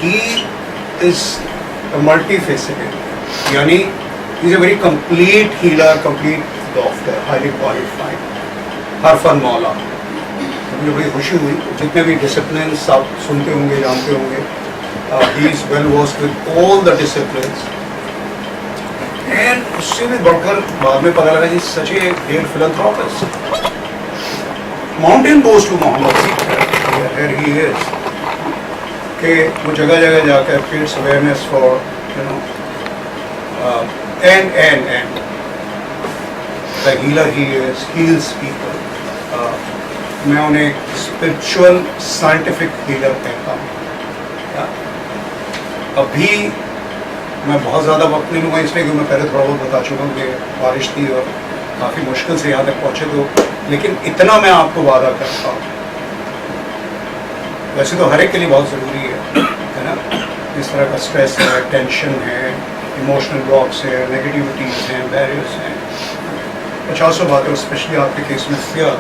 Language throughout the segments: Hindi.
he is a multifaceted, यानी he is a very complete healer, complete doctor, highly qualified, हरफन मौला। मुझे बड़ी खुशी हुई, जितने भी डिसिप्लिन्स आप सुनते होंगे, जानते होंगे, he is well versed with all the disciplines, and उससे भी बढ़कर बाद में पता लगा कि सच ही एक great philanthropist। Mountain goes to Mohammed, here he is, कि वो जगह जगह जाकर creates awareness for, you know, and the healer he is, heals people। मैं उन्हें spiritual scientific healer कहता हूँ। अभी मैं बहुत ज़्यादा वक्त नहीं लूँगा इसलिए कि मैं पहले थोड़ा बहुत बता चुका हूँ कि बारिश थी और काफ़ी मुश्किल से यहाँ तक पहुँचे, तो लेकिन इतना मैं आपको वादा करता हूँ, वैसे तो हर एक के लिए बहुत ज़रूरी है ना, इस तरह का स्ट्रेस है, टेंशन है, इमोशनल ब्लॉक्स है, नेगेटिविटीज़ हैं, बैरियर्स हैं, 50 बातें, स्पेशली आपके केस में फियर,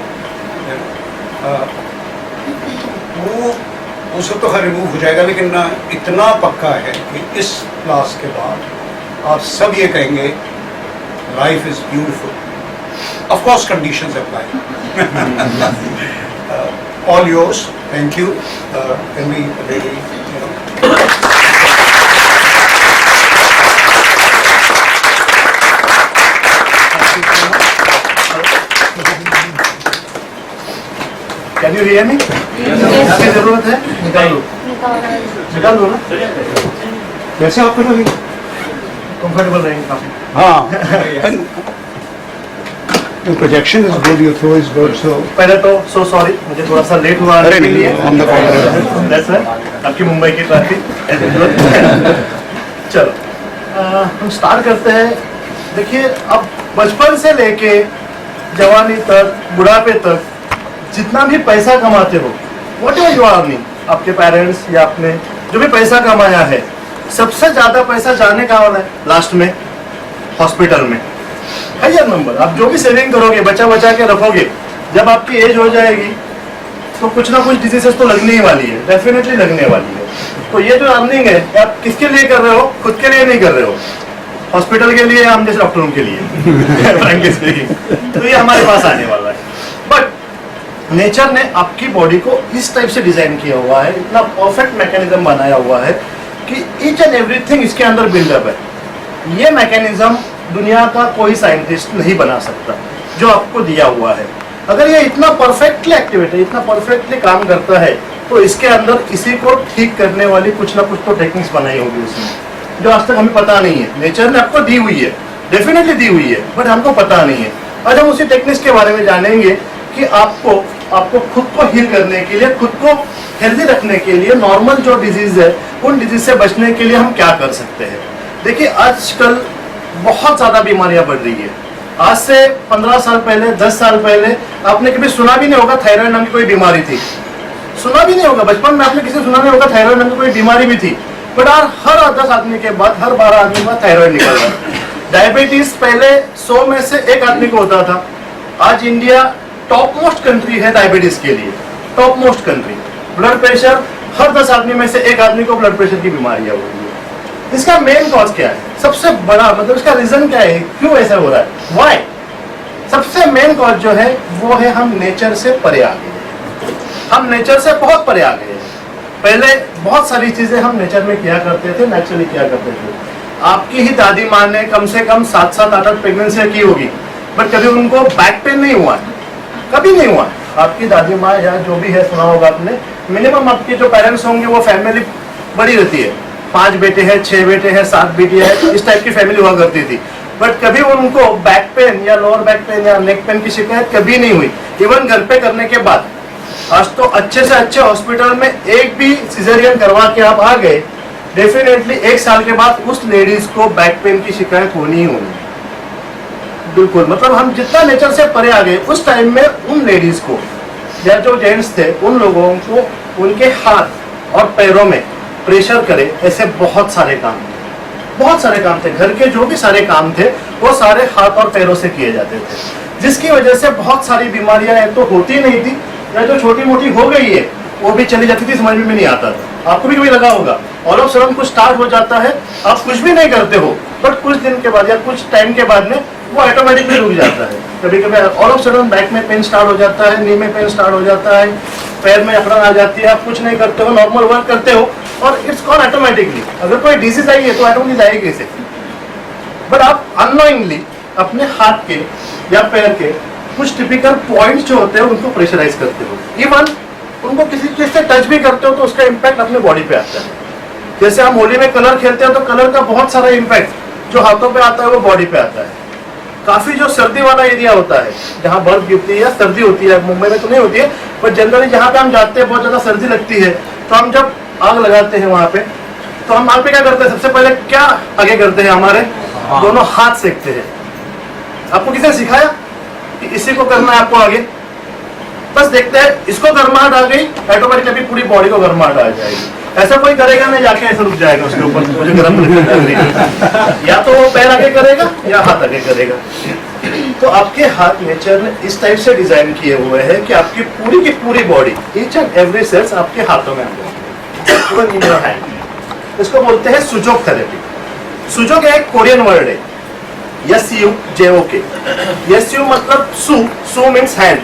वो सब तो खैर रिमूव हो जाएगा, लेकिन ना इतना पक्का है कि इस क्लास के बाद आप सब ये कहेंगे life is beautiful. Of course, conditions apply. All yours. Thank you. Can we really, you know. Can you hear me? Yes. क्या जरूरत है? निकाल दो ना। कैसे आपको लगे? कंफर्टेबल रहेंगे काफी। हाँ। Your projection is good, your throw is good, so. पहले तो so sorry, मुझे थोड़ा सा लेट हुआ आने के लिए। On the contrary. That's right. आपकी मुंबई की ट्रैफिक। चलो, हम स्टार्ट करते हैं। देखिए, अब बचपन से लेके जवानी तक, बुढ़ापे तक, जितना भी पैसा कमाते हो, whatever you are earning, आपके पेरेंट्स या आपने जो भी पैसा कमाया है, सबसे ज्यादा पैसा जाने का वाला है लास्ट में हॉस्पिटल में। हायर नंबर, आप जो भी सेविंग करोगे, बचा बचा के रखोगे, जब आपकी एज हो जाएगी तो कुछ ना कुछ डिजीजेस तो लगने ही वाली है, डेफिनेटली लगने वाली है। तो ये जो अर्निंग है, आप किसके लिए कर रहे हो? खुद के लिए नहीं कर रहे हो, हॉस्पिटल के लिए, हम जैसे डॉक्टरों के लिए। फ्रैंकली स्पीकिंग, तो ये हमारे पास आने वाला है। बट नेचर ने आपकी बॉडी को इस टाइप से डिजाइन किया हुआ है, इतना परफेक्ट मैकेनिज्म बनाया हुआ है कि ईच एंड एवरीथिंग इसके अंदर बिल्डअप है। ये मैकेनिज्म दुनिया का कोई साइंटिस्ट नहीं बना सकता जो आपको दिया हुआ है। अगर ये इतना परफेक्टली एक्टिवेट है, इतना परफेक्टली काम करता है, तो इसके अंदर इसी को ठीक करने वाली कुछ ना कुछ तो टेक्निक्स बनाई होगी उसने, जो आज तक हमें पता नहीं है। नेचर ने आपको दी हुई है, डेफिनेटली दी हुई है, बट हमको पता नहीं है। आज हम उसी टेक्निक्स के बारे में जानेंगे कि आपको खुद को हील करने के लिए, खुद को हेल्दी रखने के लिए, नॉर्मल जो डिजीज है उन डिजीज से बचने के लिए हम क्या कर सकते हैं। देखिए, आजकल बहुत ज्यादा बीमारियां बढ़ रही है। आज से 15 साल पहले, 10 साल पहले आपने कभी सुना भी नहीं होगा थायराइड नाम की कोई बीमारी थी, सुना भी नहीं होगा। बचपन में आपने किसी सुना नहीं होगा थायराइड नाम की कोई बीमारी भी थी, बट आज हर 10 आदमी के बाद, हर 12 आदमी के बाद थायराइड निकल रहा है। डायबिटीज पहले 100 में से 1 आदमी को होता था, आज इंडिया टॉप मोस्ट कंट्री है डायबिटीज के लिए, top most country. Blood pressure, हर 10 आदमी में से 1 आदमी को ब्लड प्रेशर की बीमारी हो रही है। इसका मेन कॉज क्या है? सबसे बड़ा मतलब इसका रीजन क्या है, क्यों ऐसा हो रहा है, व्हाई? सबसे मेन कॉज जो है वो है हम नेचर से परे आ गए। हम नेचर से बहुत परे आ गए। पहले बहुत सारी चीजें हम नेचर में किया करते थे, नेचुरली किया करते थे। आपकी ही दादी माँ ने कम से कम 7-7, 8-8 प्रेगनेंसी की होगी, बट कभी उनको बैक पेन नहीं हुआ, कभी नहीं हुआ। आपकी दादी माँ या जो भी है, सुना होगा आपने, मिनिमम आपके जो पेरेंट्स होंगे वो फैमिली बड़ी रहती है, 5 बेटे हैं, 6 बेटे हैं, 7 बेटियां हैं, इस टाइप की फैमिली हुआ करती थी। बट कभी उनको बैक पेन या लोअर बैक पेन या नेक पेन की शिकायत कभी नहीं हुई, इवन घर पे करने के बाद। आज तो अच्छे से अच्छे हॉस्पिटल में एक भी सिजेरियन करवा के आप आ गए, डेफिनेटली 1 साल के बाद उस लेडीज को बैक पेन की शिकायत होनी ही होनी। बिल्कुल, मतलब हम जितना नेचर से परे आ गए, उस टाइम में उन लेडीज को या जो जेंट्स थे उन लोगों को उनके हाथ और पैरों में प्रेशर करे, ऐसे बहुत सारे काम थे, बहुत सारे काम थे। घर के जो भी सारे काम थे वो सारे हाथ और पैरों से किए जाते थे, जिसकी वजह से बहुत सारी बीमारियां तो होती नहीं थी, या जो छोटी मोटी हो गई है वो भी चली जाती थी, समझ में नहीं आता था। आपको भी कभी लगा होगा, ऑल ऑफ सडन कुछ स्टार्ट हो जाता है, आप कुछ भी नहीं करते हो, बट कुछ दिन के बाद या कुछ टाइम के बाद में वो ऑटोमेटिकली रुक जाता है। कभी कभी ऑल ऑफ सडन बैक में पेन स्टार्ट हो जाता है, नी में पेन स्टार्ट हो जाता है, पैर में अकड़न आ जाती है, आप कुछ नहीं करते हो, नॉर्मल वर्क करते हो और इट्स गॉन ऑटोमेटिकली। अगर कोई डिजीज आई है तो ऑटोमेटिकली जाएगी इसे, बट आप अननोइंगली अपने हाथ के या पैर के कुछ टिपिकल पॉइंट्स जो होते हैं उनको प्रेशराइज करते हो, इवन उनको किसी चीज से टच भी करते हो तो उसका इम्पैक्ट अपने बॉडी पे आता है। जैसे हम होली में कलर खेलते हैं तो कलर का बहुत सारा इम्पैक्ट जो हाथों पे आता है वो बॉडी पे आता है। काफी जो सर्दी वाला एरिया होता है जहाँ बर्फ गिरती है या सर्दी होती है, मुंबई में तो नहीं होती है, पर जनरली जहाँ पे हम जाते हैं बहुत ज्यादा सर्दी लगती है, तो हम जब आग लगाते हैं वहां पे, तो हम आग पे क्या करते हैं, सबसे पहले क्या आगे करते हैं, हमारे दोनों हाथ सेकते हैं। आपको किसी ने सिखाया कि इसी को करना है आपको आगे? बस देखते हैं, इसको गर्माहट आ गई, ऑटोमेटिकली पूरी बॉडी को गर्माहट आ जाएगी। ऐसा कोई करेगा नहीं जाके ऐसा रुक जाएगा उसके ऊपर, मुझे गर्म लगेगा। या तो वो पैर आगे करेगा या हाथ आगे करेगा। तो आपके हाथ नेचर ने इस टाइप से डिजाइन किए हुए हैं कि आपकी पूरी की पूरी body, each and every cells आपके हाथों में आ जाए। इसको बोलते हैं सुजोक थेरेपी। सुजोक एक कोरियन वर्ड है, SUJOK। SU मतलब सु मीन्स हैंड,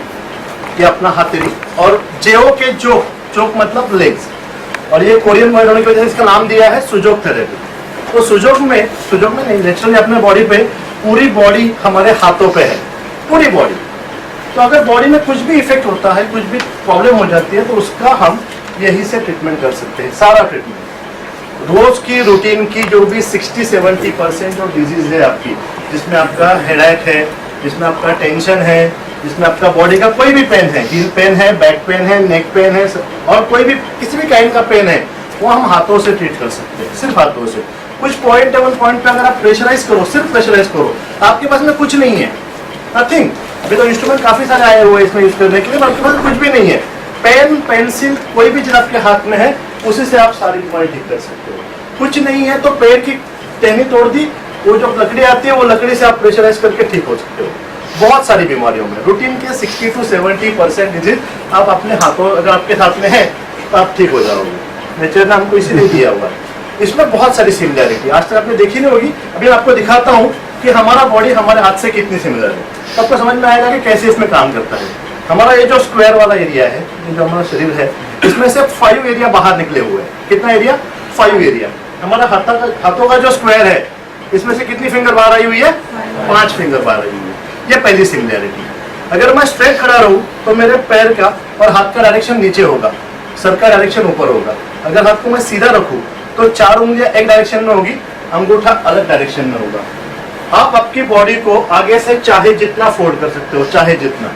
ये अपना हथेली, और JOK जोक मतलब लेग्स, और ये कोरियन वर्ड होने की वजह से इसका नाम दिया है सुजोक थेरेपी। तो सुजोक में नहीं, नेचुरली अपने बॉडी पे पूरी बॉडी हमारे हाथों पे है, पूरी बॉडी। तो अगर बॉडी में कुछ भी इफेक्ट होता है, कुछ भी प्रॉब्लम हो जाती है, तो उसका हम यही से ट्रीटमेंट कर सकते हैं, सारा ट्रीटमेंट। रोज की रूटीन की जो भी 60-70% जो डिजीज है आपकी, जिसमें आपका हेडेक है, जिसमें आपका टेंशन है, जिसमें आपका बॉडी का कोई भी पेन है, हील पेन है, बैक पेन है, नेक पेन है, और कोई भी किसी भी काइंड का पेन है, वो हम हाथों से ट्रीट कर सकते हैं, सिर्फ हाथों से। कुछ पॉइंट है, उन पॉइंट पे अगर आप प्रेशराइज करो, सिर्फ प्रेशराइज करो, आपके पास में कुछ नहीं है, नथिंग। अभी तो इंस्ट्रूमेंट काफी सारे आए हुए हैं इसमें यूज करने के लिए, आपके पास कुछ भी नहीं है। पेन, पेंसिल, कोई भी चीज आपके हाथ में है, उसी से आप सारी बीमारी ठीक कर सकते हो। कुछ नहीं है तो पेड़ की टहनी तोड़ दी, वो जो लकड़ी आती है वो लकड़ी से आप प्रेशराइज करके ठीक हो सकते हो। बहुत सारी बीमारियों में रूटीन के 60-70% डिजीज आप अपने हाथों, अगर आपके हाथ में है तो आप ठीक हो जाओगे। नेचर ने हमको इसीलिए दिया हुआ है। इसमें बहुत सारी सिमिलरिटी आज तक आपने देखी नहीं होगी। अभी मैं आपको दिखाता हूँ कि हमारा बॉडी हमारे हाथ से कितनी सिमिलर है, तो आपको समझ में आएगा कि कैसे इसमें काम करता है। हमारा ये जो स्क्वायर वाला एरिया है, ये जो हमारा शरीर है, इसमें से 5 एरिया बाहर निकले हुए हैं। कितना एरिया? 5 एरिया। हमारा हाथों का जो स्क्वायर है, इसमें से कितनी फिंगर बाहर आई हुई है? 5 फिंगर बाहर आई हुई है। ये पहली सिमिलरिटी। अगर मैं स्ट्रेट खड़ा रहूं तो मेरे पैर का और हाथ का डायरेक्शन नीचे होगा, सर का डायरेक्शन ऊपर होगा। अगर हाथ को मैं सीधा रखूं तो 4 उंगलियां एक डायरेक्शन में होगी, अंगूठा अलग डायरेक्शन में होगा। आप आपकी बॉडी को आगे से चाहे जितना फोल्ड कर सकते हो, चाहे जितना।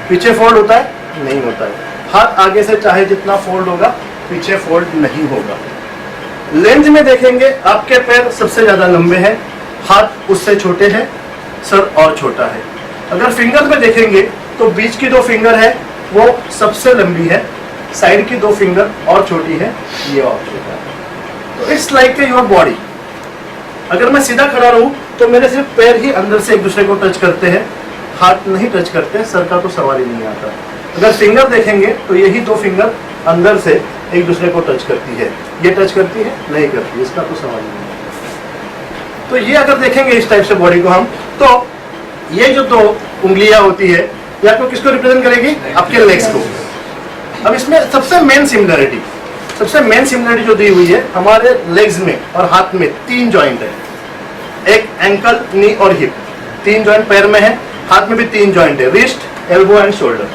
पीछे फोल्ड होता है? नहीं होता है। हाथ आगे से चाहे जितना फोल्ड होगा, पीछे फोल्ड नहीं होगा। लेंथ में देखेंगे, आपके पैर सबसे ज्यादा लंबे हैं, हाथ उससे छोटे हैं, सर और छोटा है। अगर फिंगर में देखेंगे तो बीच की 2 फिंगर है वो सबसे लंबी है, साइड की 2 फिंगर और छोटी है, ये और छोटा है। तो इट्स लाइक योर बॉडी। अगर मैं सीधा खड़ा रहूं तो मेरे सिर्फ पैर ही अंदर से एक दूसरे को टच करते हैं, हाथ नहीं टच करते, सर का तो सवाल ही नहीं आता। अगर फिंगर देखेंगे तो यही 2 फिंगर अंदर से एक दूसरे को टच करती है, ये टच करती है? नहीं करती, इसका तो सवाल ही नहीं। तो ये अगर देखेंगे इस टाइप से बॉडी को हम, तो ये जो 2 उंगलियां होती है, ये आपको किसको रिप्रेजेंट करेगी? आपके लेग्स को। अब इसमें सबसे मेन सिमिलरिटी जो दी हुई है, हमारे लेग्स में और हाथ में 3 जॉइंट है। एक एंकल, नी और हिप, 3 जॉइंट पैर में है, हाथ में भी 3 जॉइंट है, रिस्ट, एल्बो एंड शोल्डर।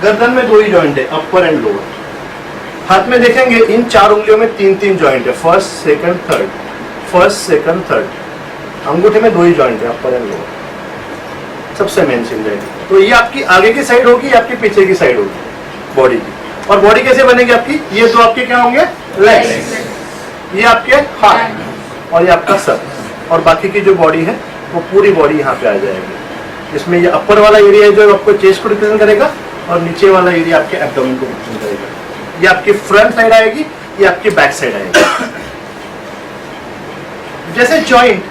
गर्दन में 2 ही जॉइंट है, अपर एंड लोअर। हाथ में देखेंगे इन 4 उंगलियों में 3-3 जॉइंट है, first, second, third, first, second, third. अंगूठे में 2 ही जॉइंट है, अपर एंड लोअर। सबसे मेन सिमिलरिटी। तो ये आपकी आगे की साइड होगी, आपकी पीछे की साइड होगी बॉडी की। और बॉडी कैसे बनेगी आपकी? ये 2 आपके क्या होंगे? लेग्स। ये आपके हाथ और ये आपका सर, और बाकी की जो बॉडी है वो पूरी बॉडी यहाँ पे आ जाएगी। इसमें ये अपर वाला एरिया है जो आपको चेस्ट को रिप्रेजेंट करेगा, और नीचे वाला एरिया आपके एब्डोमेन को रिप्रेजेंट करेगा। ये आपकी फ्रंट साइड आएगी, ये आपकी बैक साइड आएगी। जैसे जॉइंट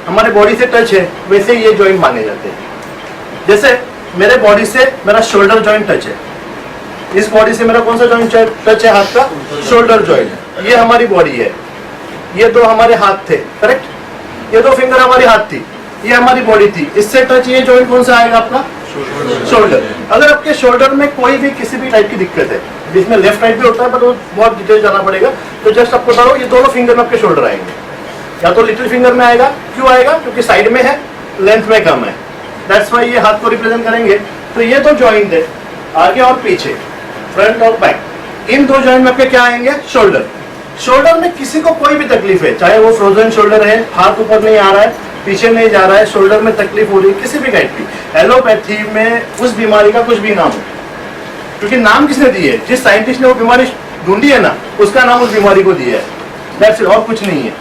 हमारे बॉडी से टच है, वैसे ये जॉइंट माने जाते हैं। जैसे मेरे बॉडी से मेरा शोल्डर जॉइंट टच है, इस बॉडी से मेरा कौन सा जॉइंट टच है? हाथ का शोल्डर जॉइंट। ये हमारी बॉडी है, ये दो हमारे हाथ थे, करेक्ट, ये दो फिंगर हमारी हाथ थी, ये हमारी बॉडी थी, इससे टच ये जॉइंट कौन सा आएगा आपका? शोल्डर। अगर आपके शोल्डर में कोई भी किसी भी टाइप की दिक्कत है, जिसमें लेफ्ट राइट भी होता है पर वो बहुत डिटेल जाना पड़ेगा, तो जस्ट आपको बता रहा हूं ये दोनों फिंगर में आपके शोल्डर आएंगे, या तो लिटिल फिंगर में आएगा, क्यों आएगा? क्योंकि साइड में है, लेंथ में कम है, दैट्स वाई ये हाथ को रिप्रेजेंट करेंगे। तो ये दो जॉइंट है, आगे और पीछे, फ्रंट और बैक, इन दो जॉइंट में आपके क्या आएंगे? शोल्डर। शोल्डर में किसी को कोई भी तकलीफ है, चाहे वो फ्रोजन शोल्डर है, हाथ ऊपर नहीं आ रहा है, पीछे नहीं जा रहा है, शोल्डर में तकलीफ हो रही है किसी भी टाइप की, एलोपैथी में उस बीमारी का कुछ भी नाम हो, क्योंकि नाम किसने दिए? जिस साइंटिस्ट ने वो बीमारी ढूंढी है ना, उसका नाम उस बीमारी को दिया है, दैट्स इट, और कुछ नहीं है।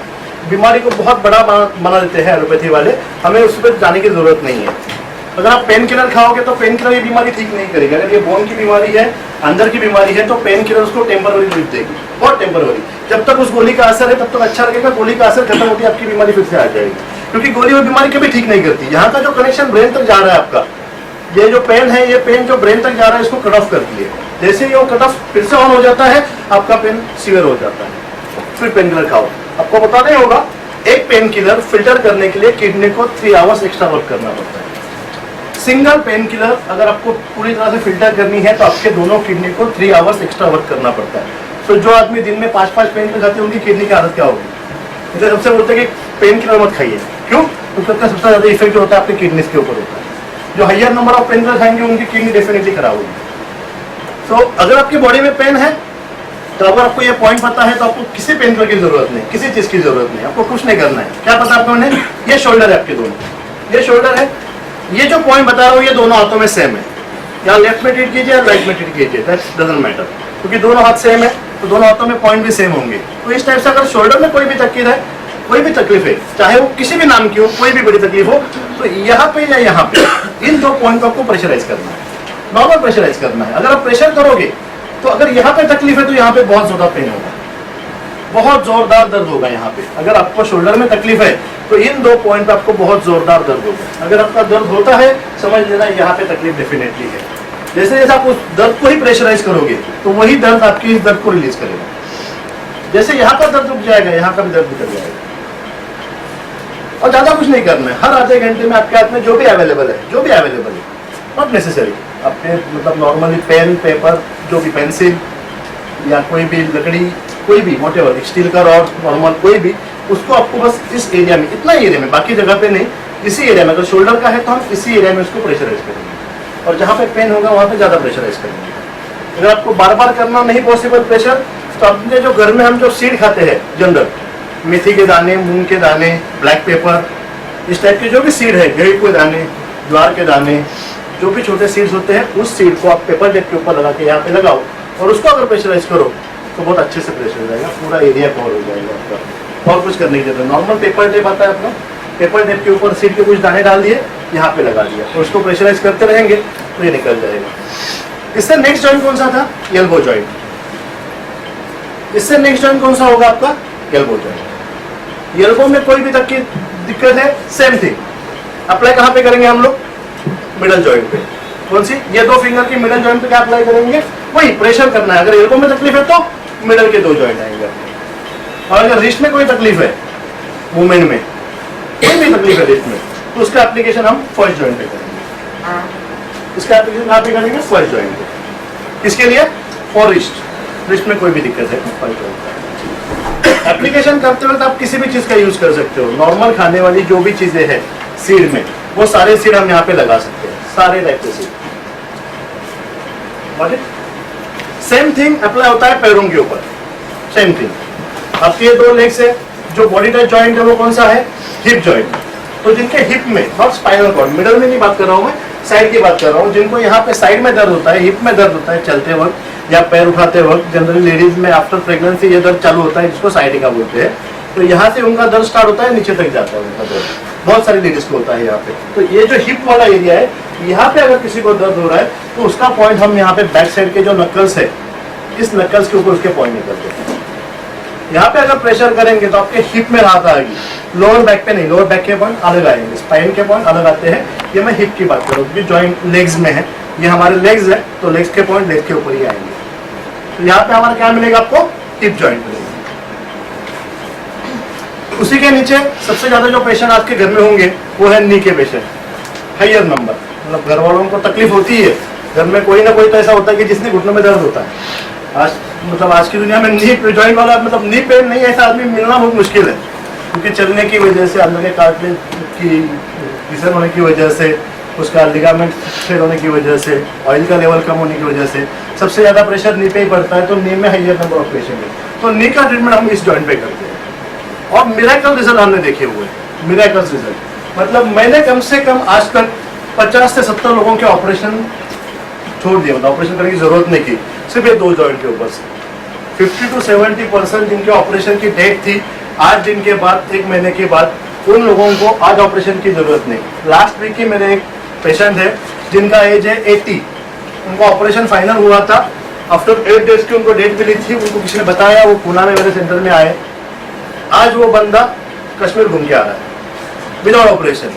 बीमारी को बहुत बड़ा बना देते हैं एलोपैथी वाले, हमें उस पर जाने की जरूरत नहीं है। अगर आप पेन किलर खाओगे तो पेन किलर ये बीमारी ठीक नहीं करेगी। अगर ये बोन की बीमारी है, अंदर की बीमारी है, तो पेन किलर उसको टेम्पररी रिलीफ देगी, बहुत टेम्पररी। जब तक उस गोली का असर है तब तक अच्छा लगेगा, गोली का असर खत्म होती है आपकी बीमारी फिर से आ जाएगी, क्योंकि गोली वो बीमारी कभी ठीक नहीं करती। यहाँ का जो कनेक्शन ब्रेन तक जा रहा है आपका, ये जो पेन है, ये पेन जो ब्रेन तक जा रहा है इसको कट ऑफ करती है। जैसे ही वो कट ऑफ फिर से ऑन हो जाता है, आपका पेन सीवियर हो जाता है, फिर पेन किलर खाओ। आपको पता नहीं होगा, एक पेन किलर फिल्टर करने के लिए किडनी को 3 आवर्स एक्स्ट्रा वर्क करना पड़ता है। सिंगल पेन किलर अगर आपको पूरी तरह से फिल्टर करनी है तो आपके दोनों किडनी को 3 आवर्स एक्स्ट्रा वर्क करना पड़ता है। तो जो आदमी दिन में 5-5 पेन किलर खाते हैं उनकी किडनी की हालत क्या होगी? इसलिए सबसे बोलते हैं कि पेन किलर मत खाइए, क्यों? क्योंकि उसका सबसे ज्यादा इफेक्ट जो होता है आपके किडनी के ऊपर होता है। जो higher number of pain killer खाएंगे उनकी किडनी डेफिनेटली खराब होगी। तो अगर आपकी बॉडी में पेन है, तो अगर आपको ये पॉइंट पता है तो आपको किसी पेन किलर की जरूरत नहीं, किसी चीज की जरूरत नहीं, आपको कुछ नहीं करना है। क्या पता आपको? ये शोल्डर है आपके दोनों, ये शोल्डर है, ये जो पॉइंट बता रहा हूँ ये दोनों हाथों में सेम है, या लेफ्ट में ट्रीट कीजिए या राइट में ट्रीट कीजिए, दैट डजंट मैटर, क्योंकि दोनों हाथ सेम है तो दोनों हाथों में पॉइंट भी सेम होंगे। तो इस टाइप से अगर शोल्डर में कोई भी तकलीफ है, कोई भी तकलीफ है, चाहे वो किसी भी नाम की हो, कोई भी बड़ी तकलीफ हो, तो यहाँ पे या यहाँ पे इन दो पॉइंट को आपको प्रेशराइज करना है, नॉर्मल प्रेशराइज करना है। अगर आप प्रेशर करोगे तो अगर यहाँ पे तकलीफ है तो यहाँ पे बहुत ज्यादा पेन होगा, बहुत जोरदार दर्द होगा यहाँ पे। अगर आपको शोल्डर में तकलीफ है तो इन दो पॉइंट पे आपको बहुत जोरदार दर्द होगा। अगर आपका दर्द होता है समझ लेना यहाँ पे तकलीफ डेफिनेटली है। जैसे जैसे आप उस दर्द को ही प्रेशराइज करोगे तो वही दर्द आपकी इस दर्द को रिलीज करेगा। जैसे यहाँ का दर्द रुक जाएगा, यहाँ का भी दर्द निकल जाएगा। और ज्यादा कुछ नहीं करना है, हर आधे घंटे में आपके हाथ में जो भी अवेलेबल है, नॉट नेसेसरी, आपके मतलब नॉर्मली पेन, पेपर, जो भी पेंसिल या कोई भी लकड़ी, कोई भी व्हाटएवर, स्टील का रॉड, नॉर्मल कोई भी, उसको आपको बस इस एरिया में, इतना एरिया में, बाकी जगह पे नहीं, इसी एरिया में। अगर शोल्डर का है तो हम इसी एरिया में उसको प्रेशराइज करेंगे, और जहाँ पे पेन होगा वहाँ पे ज़्यादा प्रेशराइज करेंगे। अगर आपको बार बार करना नहीं पॉसिबल प्रेशर, तो अपने जो घर में हम जो सीड खाते हैं जनरल, मेथी के दाने, मूंग के दाने, ब्लैक पेपर, इस टाइप के जो भी सीड है, गेहूं के दाने, ज्वार के दाने, जो भी छोटे सीड्स होते हैं, उस सीड को आप पेपर टेप के ऊपर लगा के यहाँ पे लगाओ और उसको अगर प्रेशराइज करो तो बहुत अच्छे से प्रेशर हो जाएगा, पूरा एरिया कवर हो जाएगा आपका। और कुछ करने की जरूरत, नॉर्मल पेपर टेप आता है अपना, पेपर टेप के ऊपर सीड के कुछ दाने डाल दिए, यहाँ पे लगा दिया और उसको प्रेशराइज करते रहेंगे तो ये निकल जाएगा। इससे नेक्स्ट जॉइंट कौन सा था? Elbow joint. इससे नेक्स्ट जॉइंट कौन सा होगा आपका? Elbow joint. एल्बो में कोई भी तक की दिक्कत है, सेम थिंग अप्लाई कहाँ पे करेंगे हम लोग? मिडल जॉइंट पे। कौन सी? ये दो फिंगर की मिडल जॉइंट पे क्या अप्लाई करेंगे? वही प्रेशर करना है। अगर एल्बो में तकलीफ है तो मिडल के दो जॉइंट आएंगे। और अगर रिस्ट में कोई तकलीफ है, मूवमेंट में कोई भी तकलीफ है रिस्ट में, तो उसका एप्लीकेशन हम फर्स्ट जॉइंट पे करेंगे। इसका एप्लीकेशन कहाँ पे करेंगे? फर्स्ट जॉइंट पे। किसके लिए? For wrist. रिस्ट में कोई भी दिक्कत है तो फर्स्ट जॉइंट। एप्लीकेशन करते वक्त आप किसी भी चीज का यूज कर सकते हो। नॉर्मल खाने वाली जो भी चीजें हैं सीड में, वो सारे सीड हम यहाँ पे लगा सकते हैं, सारे टाइप के सीड। सेम थिंग अप्लाई होता है पैरों के ऊपर, सेम थिंग। आपके ये दो लेग्स है, जो बॉडी टाइप जॉइंट है वो कौन सा है? Hip joint. तो जिनके हिप में, नॉट स्पाइनल कॉर्ड, मिडल में नहीं बात कर रहा हूँ मैं, साइड की बात कर रहा हूँ, जिनको यहाँ पे साइड में दर्द होता है, हिप में दर्द होता है चलते वक्त या पैर उठाते वक्त, जनरली लेडीज में आफ्टर प्रेगनेंसी ये दर्द चालू होता है, जिसको साइटिका बोलते हैं। तो यहाँ से उनका दर्द स्टार्ट होता है, नीचे तक जाता है उनका दर्द, बहुत सारी लेडीज को होता है यहाँ पे। तो ये जो हिप वाला एरिया है, यहाँ पे अगर किसी को दर्द हो रहा है तो उसका पॉइंट हम यहाँ पे बैक साइड के जो नक्कल्स है, इस नक्कल्स के ऊपर उसके पॉइंट निकलते हैं। यहाँ पे अगर प्रेशर करेंगे तो आपके हिप में राहत आएगी, लोअर बैक पे नहीं। लोअर बैक के पॉइंट अलग आएंगे, स्पाइन के पॉइंट अलग आते हैं। ये मैं हिप की बात कर रहा हूँ, क्योंकि जॉइंट लेग्स में है, ये हमारे लेग्स है, तो लेग्स के पॉइंट लेग के ऊपर ही आएंगे। तो यहाँ पे हमारा क्या मिलेगा आपको? हिप जॉइंट मिलेगा। उसी के नीचे सबसे ज्यादा जो पेशेंट आपके घर में होंगे वो है नी के पेशेंट, हाइयर नंबर। मतलब घर वालों को तकलीफ होती है, घर में कोई ना कोई तो ऐसा होता है कि जिसने घुटनों में दर्द होता है। आज की दुनिया में नी जॉइंट वाला मतलब नी पेन नहीं ऐसा आदमी मिलना बहुत मुश्किल है, क्योंकि चलने की वजह से, अंदर के कार्टिलेज की फिसल होने की वजह से, उसका लिगामेंट फेल होने की वजह से, ऑयल का लेवल कम होने की वजह से सबसे ज़्यादा प्रेशर नी पे ही पड़ता है। तो नी में हाइयर नंबर ऑफ पेशेंट है, तो नी का ट्रीटमेंट हम इस जॉइंट पे करते हैं और मिरेकल रिजल्ट हमने देखे हुए हैं। मिरेकल रिजल्ट मतलब मैंने कम से कम आज तक 50 से 70 लोगों के ऑपरेशन छोड़ दिया, मतलब ऑपरेशन करने की जरूरत नहीं की, सिर्फ ये 2 जॉइंट के ऊपर से। 50 to 70% जिनके ऑपरेशन की डेट थी 8 दिन के बाद, 1 महीने के बाद, उन लोगों को आज ऑपरेशन की जरूरत नहीं। लास्ट वीक ही मेरे एक पेशेंट है जिनका एज है 80, उनका ऑपरेशन फाइनल हुआ था। आफ्टर 8 डेज की उनको डेट मिली थी, उनको किसी ने बताया, वो पूना में मेरे सेंटर में आए। आज वो बंदा कश्मीर घूम के आ रहा है विदाउट ऑपरेशन।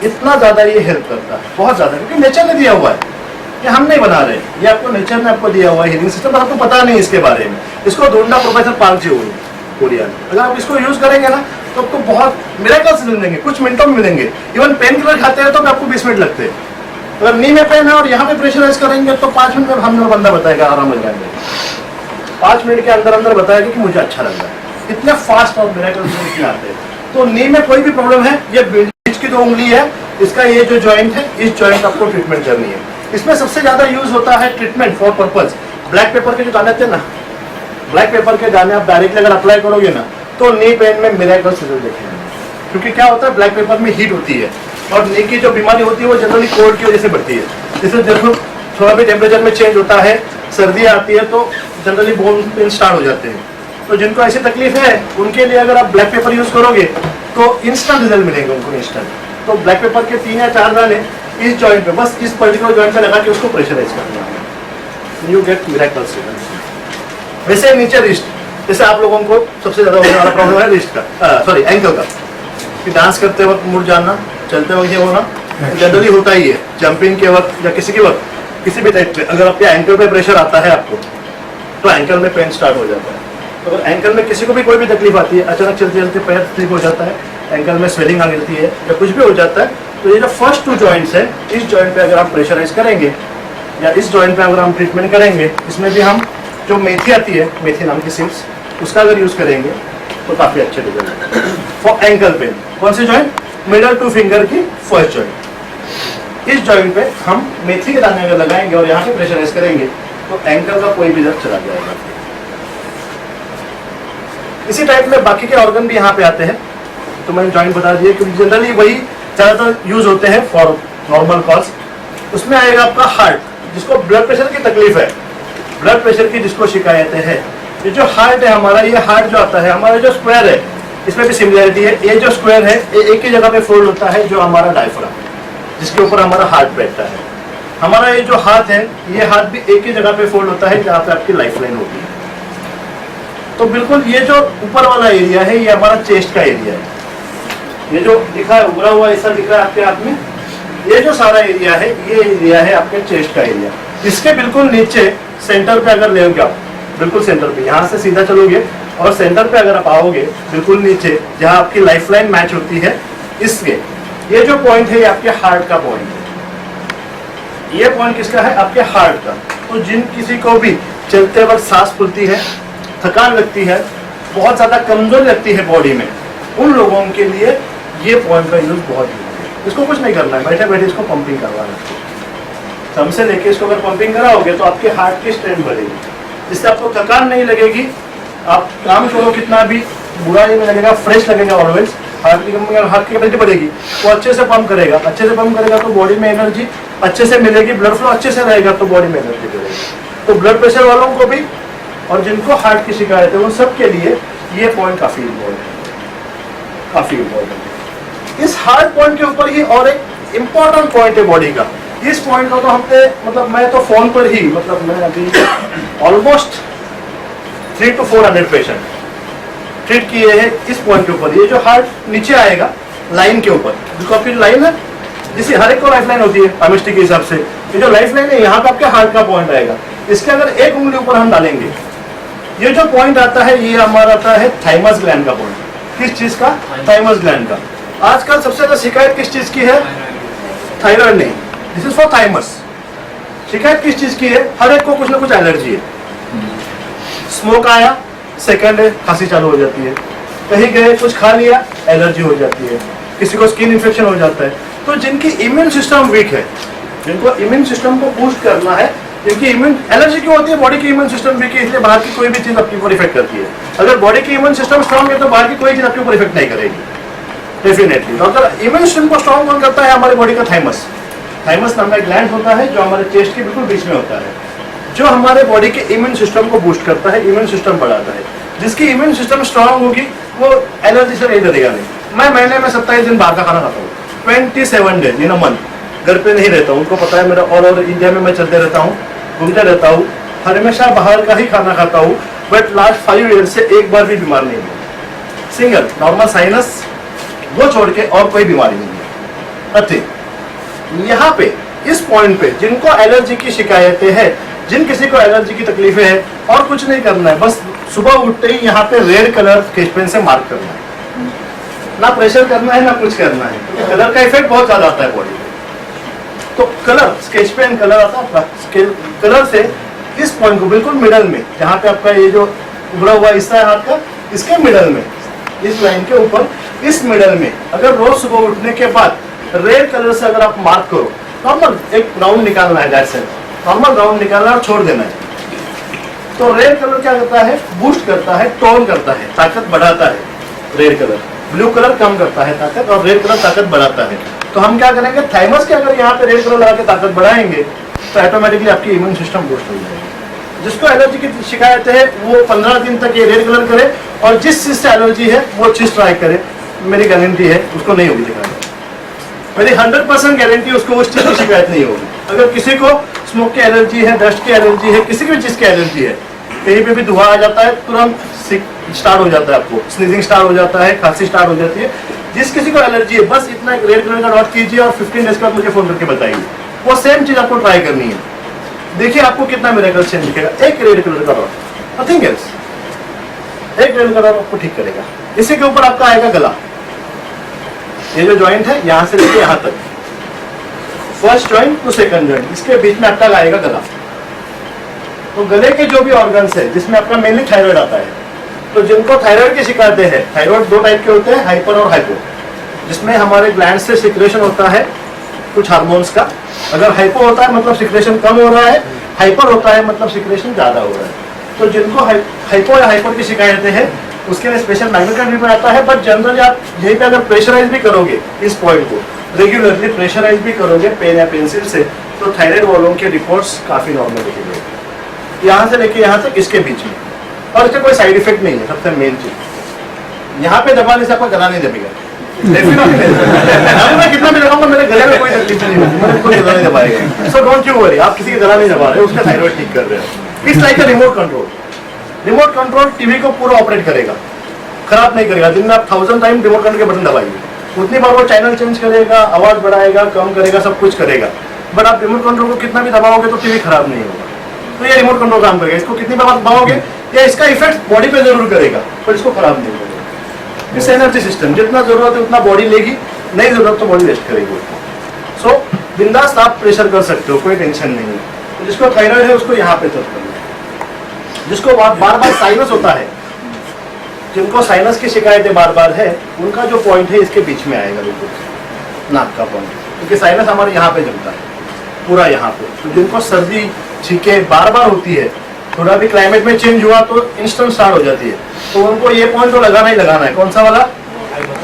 इतना ज़्यादा ये हेल्प करता है, बहुत ज़्यादा, क्योंकि नेचर ने दिया हुआ है, ये हम नहीं बना रहे, ये आपको नेचर ने आपको दिया हुआ है हीलिंग सिस्टम, पर आपको पता नहीं इसके बारे में। इसको ढूंढना प्रोफेसर पार्क जी हुई कोरिया में। अगर आप इसको यूज करेंगे ना तो आपको बहुत मिरेकल्स मिलेंगे, कुछ मिनटों में मिलेंगे। इवन पेन किलर खाते हैं तो भी आपको 20 मिनट लगते हैं। अगर नी में पेन है और यहाँ पे प्रेशराइज करेंगे तो 5 मिनट में हम बंदा बताएगा आराम हो जाएंगे, 5 मिनट के अंदर अंदर बताएगा कि मुझे अच्छा लग रहा है। इतने फास्ट और मिरेकल्स आते हैं। तो नी में कोई भी प्रॉब्लम है, ये बीच की जो उंगली है, इसका ये जो जॉइंट है, इस जॉइंट आपको ट्रीटमेंट करनी है। इसमें सबसे ज्यादा यूज होता है treatment for purpose. Black pepper के जो दाने थे ना, ब्लैक पेपर के दाने आप डायरेक्टली अगर अप्लाई करोगे ना तो नी पेन में मिरेकल्स रिजल्ट देखेंगे। क्योंकि क्या होता है, ब्लैक पेपर में हीट होती है और नी की जो बीमारी होती है वो जनरली कोल्ड की वजह से बढ़ती है। जैसे देखो थोड़ा भी टेम्परेचर में चेंज होता है, सर्दी आती है तो जनरली बोन पेन स्टार्ट हो जाते हैं। तो जिनको ऐसी तकलीफ है उनके लिए अगर आप ब्लैक पेपर यूज करोगे तो इंस्टेंट रिजल्ट मिलेंगे उनको, इंस्टेंट। तो ब्लैक पेपर के 3 या 4 दाने इस जॉइंट पे, बस इस पर्टिकुलर जॉइंट पे लगा के उसको प्रेशराइज करना है, यू गेट मिरेकल्स रिजल्ट। वैसे नीचे रिस्ट, जैसे आप लोगों को सबसे ज्यादा होने वाला प्रॉब्लम है रिस्ट का, सॉरी एंकल का, कि डांस करते वक्त मुड़ जाना, चलते वक्त ये होना जनरली होता ही है। जंपिंग के वक्त या किसी के वक्त, किसी भी टाइप पे अगर आपके एंकल पे प्रेशर आता है आपको तो एंकल में पेन स्टार्ट हो जाता है। तो अगर एंकल में किसी को भी कोई भी तकलीफ आती है, अचानक चलते चलते पैर स्लिप हो जाता है, एंकल में स्वेलिंग आ जाती है या कुछ भी हो जाता है, तो ये जो फर्स्ट 2 जॉइंट्स है, इस जॉइंट पे अगर आप प्रेशराइज करेंगे या इस जॉइंट पे अगर हम ट्रीटमेंट करेंगे, इसमें भी हम जो मेथी आती है, मेथी नाम की सीड्स, उसका अगर यूज करेंगे तो काफी अच्छे रिजल्ट है। फॉर एंकल पेन कौन से जॉइंट, मिडल 2 फिंगर की फर्स्ट जॉइंट, इस जॉइंट पे हम मेथी के दाने अगर लगाएंगे और यहाँ पे प्रेशराइज करेंगे तो एंकल का कोई भी दर्द चला जाएगा। इसी टाइप में बाकी के ऑर्गन भी यहाँ पे आते हैं, तो मैंने जॉइंट बता दिए क्योंकि जनरली वही ज़्यादातर यूज होते हैं फॉर नॉर्मल कॉज। उसमें आएगा आपका हार्ट, जिसको ब्लड प्रेशर की तकलीफ है, ब्लड प्रेशर की जिसको शिकायतें हैं। ये जो हार्ट है हमारा, ये हार्ट जो आता है, हमारा जो स्क्वायर है, इसमें भी सिमिलरिटी है। ये जो स्क्वायर है ये एक ही जगह पे फोल्ड होता है, जो हमारा डायफ्राम, जिसके ऊपर हमारा हार्ट बैठता है। हमारा ये जो हाथ है, ये हाथ भी एक ही जगह पे फोल्ड होता है जहाँ पे आपकी लाइफ लाइन होती है। तो बिल्कुल ये जो ऊपर वाला एरिया है ये हमारा चेस्ट का एरिया है। ये जो दिखा है उभरा हुआ ऐसा दिख रहा है आपके हाथ में, ये जो सारा एरिया है ये एरिया है आपके चेस्ट का एरिया। इसके बिल्कुल नीचे सेंटर पे अगर लेंगे आप, बिल्कुल सेंटर पे, यहाँ से सीधा चलोगे और सेंटर पे अगर आप आओगे बिल्कुल नीचे जहाँ आपकी लाइफ लाइन मैच होती है, इसके ये जो पॉइंट है ये आपके हार्ट का पॉइंट है। ये पॉइंट किसका है, आपके हार्ट का। तो जिन किसी को भी चलते वक्त सांस फूलती है, थकान लगती है, बहुत ज़्यादा कमजोरी लगती है बॉडी में, उन लोगों के लिए ये पॉइंट का यूज बहुत जरूरी है। इसको कुछ नहीं करना है, बैठे बैठे इसको पंपिंग करवाना है। थंब से लेके इसको अगर पंपिंग कराओगे तो आपके हार्ट की स्ट्रेंथ बढ़ेगी, जिससे आपको थकान नहीं लगेगी। आप काम करो कितना भी बुरा नहीं लगेगा, फ्रेश लगेगा ऑलवेज। हार्ट की कैपेसिटी बढ़ेगी, वो अच्छे से पंप करेगा, अच्छे से पंप करेगा तो बॉडी में एनर्जी अच्छे से मिलेगी, ब्लड फ्लो अच्छे से रहेगा तो बॉडी में एनर्जी मिलेगी। तो ब्लड प्रेशर वालों को भी और जिनको हार्ट की शिकायत है उन सब के लिए ये पॉइंट काफी इम्पोर्टेंट है, काफी इम्पोर्टेंट है। इस हार्ट पॉइंट के ऊपर ही और एक इम्पोर्टेंट पॉइंट है बॉडी का। इस पॉइंट का तो हमने मतलब मैं तो फोन पर ही मतलब मैं अभी ऑलमोस्ट 300 to 400 पेशेंट ट्रीट किए हैं इस पॉइंट के ऊपर। ये जो हार्ट नीचे आएगा लाइन के ऊपर, जिसको आपकी लाइन है, जिससे हर एक को लाइफ लाइन होती है एमएसटी के हिसाब से, ये जो लाइफ लाइन है यहाँ पे आपके हार्ट का पॉइंट आएगा। इसके अगर एक उंगली ऊपर हम डालेंगे, ये जो पॉइंट आता है ये हमारा आता है थाइमस ग्लैंड का पॉइंट। किस चीज का? थाइमस ग्लैंड का। आजकल सबसे ज्यादा शिकायत किस चीज की है? थायराइड नहीं, दिस इज फॉर थाइमस। शिकायत किस चीज की है? हर एक को कुछ ना कुछ एलर्जी है। स्मोक आया, सेकंड है खांसी चालू हो जाती है, कहीं गए कुछ खा लिया एलर्जी हो जाती है, किसी को स्किन इन्फेक्शन हो जाता है। तो जिनकी इम्यून सिस्टम वीक है, जिनको इम्यून सिस्टम को बूस्ट करना है, क्योंकि इम्यून एलर्जी क्यों होती है? बॉडी की इम्यून सिस्टम वीक है, इसलिए बाहर की कोई भी चीज आपके ऊपर इफेक्ट करती है। अगर बॉडी की इम्यून सिस्टम स्ट्रांग है तो बाहर की कोई चीज आपके ऊपर इफेक्ट नहीं करेगी डेफिनेटली। तो अगर इम्यून सिस्टम को स्ट्रांग कौन करता है? हमारे बॉडी का थाइमस। थाइमस नाम का ग्लैंड होता है जो हमारे चेस्ट के बिल्कुल बीच में होता है, जो हमारे बॉडी के इम्यून सिस्टम को बूस्ट करता है, इम्यून सिस्टम बढ़ाता है। जिसकी इम्यून सिस्टम स्ट्रांग होगी वो एलर्जी से नहीं डरेगा। नहीं, मैं महीने में 27 दिन बाहर का खाना खाता हूँ, 27 डेज इन अ मंथ घर पे नहीं रहता हूँ। उनको पता है मेरा ऑल ओवर इंडिया में मैं चलते रहता हूँ, घूमते रहता हूँ, हमेशा बाहर का ही खाना खाता हूँ। बट लास्ट 5 ईयर से एक बार भी बीमार नहीं हुआ। सिंगल नॉर्मल साइनस वो छोड़ के और कोई बीमारी नहीं है। नथिंग। यहाँ पे इस पॉइंट पे जिनको एलर्जी की शिकायतें हैं, जिन किसी को एलर्जी की तकलीफें हैं, और कुछ नहीं करना है, बस सुबह उठते ही यहाँ पे रेड कलर स्केच पेन से मार्क करना है। ना प्रेशर करना है ना कुछ करना है, क्योंकि कलर का इफेक्ट बहुत ज्यादा आता है बॉडी पे। तो कलर स्केच पेन कलर आता है, कलर से इस पॉइंट को बिल्कुल मिडल में, जहाँ पे आपका ये जो उभरा हुआ हिस्सा है हाथ का, इसके मिडल में, इस लाइन के ऊपर इस मिडल में अगर रोज सुबह उठने के बाद रेड कलर से अगर आप मार्क करो, नॉर्मल एक राउंड निकालना है, दैट्स इट, नॉर्मल राउंड निकालना और छोड़ देना है। तो रेड कलर क्या करता है? बूस्ट करता है, टोन करता है, ताकत बढ़ाता है। रेड कलर, ब्लू कलर कम करता है ताकत, और रेड कलर ताकत बढ़ाता है। तो हम क्या करेंगे? थाइमस के अगर यहाँ पे रेड कलर लगा के ताकत बढ़ाएंगे तो ऑटोमेटिकली आपकी इम्यून सिस्टम बूस्ट हो जाएगी। जिसको एलर्जी की शिकायत है वो 15 दिन तक ये रेड कलर करे, और जिस चीज से एलर्जी है वो चीज ट्राई करे, मेरी गारंटी है उसको नहीं होगी शिकायत। मेरी 100% गारंटी उसको उस चीज की शिकायत नहीं होगी। अगर किसी को स्मोक की एलर्जी है, डस्ट की एलर्जी है, किसी भी चीज की एलर्जी है, कहीं पे भी धुआं आ जाता है तुरंत स्टार्ट हो जाता है, आपको स्नीजिंग स्टार्ट हो जाता है, खांसी स्टार्ट हो जाती है, जिस किसी को एलर्जी है बस इतना एक रेड कलर का डॉट कीजिए और 15 डेज के बाद मुझे फोन करके बताइए। वो सेम चीज आपको ट्राई करनी है, देखिए आपको कितना मिरेकल चेंज दिखेगा। एक रेड कलर का डॉट, नथिंग एल्स, एक रेड कलर आपको ठीक करेगा। इसी के ऊपर आपका आएगा गला, ये जो जॉइंट है यहाँ से लेके यहाँ तक, first joint to second joint, इसके बीच में आपका आएगा गला। तो गले के जो भी ऑर्गन्स है जिसमें आपका मेनली थायराइड आता है, तो जिनको थायराइड की शिकायतें हैं, थायराइड 2 टाइप के होते हैं, हाइपर और हाइपो, जिसमें हमारे ग्लैंड से सिक्रेशन होता है कुछ हार्मोन्स का। अगर हाइपो होता है मतलब सिक्रेशन कम हो रहा है, हाइपर होता है मतलब सिक्रेशन ज्यादा हो रहा है। तो जिनको हाइपो या हाइपर की शिकायतें हैं उसके लिए स्पेशल मैग्नेटिक ट्रीटमेंट आता है। बट जनरली आप यहीं पे अगर प्रेशराइज भी करोगे इस पॉइंट को, रेगुलरली प्रेशराइज भी करोगे पेन या पेंसिल से, तो थायराइड वालों के रिपोर्ट्स काफी नॉर्मल दिखेंगे, यहाँ से लेके यहाँ तक इसके बीच में। और इससे कोई साइड इफेक्ट नहीं है। सबसे मेन चीज, यहाँ पे दबाने से आपका गला नहीं दबेगा, मैं कितना भी लगाऊंगा मेरे गले में कोई तकलीफ नहीं होगी, मेरे कोई गला नहीं दबाएगा। सो डोंट यू वरी, आप किसी का गला नहीं दबा रहे, उसका थायराइड ठीक कर रहे हो। It's like a remote control. Remote control TV को पूरा ऑपरेट करेगा, खराब नहीं करेगा। दिन में आप 1000 टाइम रिमोट कंट्रोल के बटन दबाइए, उतनी बार वो चैनल चेंज करेगा, आवाज बढ़ाएगा, कम करेगा, सब कुछ करेगा। बट आप रिमोट कंट्रोल को कितना भी दबाओगे तो टीवी खराब नहीं होगा। तो ये रिमोट कंट्रोल काम करेगा। इसको कितनी बार दबाओगे या इसका इफेक्ट बॉडी पे जरूर करेगा, पर इसको खराब नहीं करेगा। इस एनर्जी सिस्टम जितना जरूरत है उतना बॉडी लेगी, नहीं जरूरत तो बॉडी वेस्ट करेगी। सो बिंदास आप प्रेशर कर सकते हो, कोई टेंशन नहीं है। तो जिसको थायराइड है उसको यहाँ पे टच करना है। जिसको बार बार साइनस होता है, जिनको साइनस की शिकायतें बार बार है, उनका जो पॉइंट है इसके बीच में आएगा, बिल्कुल नाक का पॉइंट, क्योंकि साइनस हमारे यहाँ पे जमता है पूरा यहाँ पे। तो जिनको सर्दी छींके बार बार होती है, थोड़ा भी क्लाइमेट में चेंज हुआ तो इंस्टेंट स्टार्ट हो जाती है, तो उनको ये पॉइंट तो लगाना ही लगाना है। कौन सा वाला?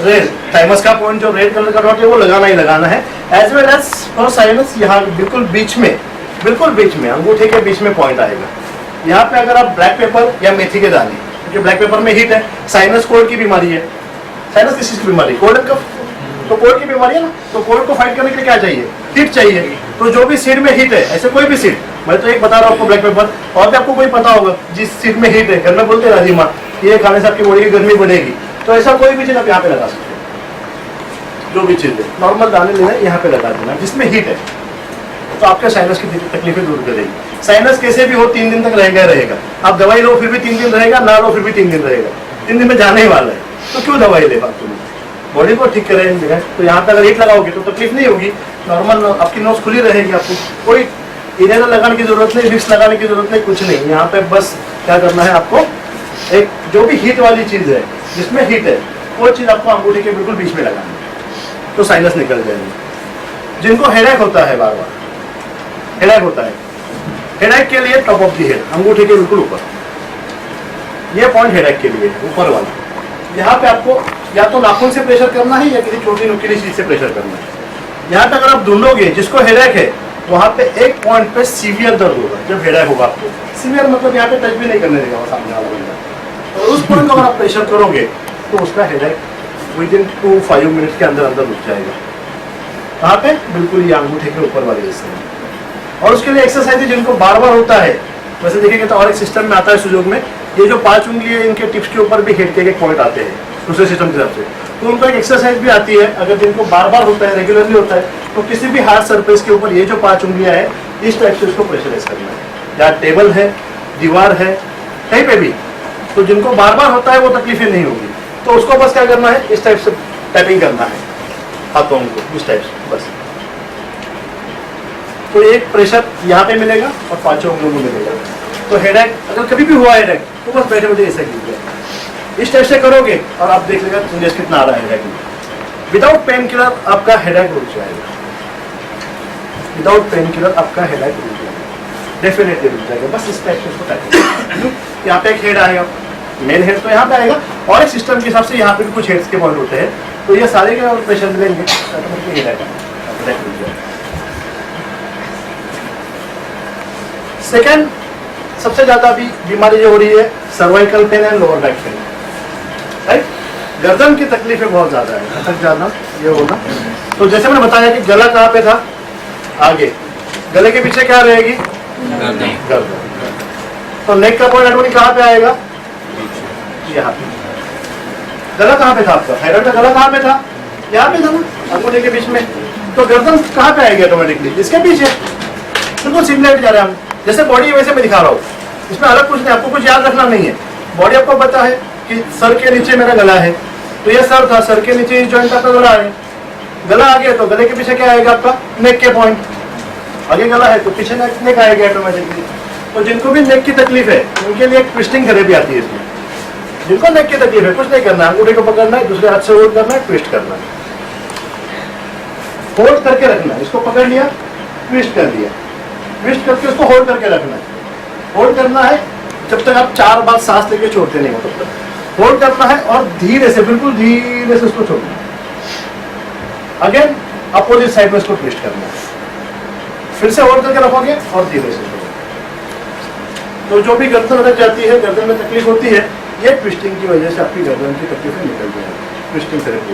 रेड, थाइमस का पॉइंट जो रेड कलर का डॉट है वो लगाना ही लगाना है। As well as for sinus यहाँ बिल्कुल बीच में अंगूठे के बीच में पॉइंट आएगा। यहाँ पे अगर आप ब्लैक पेपर या मेथी के दाने, क्योंकि ब्लैक पेपर में हीट है, साइनस कोल्ड की बीमारी है। साइनस किस चीज की बीमारी? कोल्ड एंड कफ। तो कोल्ड की बीमारी है ना, तो कोल्ड को फाइट करने के लिए क्या चाहिए? हीट चाहिए। तो जो भी सीड में हीट है, ऐसे कोई भी सीड, मैं तो एक बता रहा हूँ आपको ब्लैक पेपर, और भी आपको कोई पता होगा जिस सीड में हीट है, घर में बोलते हैं राजी माँ ये खाने से आपकी बॉडी की गर्मी बढ़ेगी, तो ऐसा कोई भी चीज आप यहाँ पे लगा सकते हो। जो भी चीज है नॉर्मल दाने लेना यहाँ पे लगा देना जिसमें हीट है, तो आपके साइनस की तकलीफें दूर करेगी। साइनस कैसे भी हो 3 दिन तक रहेगा। आप दवाई लो फिर भी 3 दिन रहेगा, ना लो फिर भी 3 दिन रहेगा। 3 दिन में जाने ही वाला है, तो क्यों दवाई ले फालतू में? बॉडी को ठीक करेंगे तो यहाँ पे अगर हीट लगाओगे तो तकलीफ नहीं होगी, नॉर्मल आपकी नोज खुली रहेगी, आपको कोई इरेजर लगाने की जरूरत नहीं, विक्स लगाने की जरूरत नहीं, कुछ नहीं। यहाँ पे बस क्या करना है आपको, एक जो भी हीट वाली चीज है जिसमें हीट है वो चीज आपको अंगूठे के बिल्कुल बीच में लगानी है, तो साइनस निकल जाएंगे। जिनको हेडेक होता है, बार बार हेडेक होता है, हेडेक के लिए टॉप ऑफ द हेड, अंगूठे के बिल्कुल ऊपर, ये पॉइंट हेडेक के लिए ऊपर वाला। यहाँ पे आपको या तो नाखून से प्रेशर करना है या किसी छोटी नुकीली चीज से प्रेशर करना है। यहाँ पे अगर आप ढूंढोगे जिसको हेडेक है, वहाँ पे एक पॉइंट पे सीवियर दर्द होगा। जब हेडेक होगा आपको, सीवियर मतलब यहाँ पे टच भी नहीं करने देगा वो सामने वाला बंदा, और उस पॉइंट को अगर आप प्रेशर करोगे तो उसका हेडेक विदिन 2-5 मिनट के अंदर अंदर रुक जाएगा। कहाँ पे? बिल्कुल ये अंगूठे के ऊपर वाले हिस्से में। और उसके लिए एक्सरसाइज है जिनको बार बार होता है, वैसे देखेंगे तो और एक सिस्टम में आता है सुयोग में, ये जो 5 उंगली है इनके टिप्स के ऊपर भी हेड के एक पॉइंट आते हैं दूसरे सिस्टम की तरफ से, तो उनको एक एक्सरसाइज भी आती है। अगर जिनको बार बार होता है, रेगुलरली होता है, तो किसी भी हार्ड सरफेस के ऊपर ये जो 5 उंगलियां हैं इस टाइप से उसको प्रेशराइज करना है, या टेबल है, दीवार है, कहीं पे भी। तो जिनको बार बार होता है वो तकलीफें नहीं होगी, तो उसको बस क्या करना है, इस टाइप से टैपिंग करना है हाथों को, इस टाइप से बस। तो एक प्रेशर यहाँ पे मिलेगा और 5 उंगलियों को मिलेगा। तो हेडेक अगर कभी भी हुआ हेडेक तो बस बैठे बैठे ऐसा कीजिए, इस टाइप से करोगे और आप देख लेगा इंडेक्स कितना आ रहा है हेडेक में। विदाउट पेन किलर आपका हेडेक रुक जाएगा, विदाउट पेन किलर आपका हेडेक रुक जाएगा, डेफिनेटली रुक जाएगा। बस इस टाइप से उसको टैप, यहाँ पे एक हेड आएगा, मेन हेड तो यहाँ पे आएगा, और एक सिस्टम के हिसाब से यहाँ पे भी कुछ हेड्स के पॉइंट होते हैं, तो ये सारे के प्रेशर मिलेंगे, ऑटोमेटिकली हेड आएगा, हेडेक रुक जाएगा। सेकेंड सबसे ज्यादा अभी बीमारी जो हो रही है cervical pain and lower back pain, right? गर्दन की तकलीफें बहुत ज्यादा है, अटक जाना, ये होना। तो जैसे मैंने बताया कि गला कहाँ पे था, आगे, गले के पीछे क्या रहेगी, गर्दन। तो नेक का पॉइंट ऑटोमेटिक कहाँ पे आएगा, यहाँ पे। गला कहाँ पे था आपका, थायराइड का गला कहाँ पे था, यहाँ पे था ना, अंगूठे के बीच में। तो गर्दन कहाँ पे आएगी ऑटोमेटिकली, इसके पीछे। बिल्कुल सिमिलर जा रहे हैं हम, जैसे बॉडी वैसे मैं दिखा रहा हूँ, इसमें अलग कुछ नहीं, आपको कुछ याद रखना नहीं है। बॉडी आपको पता है कि सर के नीचे मेरा गला है, तो ये सर था, सर के नीचे जॉइंट आपका गला है, गला आ गया तो गले के पीछे क्या आएगा आपका, नेक के पॉइंट। आगे गला है तो पीछे नेक आएगा ऑटोमेटिकली। तो जिनको भी नेक की तकलीफ है उनके लिए एक ट्विस्टिंग थेरेपी आती है इसमें। जिनको नेक की तकलीफ है कुछ नहीं करना, अंगूठे को पकड़ना है, दूसरे हाथ से होल्ड करना है, ट्विस्ट करना है, होल्ड करके रखना है। इसको पकड़ लिया, ट्विस्ट कर लिया, ट्विस्ट करके उसको होल्ड करके रखना है। होल्ड करना है जब तक आप 4 बार सांस लेके छोड़ते नहीं हो तब तक होल्ड करना है, और धीरे से, बिल्कुल धीरे से उसको छोड़ना है। अगेन अपोजिट साइड में इसको ट्विस्ट करना है, फिर से होल्ड करके रखोगे और धीरे से छोड़ोगे। तो जो भी गर्दन अटक जाती है, गर्दन में तकलीफ होती है, ये ट्विस्टिंग की वजह से आपकी गर्दन की तकलीफें निकल जाएगी। ट्विस्टिंग थेरेपी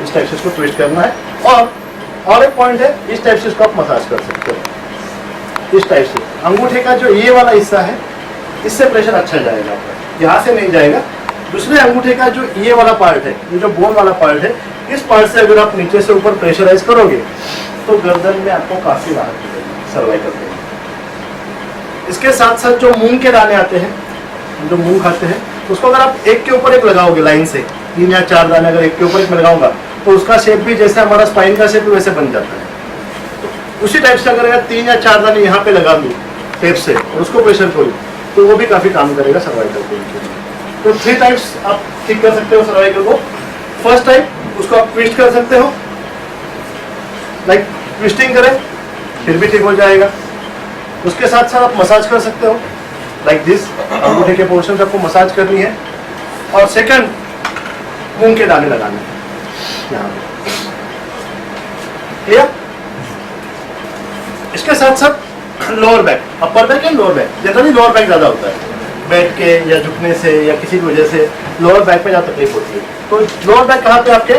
इस टाइप से इसको ट्विस्ट करना है। और एक पॉइंट है, इस टाइप से इसको आप मसाज कर सकते हो, इस टाइप से। अंगूठे का जो ये वाला हिस्सा है इससे प्रेशर अच्छा जाएगा आपका, यहाँ से नहीं जाएगा। दूसरे अंगूठे का जो ये वाला पार्ट है, ये जो बोन वाला पार्ट है, इस पार्ट से अगर आप नीचे से ऊपर प्रेशराइज करोगे तो गर्दन में आपको काफी राहत मिलेगी सर्वाइकल पेन। इसके साथ साथ जो मूंग के दाने आते हैं, जो मूंग खाते हैं, उसको अगर आप एक के ऊपर एक लगाओगे लाइन से, 3 या 4 दाने अगर एक के ऊपर एक में लगाऊंगा तो उसका शेप भी जैसे हमारा स्पाइन का शेप वैसे बन जाता है। तो उसी टाइप से अगर 3 या 4 दाने यहाँ पे लगा दूँ टेप से और उसको प्रेशर करूँ तो वो भी काफी काम करेगा सर्वाइकल पेन के लिए। तो 3 टाइप्स आप ठीक कर सकते हो सर्वाइकल को। फर्स्ट टाइप उसको आप ट्विस्ट कर सकते हो, लाइक ट्विस्टिंग करें फिर भी ठीक हो जाएगा। उसके साथ साथ आप मसाज कर सकते हो, लाइक दिस, अंगूठे के पोर्शन से आपको मसाज करनी है। और सेकंड, मूंग के दाने लगाने हैं यहाँ पे, क्लियर? इसके साथ साथ lower back, upper back and lower back, generally lower back ज्यादा होता है, बैठ के या झुकने से या किसी की वजह से लोअर बैक में ज्यादा तकलीफ होती है। तो लोअर बैक कहाँ पे, आपके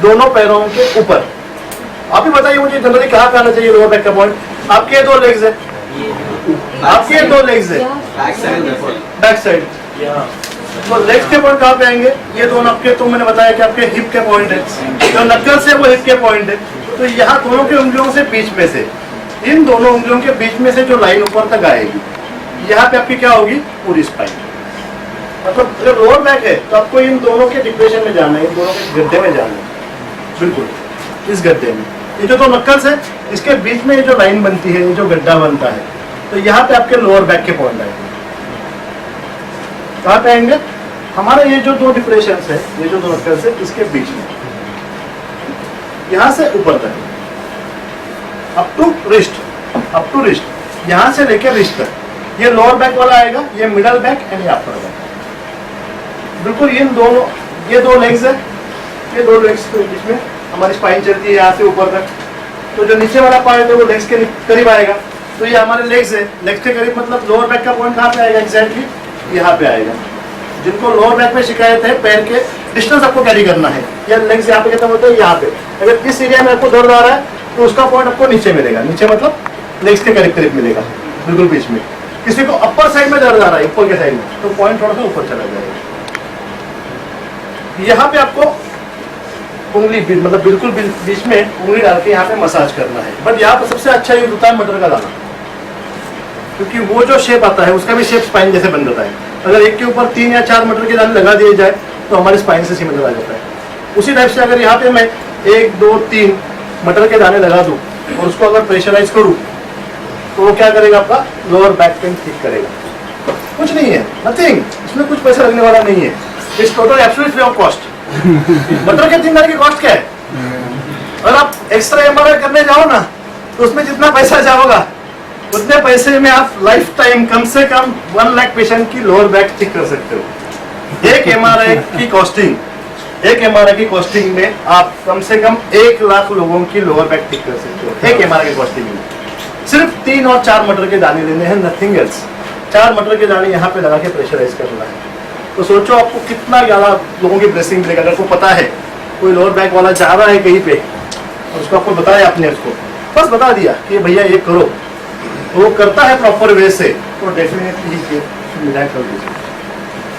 दोनों पैरों के ऊपर। आप ही बताइए मुझे जनरली कहाँ पे आना चाहिए लोअर बैक का पॉइंट? आपके 2 लेग्स है, आपके 2 लेग्स है, बैक साइड। तो लेग्स के पॉइंट कहाँ पे आएंगे? ये दोनों आपके, तो मैंने बताया कि आपके हिप के पॉइंट है, जो नक्कल से वो हिप के पॉइंट है। तो यहाँ दोनों के उंगलियों से बीच में से, इन दोनों उंगलियों के बीच में से जो लाइन ऊपर तक आएगी, यहाँ पे आपकी क्या होगी, पूरी स्पाइन। मतलब अगर लोअर बैक है तो आपको इन दोनों के डिप्रेशन में जाना है, इन दोनों के गड्ढे में जाना है, बिल्कुल इस गड्ढे में। ये जो दो नक्कल्स है इसके बीच में ये जो लाइन बनती है, ये जो गड्ढा बनता है, तो यहाँ पे आपके लोअर बैक के पॉइंट आएंगे। कहाँ पे आएंगे? हमारे ये जो दो डिप्रेशन है, ये जो दो नक्कल्स है इसके बीच में, यहाँ से ऊपर तक अप टू रिस्ट, यहाँ से लेकर रिस्ट तक। ये लोअर बैक वाला आएगा, ये मिडल बैक एंड ये अपर बैक। बिल्कुल इन दोनों, ये दो लेग्स है, ये दो लेग्स के बीच में हमारी स्पाइन चलती है यहाँ से ऊपर तक। तो जो नीचे वाला पार्ट है वो लेग्स के करीब आएगा, तो ये हमारे लेग्स है, लेग्स के करीब मतलब लोअर बैक का पॉइंट कहाँ पे आएगा? एग्जैक्टली यहाँ पे आएगा। जिनको लोअर बैक में शिकायत है, पैर के डिस्टेंस आपको कैरी करना है, या लेग्स यहाँ पे खत्म होते हैं यहाँ पे। अगर इस एरिया में आपको दर्द आ रहा है तो उसका पॉइंट आपको नीचे मिलेगा, नीचे मतलब लेग्स के करीब करीब मिलेगा, बिल्कुल बीच में। किसी को अपर साइड में दर्द आ रहा है, ऊपर के साइड में, तो पॉइंट थोड़ा सा ऊपर चला जाएगा। यहाँ पे आपको उंगली मतलब बिल्कुल बीच में उंगली डाल के यहाँ पे मसाज करना है। बट यहाँ पे सबसे अच्छा यूज होता है मटर का दाना, क्योंकि वो जो शेप आता है उसका भी शेप स्पाइन जैसे बन जाता है। अगर एक के ऊपर 3 या 4 मटर के दाने लगा दिए जाए तो हमारे स्पाइन से सिमिलर आ जाता है। उसी टाइप से अगर यहाँ पे मैं 1 2 3 मटर के दाने लगा दूँ और उसको अगर प्रेशराइज करूँ तो वो क्या करेगा? आपका लोअर बैक पेन ठीक करेगा। कुछ नहीं है, नथिंग, इसमें कुछ पैसा लगने वाला नहीं है। इस total absolute free of cost. मटर के 3 दाने की कॉस्ट क्या है? अगर आप एक्स्ट्रा एमआरआई करने जाओ ना तो उसमें जितना पैसा जाओगा उतने पैसे में आप लाइफ टाइम कम से कम 1 लाख पेशेंट की लोअर बैक ठीक कर सकते हो। एक एमआरआई की कॉस्टिंग में आप कम से कम 1 लाख लोगों की लोअर बैक ठीक कर सकते हो, एक एमआरआई की कॉस्टिंग में। सिर्फ 3 और 4 मटर के दाने लेने हैं, नथिंग एल्स। 4 मटर के दाने यहाँ पे लगा के प्रेशराइज करना है। तो सोचो आपको कितना ज्यादा लोगों की ब्लेसिंग मिलेगा। अगर आपको पता है कोई लोअर बैक वाला जा रहा है कहीं पे और उसको आपको बताया, आपने उसको बस बता दिया कि भैया ये करो, तो वो करता है प्रॉपर वे से, तो डेफिनेटली मिला कर दीजिए,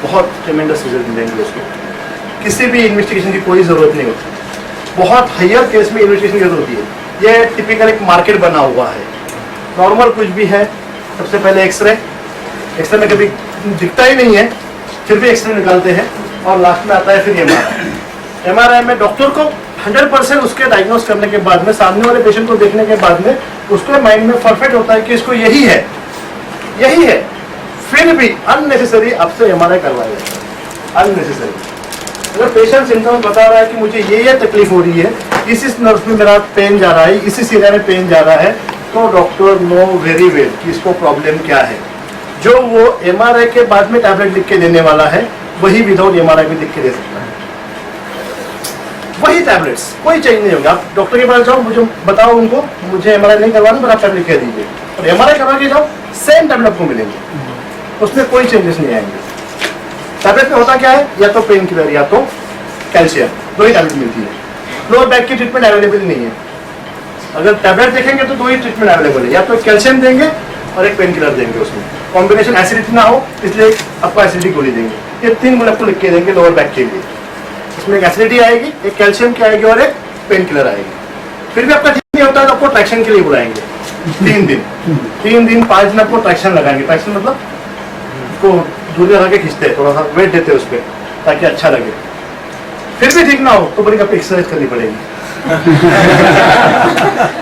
बहुत ट्रेमेंडस रिजल्ट मिलेंगे उसको। किसी भी इन्वेस्टिगेशन की कोई जरूरत नहीं होती, बहुत हायर केस में इन्वेस्टिगेशन की जरूरत होती है। ये टिपिकल एक मार्केट बना हुआ है। नॉर्मल कुछ भी है, सबसे पहले एक्सरे में कभी दिखता ही नहीं है, फिर भी एक्सरे निकालते हैं और लास्ट में आता है फिर एमआरआई में डॉक्टर को 100% उसके डायग्नोस करने के बाद में, सामने वाले पेशेंट को देखने के बाद में उसके माइंड में परफेक्ट होता है कि इसको यही है, फिर भी अननेसेसरी आपसे एमआरआई करवाया जाता है। अननेसेसरी। अगर पेशेंट सिम्टम्स बता रहा है कि मुझे ये तकलीफ हो रही है, इस नर्व में मेरा पेन जा रहा है, इस एरिया में पेन जा रहा है, तो डॉक्टर नो वेरी वेल कि इसको प्रॉब्लम क्या है। जो वो एमआरआई के बाद में टैबलेट लिख के देने वाला है वही विदाउट एमआरआई भी लिख के दे सकता है। वही टैबलेट्स, कोई चेंज नहीं होगा। आप डॉक्टर के पास जाओ, मुझे बताओ उनको मुझे एमआरआई नहीं करवाना, पर आप टैबलेट कह दीजिए, और एमआरआई करवा के जाओ, सेम टैबलेट आपको मिलेंगे, उसमें कोई चेंजेस नहीं आएंगे। टैबलेट में होता क्या है? या तो पेन किलर या तो कैल्शियम, दो ही टैबलेट मिलती है। लोअर बैक की ट्रीटमेंट अवेलेबल नहीं है। अगर टैबलेट देखेंगे तो 2 ही ट्रीटमेंट अवेलेबल है, या तो कैल्शियम देंगे और एक पेन किलर देंगे। उसमें कॉम्बिनेशन एसिडिटी ना हो, इसलिए आपको एसिडिटी गोली देंगे। ये 3 गोली आपको लिख के देंगे लोअर बैक के लिए। इसमें एक एसिडिटी आएगी, एक कैल्शियम की आएगी और एक पेन किलर आएगी। फिर भी आपका ठीक नहीं होता है तो आपको ट्रैक्शन के लिए बुलाएंगे 3 दिन 5 दिन आपको ट्रैक्शन लगाएंगे। ट्रैक्शन मतलब उसको दूरी लगा के खींचते हैं, थोड़ा सा वेट देते हैं उस पर ताकि अच्छा लगे। फिर भी ठीक ना हो तो बोलेंगे आपको एक्सरसाइज करनी पड़ेगी।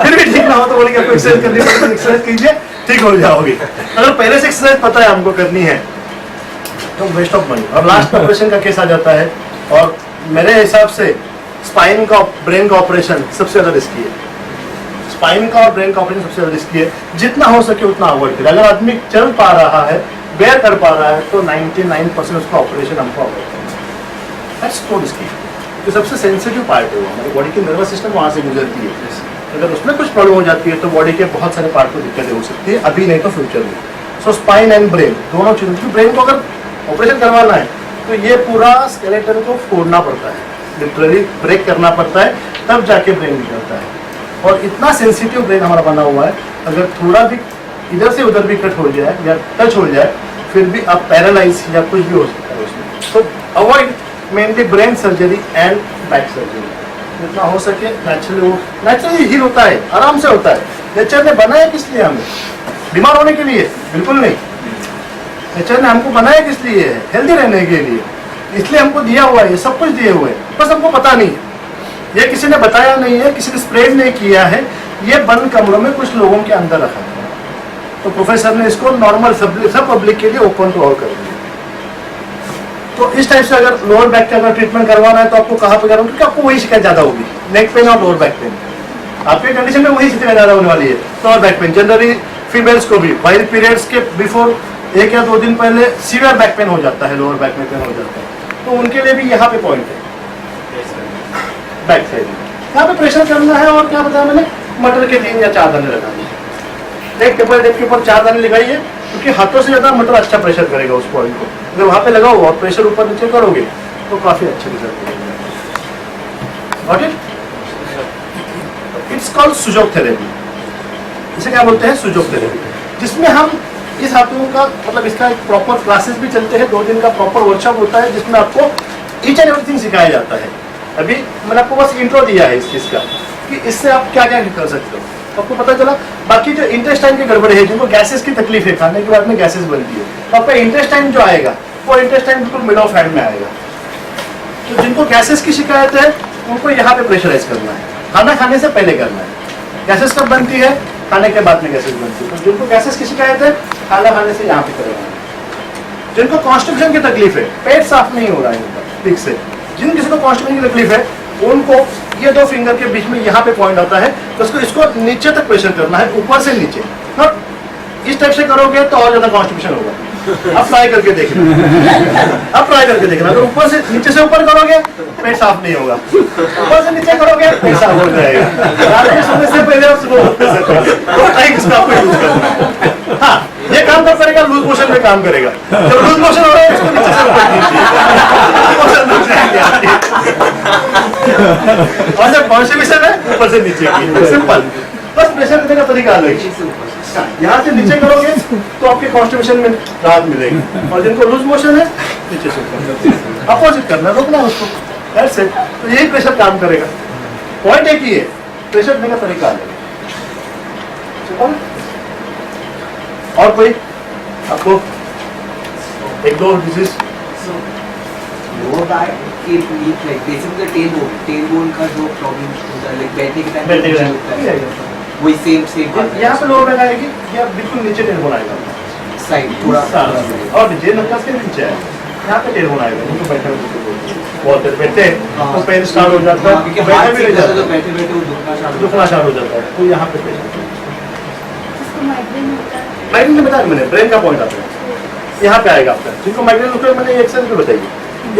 फिर भी ठीक ना हो तो बोलेंगे आपको एक्सरसाइज करनी पड़ेगी, एक्सरसाइज कीजिए ठीक हो जाओगे। अगर पहले से एक्सरसाइज पता है हमको करनी है तो वेस्ट ऑफ मनी। और लास्ट ऑपरेशन का केस आ जाता है, और मेरे हिसाब से स्पाइन का ब्रेन का ऑपरेशन सबसे ज्यादा रिस्की है। स्पाइन का और ब्रेन का ऑपरेशन सबसे ज्यादा रिस्की है। जितना हो सके उतना अवॉइड करें। अगर आदमी चल पा रहा है, बेयर कर पा रहा है, तो 99% उसका ऑपरेशन हमको अवॉइड करना है। That's so risky. जो सबसे सेंसिटिव पार्ट है वो हमारी बॉडी की नर्वस सिस्टम वहाँ से गुजरती है। अगर उसमें कुछ प्रॉब्लम हो जाती है तो बॉडी के बहुत सारे पार्ट को दिक्कतें हो सकती है, अभी नहीं तो फ्यूचर में। सो स्पाइन एंड ब्रेन दोनों चीज़ों की, ब्रेन को अगर ऑपरेशन करवाना है तो ये पूरा स्केलेटन को फोड़ना पड़ता है, लिटरली ब्रेक करना पड़ता है, तब जाके ब्रेन निकलता है। और इतना सेंसिटिव ब्रेन हमारा बना हुआ है, अगर थोड़ा भी इधर से उधर भी कट हो जाए या टच हो जाए फिर भी आप पैरालाइज या कुछ भी हो सकता है उसमें। तो avoid mainly brain surgery and back surgery. जितना हो सके नेचुरली, वो नेचुरली हील होता है, आराम से होता है। नेचर ने बनाया किस लिए? हमें बीमार होने के लिए? बिल्कुल नहीं। नेचर ने हमको बनाया किस लिए है? हेल्दी रहने के लिए, इसलिए हमको दिया हुआ है, सब कुछ दिए हुए हैं, बस हमको पता नहीं है। ये किसी ने बताया नहीं है, किसी ने स्प्रेड नहीं किया है, ये बंद कमरों में कुछ लोगों के अंदर रखा है। तो प्रोफेसर ने इसको नॉर्मल सब पब्लिक के लिए ओपन टू ऑल कर दिया। तो इस टाइप से अगर लोअर बैक का अगर ट्रीटमेंट करवाना है तो आपको कहाँ पे करवाना, क्योंकि आपको वही शिकायत ज्यादा होगी, नेक पेन और लोअर बैक पेन। आपके कंडीशन में वही शिकायत ज्यादा होने वाली है, lower back pain. Generally females को भी वाइल पीरियड्स के बिफोर 1 या 2 दिन पहले सीवियर बैक पेन हो जाता है, लोअर बैक में पेन हो जाता है। तो उनके लिए भी यहाँ पे पॉइंट है, बैक साइड यहाँ पे प्रेशर करना है। और क्या बताया मैंने, मटर के 3 या 4 दाने लगाने हैं। एक टेबल टेप के ऊपर 4 दाने लगाइए, क्योंकि हाथों से ज्यादा मटर अच्छा प्रेशर करेगा उस पॉइंट को। अगर वहां पे लगाओ और प्रेशर ऊपर नीचे करोगे तो काफी अच्छे रिजल्ट मिलेंगे। Got it? It's called सुजोग therapy. इसे क्या बोलते हैं? सुजोग थेरेपी, जिसमें हम इस हाथों का मतलब इसका एक प्रॉपर क्लासेस भी चलते हैं, 2 दिन का प्रॉपर वर्कशॉप होता है, जिसमें आपको ईच एंड एवरीथिंग सिखाया जाता है। अभी मैंने आपको बस इंट्रो दिया है इस चीज का, कि इससे आप क्या क्या कर सकते हो, आपको पता चला। बाकी जो इंटेस्टाइन की गड़बड़ है, जिनको गैसेस की तकलीफ है, खाने के बाद में गैसेस बनती है, तो आपका इंटेस्टाइन जो आएगा वो इंटेस्टाइन बिल्कुल मिड ऑफ हैंड में आएगा। तो जिनको गैसेस की शिकायत है उनको यहाँ पे प्रेशराइज करना है, खाना खाने से पहले करना है। गैसेस कब बनती है? खाने के बाद में गैसेस बनती है। तो जिनको गैसेस की शिकायत है खाना खाने से यहाँ पे करेगा। जिनको कॉन्स्टिपेशन की तकलीफ है, पेट साफ नहीं हो रहा है उनका ठीक से, जिन किसी को कॉन्स्टिपेशन की तकलीफ है उनको ये 2 फिंगर के बीच में यहाँ पे पॉइंट आता है, तो इसको नीचे तक प्रेशर करना है, ऊपर से नीचे। नॉट इस टाइप से करोगे तो और ज्यादा कॉन्स्टिपेशन होगा। आप ट्राई करके देखना, आप ट्राई करके देखना। अगर ऊपर से नीचे से ऊपर करोगे पेट साफ नहीं होगा, ऊपर से नीचे करोगे पेट साफ हो जाएगा। रात में सोने से पहले और सुबह उठने से पहले तो ट्राई इसका आपको यूज करना है। हाँ, ये काम कब करेगा? लूज मोशन में काम करेगा। जब लूज मोशन हो रहा है इसको नीचे से ऊपर कीजिए, और जब कॉन्स्टिपेशन है ऊपर से नीचे कीजिए। सिंपल, बस प्रेशर करने का तरीका अलग है। यहाँ से नीचे करोगे तो आपके कॉन्स्टिपेशन में राहत मिलेगी, और जिनको लूज मोशन है नीचे से ऊपर अपोजिट करना, रोकना उसको। That's it. तो यही प्रेशर काम करेगा। पॉइंट एक ही है, प्रेशर देने का तरीका अलग है। और कोई आपको 1-2 डिजीज? लोअर बैक के नीड लाइक बेसिकली टेलबोन का जो प्रॉब्लम होता है, लाइक बैठने के टाइम वही सेम यहाँ पे लोअर बैक आएगी या बिल्कुल नीचे टेलबोन आएगा, साइड थोड़ा और नीचे नक्कास के नीचे आएगा, यहाँ पे टेलबोन आएगा। उनको बैठे बहुत देर बैठते हैं तो पेन स्टार्ट हो जाता है, क्योंकि हाथ से तो बैठे बैठे वो दुखना स्टार्ट हो जाता है। तो यहाँ पे माइग्रेन में बताया मैंने, ब्रेन का पॉइंट आता है यहाँ पे आएगा आपका। जिनको माइग्रेन होता है मैंने एक्सरसाइज भी बताइए,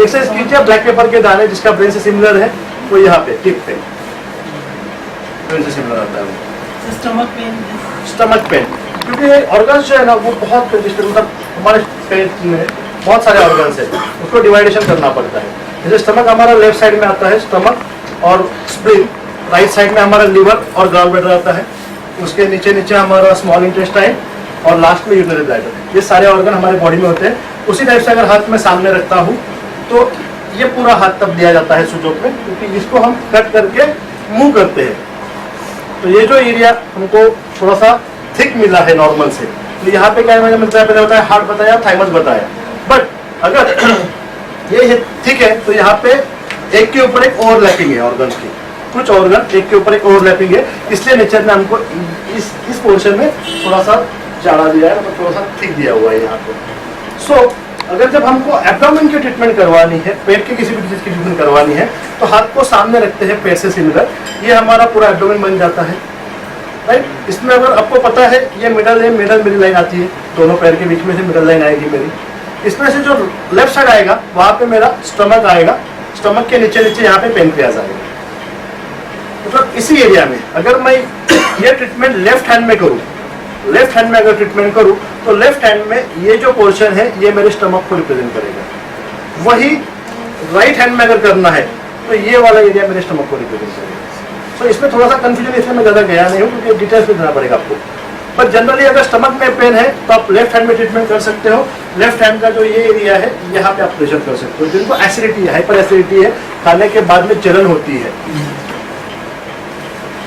एक्सरसाइज कीजिए। ब्लैक पेपर के दाने जिसका ब्रेन से सिमिलर है वो यहाँ पे टिप पे ब्रेन से सिमिलर आता है वो। स्टमक पेन, क्योंकि ऑर्गन्स जो है ना वो बहुत मतलब हमारे पेट में बहुत सारे ऑर्गन्स है, उसको डिवाइडेशन करना पड़ता है। जैसे स्टमक हमारा लेफ्ट साइड में आता है, स्टमक और स्प्लीन, राइट साइड में हमारा लीवर और गॉल ब्लैडर आता है, उसके नीचे नीचे हमारा स्मॉल इंटेस्टाइन और लास्ट में यूरिनरी ब्लैडर। ये सारे ऑर्गन हमारे बॉडी में होते हैं। उसी टाइप से अगर हाथ में सामने रखता हूँ तो ये पूरा हाथ तब दिया जाता है सुजोग में, क्योंकि इसको हम कट करके मूव करते हैं। तो ये जो एरिया हमको थोड़ा सा थिक मिला है नॉर्मल से, तो यहाँ पे क्या मैंने मिलता है, पहले बताया हार्ट बताया, थाइमस बताया। बट अगर ये थिक है तो यहाँ पे एक के ऊपर एक ओवरलैपिंग है ऑर्गन्स की, कुछ ऑर्गन एक के ऊपर एक ओवरलैपिंग है, इसलिए नेचर ने हमको इस पोर्शन में थोड़ा सा चाड़ा दिया है, मतलब थोड़ा सा थिक दिया हुआ है यहाँ पे। सो अगर जब हमको एब्डोमेन की ट्रीटमेंट करवानी है, पेट की किसी भी चीज की ट्रीटमेंट करवानी है, तो हाथ को सामने रखते हैं पेट से सिमिलर, ये हमारा पूरा एब्डोमेन बन जाता है, राइट। इसमें अगर आपको पता है ये मिडल है, मिडल लाइन आती है, दोनों पैर के बीच में से मिडल लाइन आएगी मेरी। इसमें से जो लेफ्ट साइड आएगा वहां पे मेरा स्टमक आएगा, स्टमक के नीचे नीचे यहाँ पे पेनक्रियाज आएगा। मतलब इसी एरिया में अगर मैं ये ट्रीटमेंट लेफ्ट हैंड में करूँ, लेफ्ट हैंड में अगर ट्रीटमेंट करूँ तो लेफ्ट हैंड में ये जो पोर्शन है ये मेरे स्टमक को रिप्रेजेंट करेगा। वही राइट हैंड में अगर करना है तो ये वाला एरिया मेरे स्टमक को रिप्रेजेंट करेगा। तो इसमें थोड़ा सा कंफ्यूजन, इसमें मैं ज़्यादा गया नहीं हूँ क्योंकि डिटेल्स में देना पड़ेगा आपको। पर जनरली अगर स्टमक में पेन है तो आप लेफ्ट हैंड में ट्रीटमेंट कर सकते हो। लेफ्ट हैंड का जो ये एरिया है यहाँ पे आप प्रेशर कर सकते हो। जिनको एसिडिटी है, हाइपर एसिडिटी है, खाने के बाद में जलन होती है,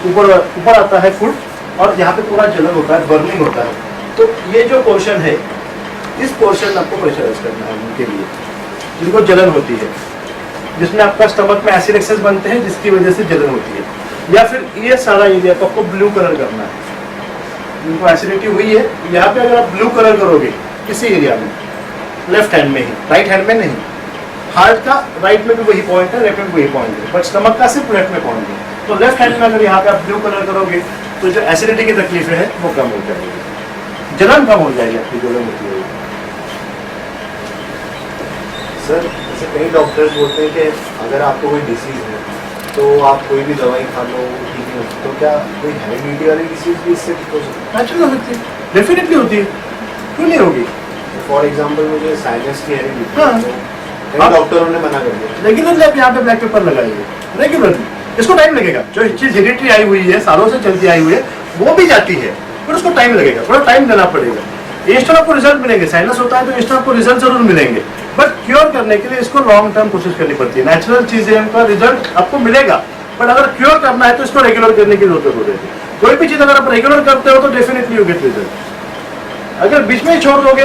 ऊपर आता है फूड और यहाँ पे पूरा जलन होता है, बर्निंग होता है, तो ये जो पोर्शन है इस पोर्शन आपको प्रेशराइज करना है उनके लिए जिनको जलन होती है, जिसमें आपका स्टमक में एसिड एक्सेस बनते हैं जिसकी वजह से जलन होती है, या फिर ये सारा एरिया को आपको ब्लू कलर करना है। जिनको एसिडिटी हुई है यहाँ पे अगर आप ब्लू कलर करोगे किसी एरिया में, लेफ्ट हैंड में ही, राइट हैंड में नहीं, हार्ट का राइट में भी वही पॉइंट है, लेफ्ट में भी वही पॉइंट है, बट स्टमक का सिर्फ लेफ्ट में पॉइंट है। तो लेफ्ट हैंड में अगर यहाँ पे आप ब्लू कलर करोगे तो जो एसिडिटी की तकलीफें हैं वो कम हो जाएगी, जलन कम हो जाएगी आपकी जलन होती है। सर जैसे कई डॉक्टर्स बोलते हैं कि अगर आपको कोई डिसीज है तो आप कोई भी दवाई खा लो ठीक नहीं होती, तो क्या कोई हेरिडिटी वाली डिसीज भी इससे ठीक हो सकती नेचुरल होती है, डेफिनेटली होती है, क्यों नहीं होगी। है? फॉर एग्जाम्पल मुझे साइनस की हेरिडिटी हाँ। तो कई डॉक्टरों ने मना कर दिया। रेगुलरली आप यहाँ पे ब्लैक पेपर लगाइए, रेगुलरली। इसको टाइम लगेगा, जो चीज हेरिडिटी आई हुई है, सालों से चलती आई हुई है, वो भी जाती है, पर उसको टाइम लगेगा, थोड़ा टाइम देना पड़ेगा। इंस्टेंट आपको रिजल्ट मिलेंगे, साइनस होता है तो इंस्टेंट आपको रिजल्ट जरूर मिलेंगे, बट क्योर करने के लिए इसको लॉन्ग टर्म कोशिश करनी पड़ती है। नेचुरल चीजें उनका रिजल्ट आपको मिलेगा, बट अगर क्योर करना है तो इसको रेगुलर करने की जरूरत हो जाएगी। कोई भी चीज अगर आप रेगुलर करते हो तो डेफिनेटली यू गेट रिजल्ट। अगर बीच में ही छोड़ दोगे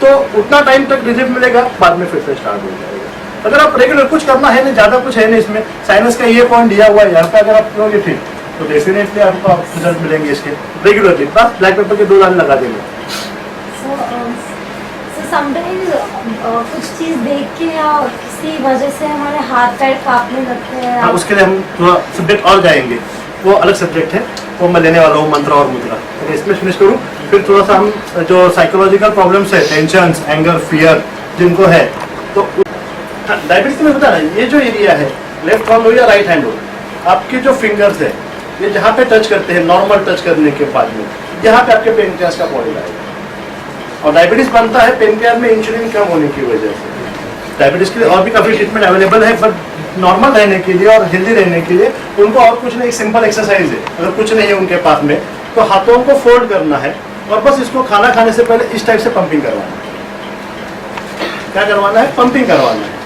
तो उतना टाइम तक रिजल्ट मिलेगा, बाद में फिर से स्टार्ट हो जाएगा। अगर आप रेगुलर, कुछ करना है नहीं, ज्यादा कुछ है नहीं इसमें, साइनस का ये पॉइंट दिया हुआ है यहाँ पे, अगर आप करोगे ठीक तो डेफिनेटली आपको रिजल्ट मिलेंगे इसके रेगुलरली। बस ब्लैक पेपर के 2 दाने लगा देंगे। समटाइम्स कुछ चीज देख के या किसी वजह से हमारे हाथ पैर कांपने लगते हैं। हाँ, उसके लिए हम थोड़ा सब्जेक्ट और जाएंगे, वो अलग सब्जेक्ट है, वो मैं लेने वाला हूँ, मंत्र और मुद्रा। अगर इसमें फिनिश करूँ फिर थोड़ा सा हम जो साइकोलॉजिकल प्रॉब्लम्स है, टेंशन, एंगर, फियर जिनको है, तो डायबिटीज में बता रहा, ये जो एरिया है, लेफ्ट हैंड हो या राइट हैंड हो, आपके जो फिंगर्स है ये जहाँ पे टच करते हैं, नॉर्मल टच करने के बाद में यहाँ पे आपके पेनक्रियास का पॉइंट आएगा। और डायबिटीज बनता है पेनक्रियास में इंसुलिन कम होने की वजह से। डायबिटीज के लिए और भी काफी ट्रीटमेंट अवेलेबल है, बट नॉर्मल रहने के लिए और हेल्दी रहने के लिए उनको और कुछ नहीं, एक सिंपल एक्सरसाइज है। अगर कुछ नहीं है उनके पास में तो हाथों को फोल्ड करना है और बस इसको खाना खाने से पहले इस टाइप से पंपिंग करवाना है। क्या करवाना है? पंपिंग करवाना है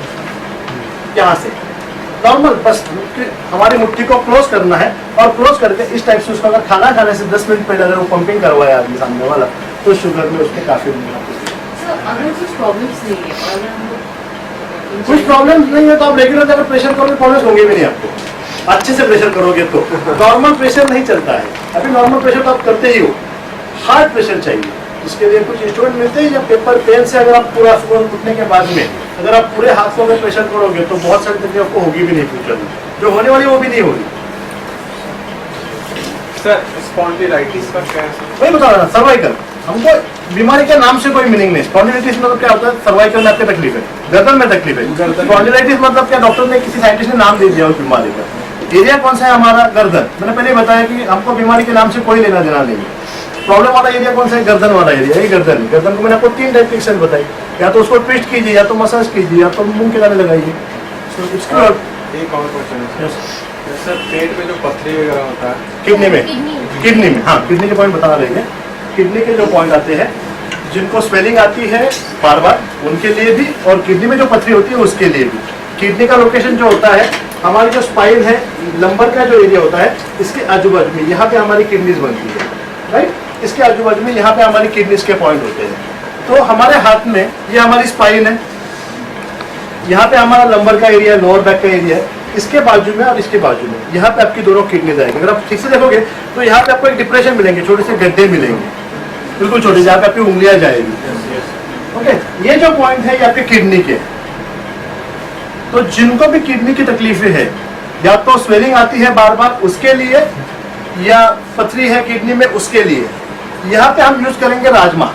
यहाँ से नॉर्मल, बस हमारी मुट्ठी को क्लोज करना है और क्लोज करके इस टाइप से उसको अगर खाना खाने से 10 मिनट पहले अगर वो पंपिंग करवाया आदमी सामने वाला तो शुगर में उसके काफी अगर कुछ प्रॉब्लम्स नहीं है और अगर हम कुछ प्रॉब्लम नहीं है तो आप रेगुलर अगर प्रेशर करोगे प्रॉब्लम होंगे भी नहीं आपको। अच्छे से प्रेशर करोगे तो नॉर्मल प्रेशर नहीं चलता है। अभी नॉर्मल प्रेशर तो आप करते ही हो, हार्ड प्रेशर चाहिए। इसके लिए कुछ इंस्ट्रूमेंट मिलते हैं या पेपर पेन से अगर आप पूरा सुबह उठने के बाद में अगर आप पूरे हाथ को अगर प्रेशर करोगे तो बहुत सारी तकलीफ आपको होगी भी नहीं फ्यूचर में, जो होने वाली वो भी नहीं होगी। सर स्पॉन्डिलाइटिस का क्या है? वही बता रहा सर्वाइकल, हमको बीमारी के नाम से कोई मीनिंग नहीं। स्पॉन्डिलाइटिस मतलब क्या होता है? सर्वाइकल में आपकी तकलीफ है, गर्दन में तकलीफ है। स्पॉन्डिलाइटिस मतलब क्या? डॉक्टर ने किसी साइंटिस्ट ने नाम दे दिया उस बीमारी का। एरिया कौन सा है हमारा? गर्दन। मैंने पहले बताया कि हमको बीमारी के नाम से कोई लेना देना नहीं है। प्रॉब्लम वाला एरिया कौन सा है? गर्दन वाला एरिया। ये गर्दन, गर्दन को मैंने आपको 3 टाइप की एक्सरसाइज बताई, या तो उसको ट्विस्ट कीजिए, या तो मसाज कीजिए, या तो मुंह के दाने लगाइए। इसके बाद एक और क्वेश्चन है सर, पेट में जो पथरी वगैरह होता है, किडनी में, किडनी में, हाँ किडनी के पॉइंट बता रहे हैं। किडनी के जो पॉइंट आते हैं, जिनको स्वेलिंग आती है बार बार, उनके लिए भी, और किडनी में जो पथरी होती है उसके लिए भी। किडनी का लोकेशन जो होता है, हमारी जो स्पाइन है, लंबर का जो एरिया होता है, इसके आजू बाजू में यहाँ पे हमारी किडनीज बनती है, राइट। इसके आजू बाजू में यहाँ पे हमारी किडनीज के पॉइंट होते हैं। तो हमारे हाथ में ये हमारी स्पाइन है, यहाँ पे हमारा लंबर का एरिया, लोअर बैक का एरिया है, इसके बाजू में और इसके बाजू में यहाँ पे आपकी दोनों किडनीज आएंगे। अगर आप ठीक से देखोगे तो यहाँ पे आपको एक डिप्रेशन मिलेंगे, छोटे से गड्ढे मिलेंगे, बिल्कुल छोटे, जहाँ पे आपकी उंगलियां जाएगी। ओके, ये जो पॉइंट है ये आपके किडनी के। तो जिनको भी किडनी की तकलीफें है, या तो स्वेलिंग आती है बार बार उसके लिए, या पथरी है किडनी में उसके लिए, यहाँ पे हम यूज करेंगे राजमा।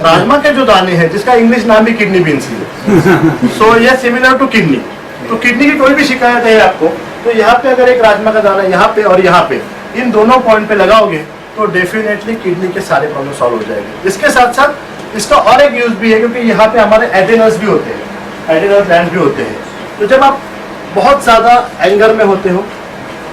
राजमा के जो दाने हैं, जिसका इंग्लिश नाम भी किडनी बीन्स है, सो ये सिमिलर टू किडनी। तो किडनी की कोई भी शिकायत है आपको, तो यहाँ पे अगर एक राजमा का दाना यहाँ पे और यहाँ पे, इन दोनों पॉइंट पे लगाओगे तो डेफिनेटली किडनी के सारे प्रॉब्लम सॉल्व हो जाएंगे। इसके साथ साथ इसका और एक यूज भी है, क्योंकि यहाँ पे हमारे एड्रेनल्स भी होते हैं, एड्रेनल ग्लैंड भी होते हैं। तो जब आप बहुत ज्यादा एंगर में होते हो,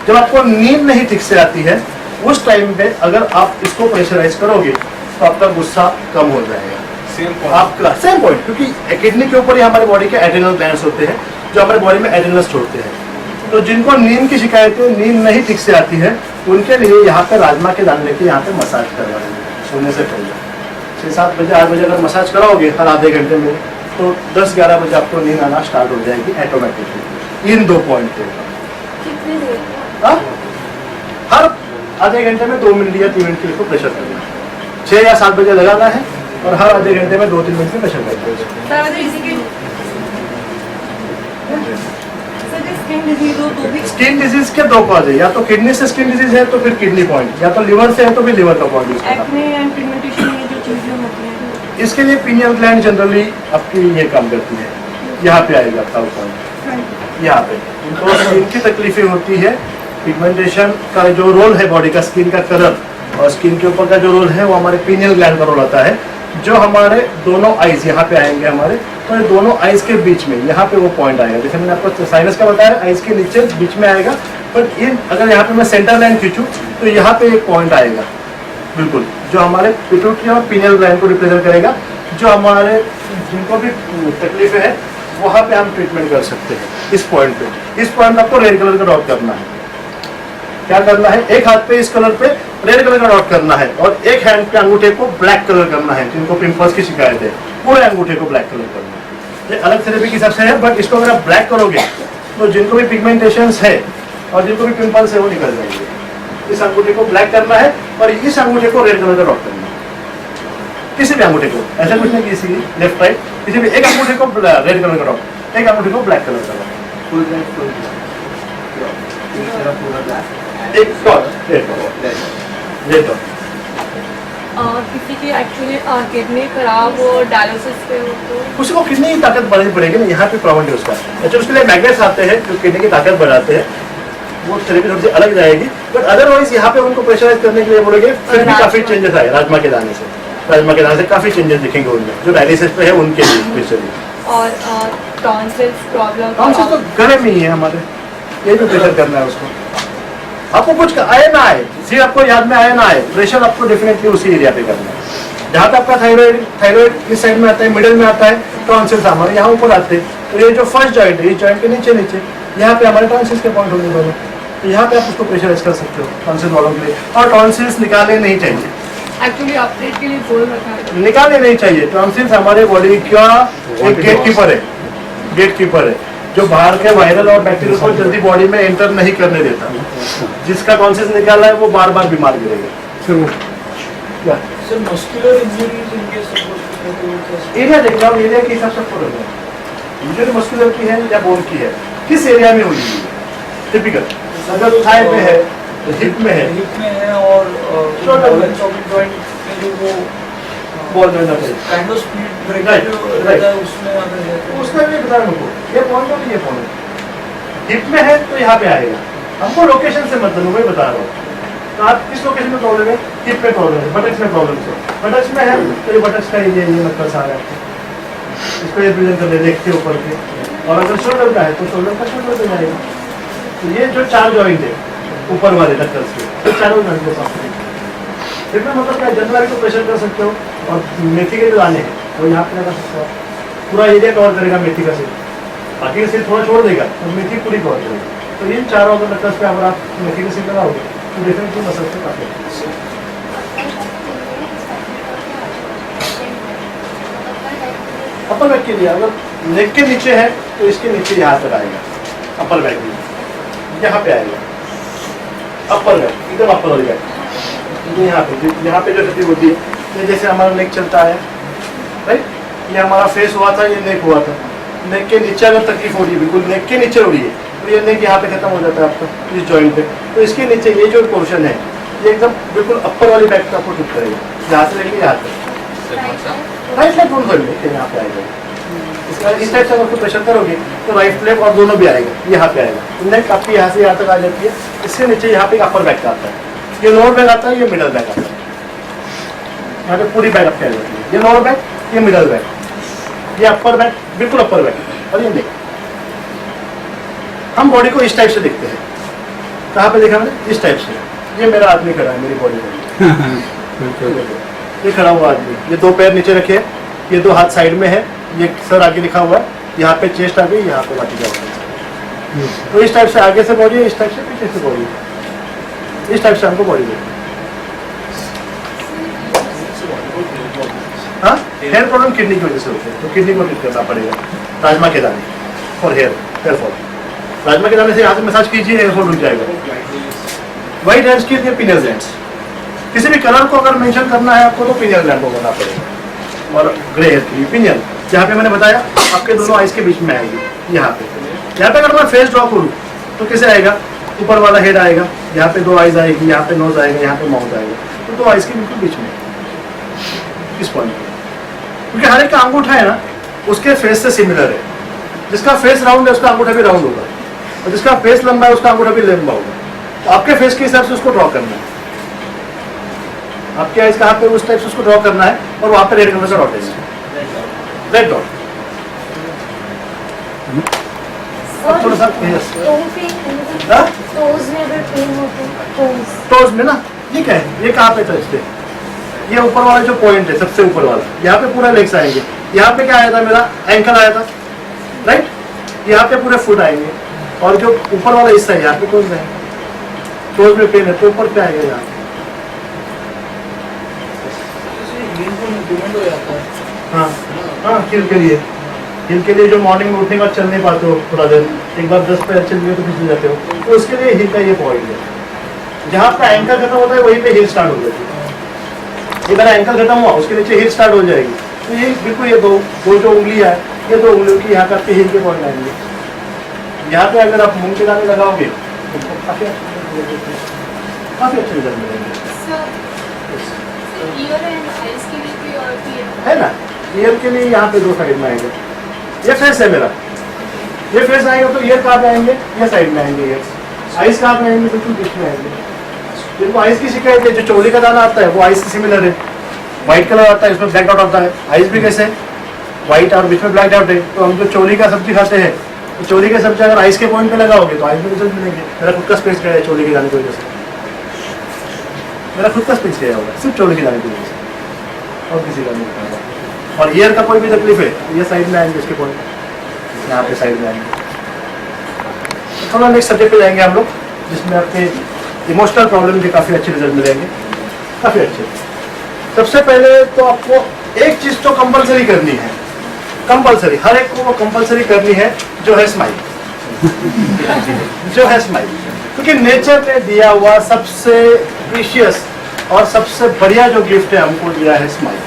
जब आपको नींद नहीं ठीक से आती है, उस टाइम पे अगर आप इसको प्रेशराइज करोगे तो आपका गुस्सा कम हो जाएगा। आपका सेम पॉइंट, क्योंकि किडनी के ऊपर ही हमारे बॉडी के एड्रेनल ग्लैंड्स होते हैं, जो हमारे बॉडी में एड्रेनल्स छोड़ते हैं। तो जिनको नींद की शिकायतें, नींद नहीं ठीक से आती है, उनके लिए यहाँ पे राजमा के दाने लेके यहाँ पे मसाज करवा देंगे सोने से पहले। 6-7 बजे 8 बजे अगर मसाज कराओगे हर आधे घंटे में, तो 10-11 बजे आपको नींद आना स्टार्ट हो जाएगी ऑटोमेटिकली, इन 2 पॉइंट पे। कितनी देर? हाँ? हर आधे घंटे में 2 मिनट या 3 मिनट के लिए इसको प्रेशर करना है। 6 या 7 बजे लगाना है और हर आधे घंटे में 2-3 मिनट में प्रेशर करना है। सर अगर इसकी स्किन डिजीज हो तो भी स्किन डिजीज के 2 कॉज है, या तो किडनी से स्किन डिजीज है तो फिर किडनी पॉइंट, या तो लिवर से है तो फिर लिवर का पॉइंट यूज करना। एक्ने एंड पिगमेंटेशन ये जो चीजें होती हैं इसके लिए पीनियल ग्लैंड जनरली आपकी ये काम करती है, यहाँ पे आएगा आपका पॉइंट, यहाँ पे। इनको स्किन की तकलीफें होती है, पिगमेंटेशन का जो रोल है बॉडी का, स्किन का कलर और स्किन के ऊपर का जो रोल है वो हमारे पीनियल ग्लैंड का रोल आता है, जो हमारे दोनों आईज यहाँ पे आएंगे हमारे, तो ये दोनों आईज के बीच में यहाँ पे वो पॉइंट आएगा। जैसे मैंने आपको साइनस का बताया, आईज के नीचे बीच में आएगा, बट ये अगर यहाँ पे मैं सेंटर लाइन खींचूँ तो यहाँ पे एक पॉइंट आएगा बिल्कुल, जो हमारे पिट्यूटरी और पीनियल ग्लैंड को रिप्रेजेंट करेगा, जो हमारे जिनको भी तकलीफें है वहाँ पे हम ट्रीटमेंट कर सकते हैं। इस पॉइंट पे, इस पॉइंट में आपको रेड कलर का डॉट करना है। क्या करना है, एक हाथ पे इस कलर पे रेड कलर का डॉट करना है और एक हैंड पे अंगूठे को ब्लैक कलर करना है। जिनको पिंपल्स की शिकायत है पूरे अंगूठे को ब्लैक कलर करना है। ये अलग थेरेपी के हिसाब से है, बट इसको अगर आप ब्लैक करोगे तो जिनको भी पिगमेंटेशंस है और जिनको भी पिंपल्स है वो निकल जाएंगे। इस अंगूठे को ब्लैक करना है और इस अंगूठे को रेड कलर का डॉट करना है। किसी भी अंगूठे को, ऐसा कुछ नहीं कि इसी लेफ्ट राइट, किसी भी एक अंगूठे को रेड कलर का डॉट, एक अंगूठे को ब्लैक कलर का dot, full black, full black, एक तरफ पूरा ब्लैक, एक डॉट रेड डॉट। किसी की एक्चुअली किडनी खराब हो, डायलिसिस पे हो तो उसको किडनी की ताकत बढ़ानी पड़ेगी ना, यहाँ पे प्रॉब्लम है उसका। अच्छा, उसके लिए मैग्नेट्स आते हैं जो किडनी की ताकत बढ़ाते हैं, वो थेरेपी थोड़ी सी अलग जाएगी, बट अदरवाइज यहाँ पे उनको प्रेशराइज करने के लिए बोलोगे फिर भी काफी चेंजेस आए। राजमा के दाने से काफी चेंजेस दिखेंगे उनमें, जो डायलिसिस पे है उनके लिए स्पेशली। और टॉन्सिल्स प्रॉब्लम, टॉन्सिल्स तो गले में ही है हमारे, ये भी प्रेशर करना है उसको। आपको कुछ आए ना आए, सिर्फ आपको याद में आए ना आए, प्रेशर आपको डेफिनेटली उसी एरिया पे करना है जहाँ पे आपका थायराइड इस साइड में आता है, मिडिल में आता है, टॉन्सिल्स हमारे यहाँ ऊपर आते हैं। तो ये जो फर्स्ट जॉइंट है, इस जॉइंट के नीचे यहाँ पे हमारे टॉन्सिल्स के पॉइंट होने वाले, तो यहाँ पे आप उसको प्रेशराइज कर सकते हो टॉन्सिल वालों के लिए। और टॉन्सिल्स निकालने नहीं चाहिए, एक्चुअली अपडेट के लिए बोल रखा है, निकालने नहीं चाहिए। टॉन्सिल्स हमारे बॉडी का एक गेट कीपर है, गेट कीपर है जो बाहर के वायरल और बैक्टीरिया को जल्दी बॉडी में एंटर नहीं करने देता। जिसका टॉन्सिल्स निकाला है वो बार बार बीमार गिरेगा। क्या सर मस्कुलर इंजरीज इनके सपोज एरिया देख रहा हूँ, एरिया के हिसाब से फर्क है। इंजरी मस्कुलर की है या बोन की है, किस एरिया में हुई है टिपिकल? अगर थाई पे है, हिप में है, हिप में है और जॉइंट में जो वो बॉल में है, kind of speed breaker Right, जो right. रहता है उसमें अगर है तो उसका भी बता रहा हूँ, ये पॉइंट है, ये पॉइंट हिप में है तो यहाँ पे आएगा। हमको लोकेशन से मतलब वही बता रहा हूँ। तो आप किस लोकेशन में प्रॉब्लम है? हिप में प्रॉब्लम है, बटक्स में प्रॉब्लम है। बटक्स में है तो ये बटक्स का एरिया, ये मतलब सारा इसको ये प्रेजेंट कर लेते हैं ऊपर के। और अगर शोल्डर का है तो शोल्डर का शोल्डर पे जाएगा। तो ये जो 4 जॉइंट है ऊपर वाले डक्टर्स के, तो चारों जॉइंट को साफ करेंगे। इसमें मतलब क्या, जनरल को प्रेशर कर सकते हो और मेथी के जो दाने हैं वो यहाँ पे लगा सकते हो, पूरा एरिया कवर करेगा मेथी का सिर। बाकी सिर थोड़ा छोड़ देगा तो मेथी पूरी कवर करेगी। तो इन चारों अगर डक्टर्स पे अगर आप मेथी का सिर लगाओगे तो डेफिनेटली मसल से काफी अपर बैक के लिए। अगर नेक के नीचे है तो इसके नीचे यहाँ तक आएगा, अपर बैक में यहाँ पे आएगा, अपर बैक एकदम अपर वाली बैक। यहाँ पे जो क्षति होती है, ये जैसे हमारा नेक चलता है राइट, ये हमारा फेस हुआ था, ये नेक हुआ था। नेक के नीचे अगर तकलीफ हो रही है, बिल्कुल नेक के नीचे हो रही है, तो ये नेक यहाँ पे खत्म हो जाता है आपका इस जॉइंट पे। तो इसके नीचे ये जो पोर्शन है ये एकदम बिल्कुल अपर वाली बैक का आपको ठीक करेगा, यहाँ से लेके यहाँ तक। राइट लेग दोनों लेके यहाँ पे आएगा। इसका इस टाइप से अगर आपको प्रेशर करोगे तो राइट लेग और दोनों भी आएगा, यहाँ पे आएगा। नेक आपकी यहाँ से यहाँ तक आ जाती है, इसके नीचे यहाँ पे अपर बैक का आता है, ये लोअर बैक आता है, ये मिडल बैक आता है। यहाँ पे पूरी बैक आपकी आ जाती है, ये लोअर बैक, ये मिडल बैक, ये अपर बैक, बिल्कुल अपर बैक और ये नेक। हम बॉडी को इस टाइप से देखते हैं। कहाँ पे देखा मैंने? इस टाइप से। ये मेरा आदमी खड़ा है, मेरी बॉडी में ये खड़ा हुआ आदमी, ये 2 पैर नीचे रखे, ये 2 हाथ साइड में है, ये सर आगे लिखा हुआ है, यहाँ पे चेस्ट आ गई, यहाँ पे बाकी जाओ। तो इस टाइप से आगे से बॉडी है, इस टाइप से पीछे से बॉडी है, इस टाइप से हमको बॉडी देखते हैं। हेयर प्रॉब्लम किडनी की वजह से होते हैं, तो किडनी को ठीक करना पड़ेगा। राजमा के दाने और हेयर फॉल, राजमा के दाने से यहाँ से मसाज कीजिए, हेयर फॉल रुक जाएगा। व्हाइट हेयर्स के लिए पिनियल ग्लैंड्स, किसी भी कलर को अगर मेंशन करना है आपको तो पिनियल ग्लैंड को करना पड़ेगा। और ग्रे हेयर के लिए पिनियल, जहाँ पे मैंने बताया आपके दोनों आइज के बीच में आएगी, यहाँ पे अगर मैं फेस ड्रॉ करूँ तो कैसे आएगा, ऊपर वाला हेड आएगा, यहाँ पे 2 आइज आएगी, यहाँ पे नोज आएगा, यहाँ पे माउथ आएगा, तो 2 आइज के बिल्कुल बीच में इस पॉइंट पे, क्योंकि हर एक का अंगूठा है ना उसके फेस से सिमिलर है। जिसका फेस राउंड है उसका अंगूठा भी राउंड होगा, और जिसका फेस लंबा है उसका अंगूठा भी लंबा होगा। तो आपके फेस के हिसाब से उसको ड्रॉ करना है, आपके आइज कहाँ पे उस टाइप से उसको ड्रॉ करना है, और वहाँ पे रेड कलर का डॉट है, रेड डॉट। थोड़ा सा टोज में अगर पेन होते हैं, टोज में ना, ये क्या है, ये कहाँ पे टचते, ये ऊपर वाला जो पॉइंट है सबसे ऊपर वाला, यहाँ पे पूरा लेग्स आएंगे। यहाँ पे क्या आया था, मेरा एंकल आया था, राइट, यहाँ पे पूरे फुट आएंगे, और जो ऊपर वाला हिस्सा है यहाँ पे टोज है, टोज में पेन है तो ऊपर पे आएगा यहाँ। हाँ हाँ, हिल के लिए जो मॉर्निंग में उठने के बाद चल नहीं पाते हो थोड़ा देर, एक बार 10 पैर चल गए तो फिसल जाते हो, तो उसके लिए हिल का ये पॉइंट है। जहाँ आपका एंकल खत्म होता है वहीं पे हिल स्टार्ट हो जाती है। ये मेरा एंकल खत्म हुआ, उसके नीचे हिल स्टार्ट हो जाएगी। तो ये बिल्कुल ये दो जो उंगलियाँ है, ये 2 उंगलियों की यहाँ पे आपके हिल के पॉइंट आएंगे। यहाँ पे अगर आप मूंग के दाने लगाओगे तो काफ़ी अच्छे रिजल्ट मिलेंगे, है ना। ईयर के लिए यहाँ पे 2 साइड में आएंगे, ये फेस है मेरा, ये फेस आएगा तो ईयर कहाँ पे आएंगे, ये साइड में आएंगे। ईयर आइस कहाँ पे आएंगे, बिल्कुल बीच में आएंगे। जिनको आइस की शिकायत है, जो चोली का दाना आता है वो आइस से सिमिलर है, व्हाइट कलर आता है, इसमें ब्लैक डॉट आता है। आइस भी कैसे, व्हाइट और बीच में ब्लैक डॉट है। तो हम जो चोली का सब्जी खाते हैं, तो चोली की सब्जी अगर आइस के पॉइंट पे लगाओगे तो आइस में रिजल्ट मिलेंगे। मेरा खुद का स्पेस गया है चोली के दाने की वजह से, मेरा खुद का स्पेस गया होगा सिर्फ चोली के दाने की वजह से, और किसी का नहीं होगा। और ईयर का कोई भी तकलीफ है, ये साइड में आएंगे, इसके पॉइंट यहाँ पे साइड में आएंगे। थोड़ा नेक्स्ट सब्जेक्ट पे जाएंगे हम लोग, जिसमें आपके इमोशनल प्रॉब्लम के काफ़ी अच्छे रिजल्ट मिलेंगे, काफ़ी अच्छे। सबसे पहले तो आपको एक चीज़ तो कंपलसरी करनी है, कंपलसरी हर एक को वो कंपलसरी करनी है, जो है स्माइल। जो है स्माइल, क्योंकि नेचर ने दिया हुआ सबसे प्रीशियस और सबसे बढ़िया जो गिफ्ट है हमको दिया है स्माइल।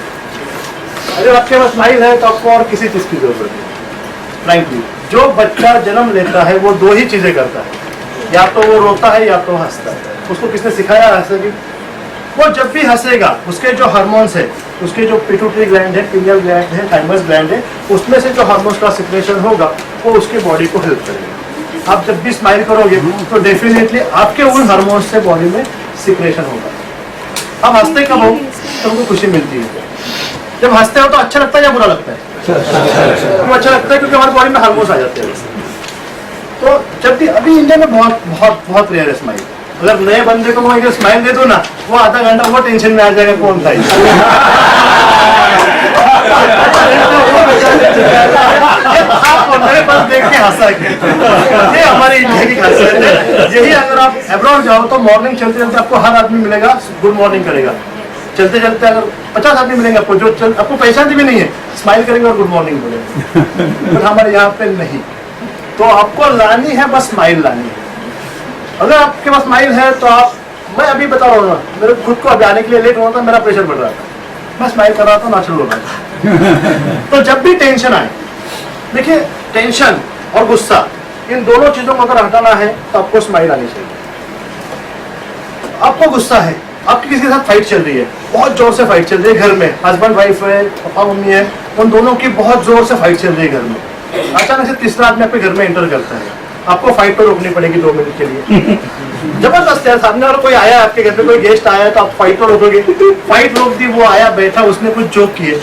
अगर आपके पास स्माइल है तो आपको और किसी चीज़ की जरूरत नहीं। फ्रैंकली जो बच्चा जन्म लेता है वो 2 ही चीज़ें करता है, या तो वो रोता है या तो हंसता है। उसको किसने सिखाया हंसेगी? वो जब भी हंसेगा उसके जो हार्मोन्स है, उसके जो पिट्यूटरी ग्लैंड है, पिनियल ग्लैंड है, थाइमस ग्लैंड है, उसमें से जो हार्मोन्स का सिक्रेशन होगा वो उसकी बॉडी को हेल्प करेगा। आप जब भी स्माइल करोगे तो डेफिनेटली आपके उन हार्मोन्स से बॉडी में सिक्रेशन होगा। अब हंसते कब हो तो हमको खुशी मिलती है। जब हंसते हो तो अच्छा लगता है या बुरा लगता है? तो अच्छा लगता है, क्योंकि हमारी बॉडी में हार्मोन्स आ जाते हैं। तो जब भी अभी इंडिया में बहुत बहुत बहुत रेयर है स्माइल। अगर नए बंदे को मैं स्माइल दे दूं ना, वो आधा घंटा वो टेंशन में आ जाएगा कौन था। मेरे पास देख के हंसा के, ये हमारी इंडिया की खासियत है। यही अगर आप अब्रॉड जाओ तो मॉर्निंग चलते चलते आपको हर आदमी मिलेगा, गुड मॉर्निंग करेगा। चलते चलते अगर 50 आदमी मिलेंगे आपको, जो आपको पहचानते भी नहीं है, स्माइल करेंगे और गुड मॉर्निंग बोलेंगे। पर हमारे यहाँ पे नहीं। तो आपको लानी है, बस स्माइल लानी है। अगर आपके पास स्माइल है तो आप, मैं अभी बता रहा हूँ ना, मेरे खुद को अभी आने के लिए लेट हो रहा था, मेरा प्रेशर बढ़ रहा था, मैं स्माइल कर रहा था, नेचुरल हो रहा था। तो जब भी टेंशन आए, देखिए टेंशन और गुस्सा, इन दोनों चीजों को अगर हटाना है तो आपको स्माइल आनी चाहिए। आपको गुस्सा है, आपकी किसी के साथ फाइट चल रही है, बहुत जोर से फाइट चल रही है घर में, हस्बैंड वाइफ है, पापा मम्मी है, उन दोनों की बहुत जोर से फाइट चल रही है घर में। अचानक से तीसरा आदमी आपके घर में एंटर करता है, आपको फाइट पर रोकनी पड़ेगी 2 मिनट के लिए। जबरदस्त है, सामने वाला कोई आया, आपके घर पे कोई गेस्ट आया तो आप फाइट पर रोकोगे। फाइट रोक दी, वो आया बैठा, उसने कुछ जोक किए,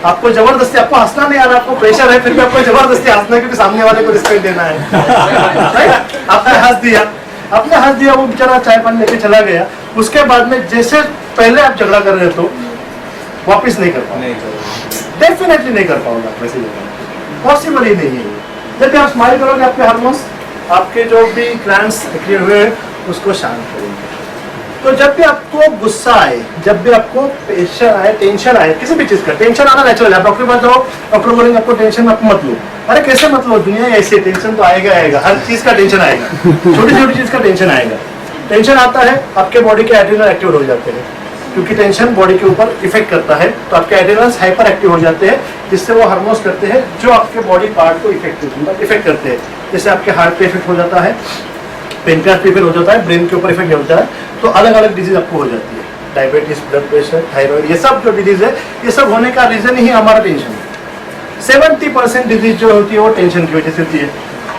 आपको जबरदस्ती, आपको हंसना नहीं आ रहा, आपको प्रेशर है, फिर भी आपको जबरदस्ती हंसना है, क्योंकि सामने वाले को रिस्पेक्ट देना है। आपने हंस दिया, वो बेचारा चाय पानी लेके चला गया। उसके बाद में जैसे पहले आप झगड़ा कर रहे तो वापिस नहीं कर पाओगे, डेफिनेटली नहीं कर पाओगे आप वैसे झगड़ा, पॉसिबल ही नहीं है। जब भी आप स्माइल करोगे, आपके हार्मोन्स, आपके जो भी ग्लैंड्स निकले हुए हैं उसको शांत करेंगे। तो जब भी आपको गुस्सा आए, जब भी आपको प्रेशर आए, टेंशन आए, किसी भी चीज का टेंशन आना नेचुरल है। डॉक्टर के पास जाओ, डॉक्टर बोलेंगे आपको टेंशन आप मत लो। अरे कैसे मत लो, दुनिया ऐसे, टेंशन तो आएगा आएगा, हर चीज का टेंशन आएगा, छोटी छोटी चीज का टेंशन आएगा। टेंशन आता है, आपके बॉडी के एड्रेनल एक्टिव हो जाते हैं, क्योंकि टेंशन बॉडी के ऊपर इफेक्ट करता है, तो आपके एड्रेनल्स हाइपर एक्टिव हो जाते हैं, जिससे वो हार्मोन्स करते हैं जो आपके बॉडी पार्ट को इफेक्ट करते हैं। जैसे आपके हार्ट पे इफेक्ट हो जाता है, पेनक्रियास पे इफेक्ट हो जाता है, ब्रेन के ऊपर इफेक्ट होता है, तो अलग अलग डिजीज आपको हो जाती है। डायबिटीज, ब्लड प्रेशर, थायराइड, ये सब जो डिजीज है, ये सब होने का रीजन ही हमारा टेंशन है। 70% डिजीज जो होती है वो टेंशन की वजह से होती है।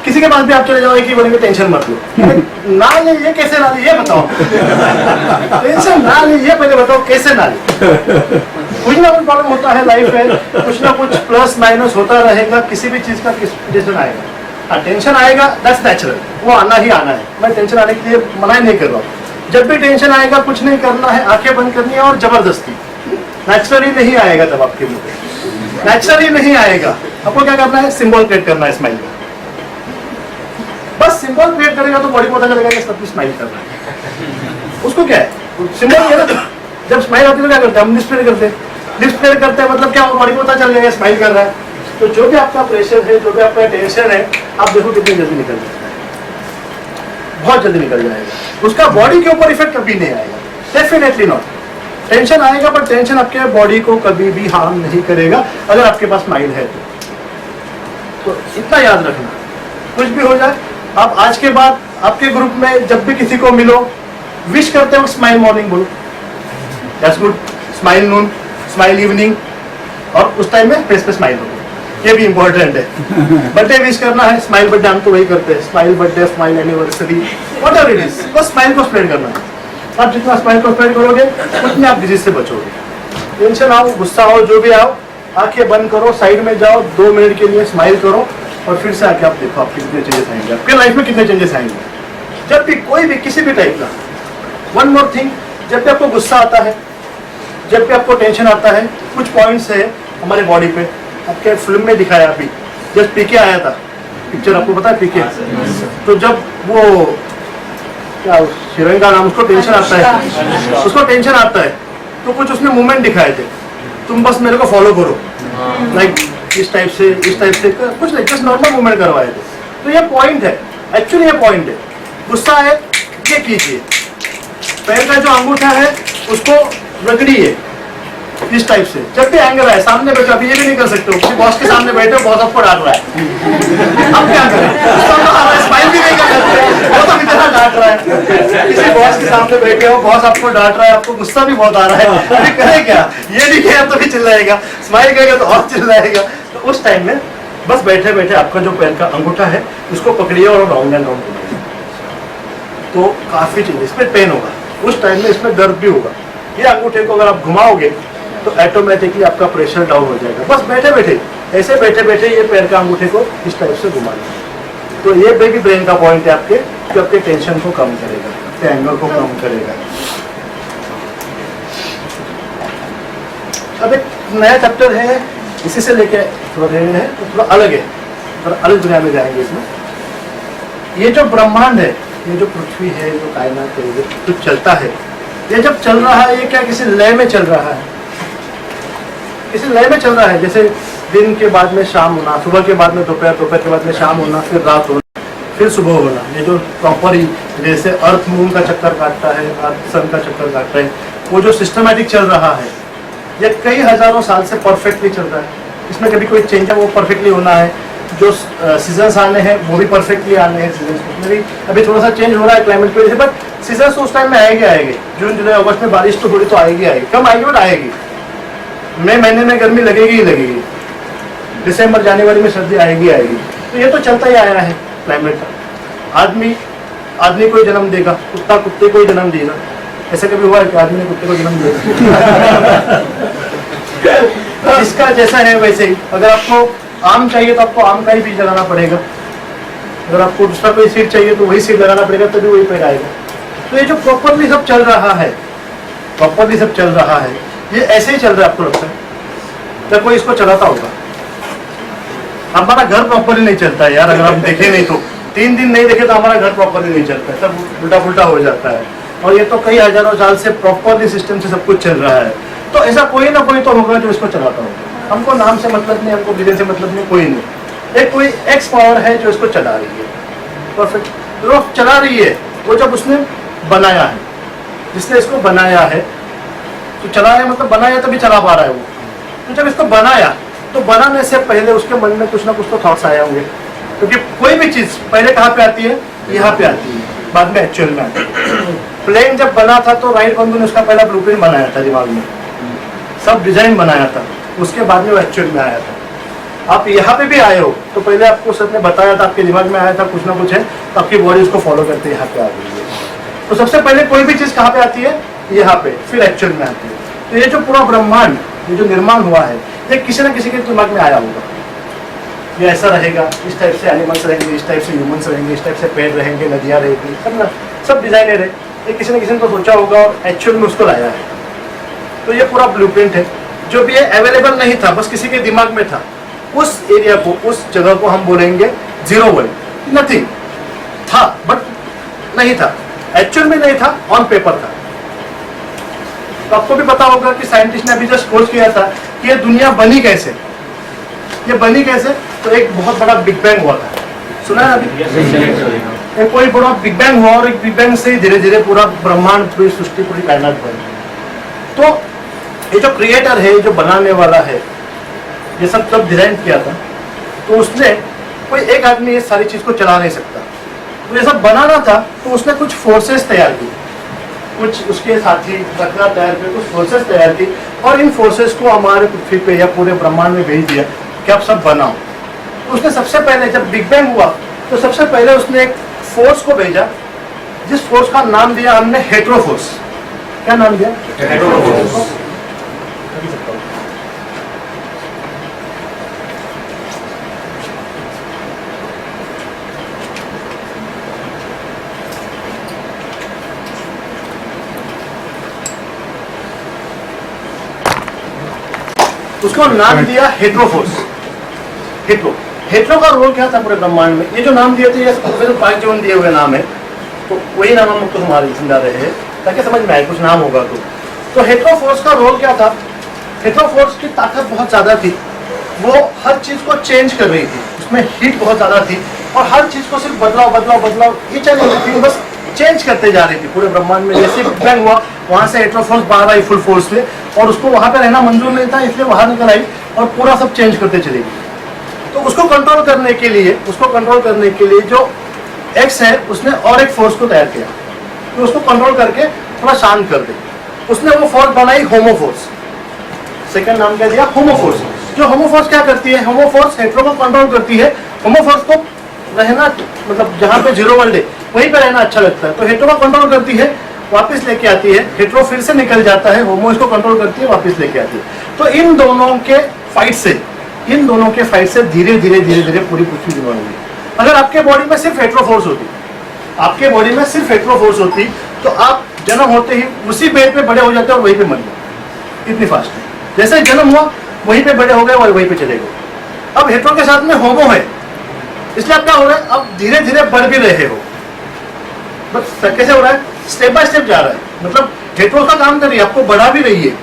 किसी के पास भी आप चले जाओगे कि बोलेंगे टेंशन मत लो, ना ले, ये कैसे ना ले, ये बताओ। टेंशन ना ले, ये पहले बताओ कैसे ना ले। कुछ ना कुछ प्रॉब्लम होता है लाइफ में, कुछ ना कुछ प्लस माइनस होता रहेगा, किसी भी चीज का टेंशन आएगा। हाँ, टेंशन आएगा, दैट्स नेचुरल, वो आना ही आना है। मैं टेंशन आने के लिए मना ही नहीं कर रहा हूँ। जब भी टेंशन आएगा, कुछ नहीं करना है, आंखें बंद करनी है और जबरदस्ती, नेचुरली नहीं आएगा। तब आपके मुंह पे नेचुरली नहीं आएगा। आपको क्या करना है, सिंबल क्रिएट करना है स्माइल का। बस सिंबल क्रिएट करेगा तो बॉडी को पता चलेगा कि सब कुछ स्माइल कर रहा है। उसको क्या है, सिंबल ये ना, जब स्माइल आती है तो क्या करते हैं हम, लिप्स प्रेयर करते हैं। लिप्स प्रेयर करते हैं मतलब क्या, बॉडी को पता चल जाएगा स्माइल कर रहा है। तो जो भी आपका प्रेशर है, जो भी आपका टेंशन है, आप देखो कितनी जल्दी निकल जाता है, बहुत जल्दी निकल जाएगा। उसका बॉडी के ऊपर इफेक्ट कभी नहीं आएगा, डेफिनेटली नॉट। टेंशन आएगा पर टेंशन आपके बॉडी को कभी भी हार्म नहीं करेगा अगर आपके पास स्माइल है तो इतना याद रखना। कुछ भी हो जाए, आप आज के बाद आपके ग्रुप में जब भी किसी को मिलो, विश करते हो स्माइल मॉर्निंग बोलो, that's good, smile Noon, smile evening, और उस टाइम में फेस पे स्माइल हो, ये भी इंपॉर्टेंट है। बर्थडे विश करना है, स्माइल बर्थडे हम तो वही करते हैं, smile birthday, smile anniversary, whatever it is, बस स्माइल को स्प्रेड करना है। आप जितना स्माइल को स्प्रेड करोगे उतने आप डिजीज से बचोगे। टेंशन आओ, गुस्सा आओ, जो भी आओ, आंखें बंद करो, साइड में जाओ, 2 मिनट के लिए स्माइल करो और फिर से आके आप देखो आपके कितने चेंजेस आएंगे, आपके लाइफ में कितने चेंजेस आएंगे। जब भी कोई भी किसी भी टाइप का, वन मोर थिंग, जब भी आपको गुस्सा आता है, जब भी आपको टेंशन आता है, कुछ पॉइंट्स है हमारे बॉडी पे, आपके फिल्म में दिखाया अभी, जब पीके आया था पिक्चर, आपको पता है पीके, तो जब वो क्या हीरोइन का नाम, उसको टेंशन आता है, उसको टेंशन आता है, तो कुछ उसने मूवमेंट दिखाए थे, तुम बस मेरे को फॉलो करो, लाइक इस टाइप से कुछ नहीं, जस्ट नॉर्मल मूवमेंट करवाए थे। तो ये पॉइंट है, एक्चुअली ये पॉइंट है। गुस्सा है, ये कीजिए, पैर का जो अंगूठा है उसको रगड़िए इस टाइप से। जब भी एंगर आए, सामने बैठो, अभी ये भी नहीं कर सकते हो, किसी बॉस के सामने बैठे, बॉस आपको डांट रहा है, अब क्या करें, स्माइल भी नहीं कर सकते, वो तो इतना डांट रहा है। किसी बॉस के सामने बैठे हो, बॉस आपको डांट रहा है, आपको गुस्सा भी बहुत आ रहा है, अभी करे क्या, ये नहीं किया तो भी चिल्लाएगा, स्माइल करेगा तो और चिल्लाएगा। तो उस टाइम में बस बैठे बैठे आपका जो पैर का अंगूठा है उसको पकड़िए और राउंड एंड राउंड करिए, तो काफी चीज, इसमें पेन होगा, उस टाइम में इसमें दर्द भी होगा। ये अंगूठे को अगर आप घुमाओगे तो ऑटोमेटिकली आपका प्रेशर डाउन हो जाएगा। बस बैठे बैठे, ऐसे बैठे बैठे ये पैर का अंगूठे को इस टाइप से घुमा लें। तो ये बेबी ब्रेन का पॉइंट है आपके, जो आपके टेंशन को कम करेगा, आपके एंगर को कम करेगा। अब एक नया चैप्टर है, इसी से लेके थोड़ा है तो थोड़ा अलग है, थोड़ा अलग दुनिया में जाएंगे इसमें। ये जो ब्रह्मांड है, ये जो पृथ्वी है, जो कायनात है, जो चलता है, ये जब चल रहा है, ये क्या किसी लय में चल रहा है, किसी लय में चल रहा है। जैसे दिन के बाद में शाम होना, सुबह के बाद में दोपहर, दोपहर के बाद में शाम होना, फिर रात होना, फिर सुबह होना। ये जो प्रॉपर ही जैसे अर्थ मून का चक्कर काटता है, अर्थ सन का चक्कर काटता है, वो जो सिस्टमैटिक चल रहा है, ये कई हजारों साल से परफेक्टली चल रहा है। इसमें कभी कोई चेंज है वो परफेक्टली होना है। जो सीजन्स आने हैं वो भी परफेक्टली आने हैं। सीजन्स में भी अभी थोड़ा सा चेंज हो रहा है क्लाइमेट की वजह से, बट सीजन्स तो उस टाइम में आएगी। जून जुलाई अगस्त में बारिश तो थोड़ी तो आएगी, कम आएगी बट आएगी। मई महीने में गर्मी लगेगी ही लगेगी, दिसंबर जनवरी में सर्दी आएगी। तो ये तो चलता ही आया है क्लाइमेट का। आदमी को जन्म देगा, कुत्ता कुत्ते को जन्म देगा। ऐसा कभी हुआ है कि आदमी ने कुत्ते को जन्म दिया? जिसका जैसा है वैसे ही। अगर आपको आम चाहिए तो आपको आम का ही बीज लगाना पड़ेगा, अगर आपको दूसरा कोई सीड चाहिए तो वही सीड लगाना पड़ेगा, तभी वही पेड़ आएगा। तो ये जो प्रॉपरली सब चल रहा है, प्रॉपरली सब चल रहा है, ये ऐसे ही चल रहा है। आपको लगता है क्या कोई इसको चलाता होगा? हमारा घर प्रॉपरली नहीं चलता है यार, अगर हम देखें नहीं तो 3 दिन नहीं देखे तो हमारा घर प्रॉपरली नहीं चलता है, सब उल्टा पुल्टा हो जाता है। और ये तो कई हजारों साल से प्रॉपरली सिस्टम से सब कुछ चल रहा है। तो ऐसा कोई ना कोई तो होगा जो इसको चलाता होगा। हमको नाम से मतलब नहीं, हमको बिजनेस से मतलब नहीं, कोई नहीं। एक कोई एक्स पावर है जो इसको चला रही है। परफेक्ट, जो चला रही है वो जब उसने बनाया है, जिसने इसको बनाया है, तो चलाया मतलब बनाया तभी चला पा रहा है वो। तो जब इसको बनाया तो बनाने से पहले उसके मन में कुछ ना कुछ तो थॉट्स आए होंगे, क्योंकि कोई भी चीज़ पहले कहाँ पे आती है, यहाँ पे आती है, बाद में एक्चुअल में आती है। प्लेन जब बना था तो राइट बंधु ने उसका पहला ब्लूप्रिंट बनाया था दिमाग में, सब डिजाइन बनाया था, उसके बाद में वो एक्चुअल में आया था। आप यहाँ पे भी आए हो तो पहले आपको सबने बताया था, आपके दिमाग में आया था कुछ ना कुछ है, तो आपकी बॉडी उसको फॉलो करते यहाँ पे आ गई है। तो सबसे पहले कोई भी चीज़ कहाँ पे आती है, यहाँ पे, फिर एक्चुअल में आती है। तो ये जो पूरा ब्रह्मांड, ये जो निर्माण हुआ है, ये किसी न किसी के दिमाग में आया होगा, ये ऐसा रहेगा, इस टाइप से एनिमल्स रहेंगे, इस टाइप से ह्यूमंस रहेंगे, इस टाइप से पेड़ रहेंगे, नदियाँ रहेंगी, सब डिजाइनर है। ये किसी न किसी ने तो सोचा होगा और एक्चुअल में उसको लाया है। तो ये पूरा ब्लूप्रिंट है, जो भी ये अवेलेबल नहीं था, बस किसी के दिमाग में था, उस एरिया को, उस जगह को हम बोलेंगे जीरो वर्ल्ड। नथिंग था बट नहीं था, एक्चुअल में नहीं था, ऑन पेपर था। तो आपको भी पता होगा कि साइंटिस्ट ने अभी जस्ट खोज किया था कि ये दुनिया बनी कैसे, ये बनी कैसे। तो एक बहुत बड़ा बिग बैंग हुआ था, सुना है अभी? एक कोई बड़ा बिग बैंग हुआ और एक बिग बैंग से धीरे धीरे पूरा ब्रह्मांड, पूरी सृष्टि, पूरी कायनात बनी। तो ये जो क्रिएटर है, जो बनाने वाला है, ये सब जब डिजाइन किया था तो उसने, कोई एक आदमी ये सारी चीज को चला नहीं सकता। तो ये सब बनाना था तो उसने कुछ फोर्सेस तैयार की, कुछ उसके साथी रखना तैयार किए, कुछ फोर्सेस तैयार की, और इन फोर्सेस को हमारे पृथ्वी पे या पूरे ब्रह्मांड में भेज दिया कि आप सब बनाओ। तो उसने सबसे पहले जब बिग बैंग हुआ तो सबसे पहले उसने एक फोर्स को भेजा, जिस फोर्स का नाम दिया हमने हेट्रो फोर्स। क्या नाम दिया? Hetero force. उसको नाम दिया हेट्रोफोर्स। हेट्रो का रोल क्या था पूरे ब्रह्मांड में? ये जो नाम दिए थे, ये पांच जीवन दिए हुए नाम है, तो वही नाम हम आपको हमारे समझा रहे हैं ताकि समझ में आए, कुछ नाम होगा तो हेट्रोफोर्स का रोल क्या था? हेट्रोफोर्स की ताकत बहुत ज्यादा थी, वो हर चीज को चेंज कर रही थी, उसमें हीट बहुत ज्यादा थी, और हर चीज को सिर्फ बदलाव ये चल रही थी, बस चेंज करते जा रही थी पूरे ब्रह्मांड में। जैसे बिग बैंग हुआ, वहां से हेट्रोफोर्स बाहर आई फुल फोर्स में, और उसको वहां पे रहना मंजूर नहीं था, इसलिए बाहर निकल आई और पूरा सब चेंज करते चली गई। तो उसको कंट्रोल करने के लिए जो एक्स है, उसने और एक फोर्स को तैयार किया, तो उसको कंट्रोल करके थोड़ा शांत कर दे। उसने वो फोर्स बनाई होमोफोर्स, सेकंड नाम क्या दिया? होमोफोर्स। जो होमोफोर्स क्या करती है? होमोफोर्स हेट्रो को कंट्रोल करती है। होमोफोर्स को रहना, मतलब जहाँ पे जीरो वर्ल्ड है वहीं पे रहना अच्छा लगता है, तो हेट्रो को कंट्रोल करती है, वापस लेके आती है। हेट्रो फिर से निकल जाता है, होमो इसको कंट्रोल करती है, वापस लेके आती है। तो इन दोनों के फाइट से धीरे धीरे पूरी पृथ्वी बन गई। अगर आपके बॉडी में सिर्फ हेट्रो फोर्स होती, तो आप जन्म होते ही उसी बेड पे बड़े हो जाते और वहीं पे मर गए, इतनी फास्ट है। जैसे जन्म हुआ वहीं पे बड़े हो गए और वहीं पे चले गए। अब हेट्रो के साथ में होमो है, इसलिए आप क्या हो रहा है, अब धीरे धीरे बढ़ भी रहे हो। बस कैसे हो रहा है? स्टेप बाय स्टेप जा रहा है, मतलब हेट्रो का काम कर रही है, आपको बढ़ा भी रही है,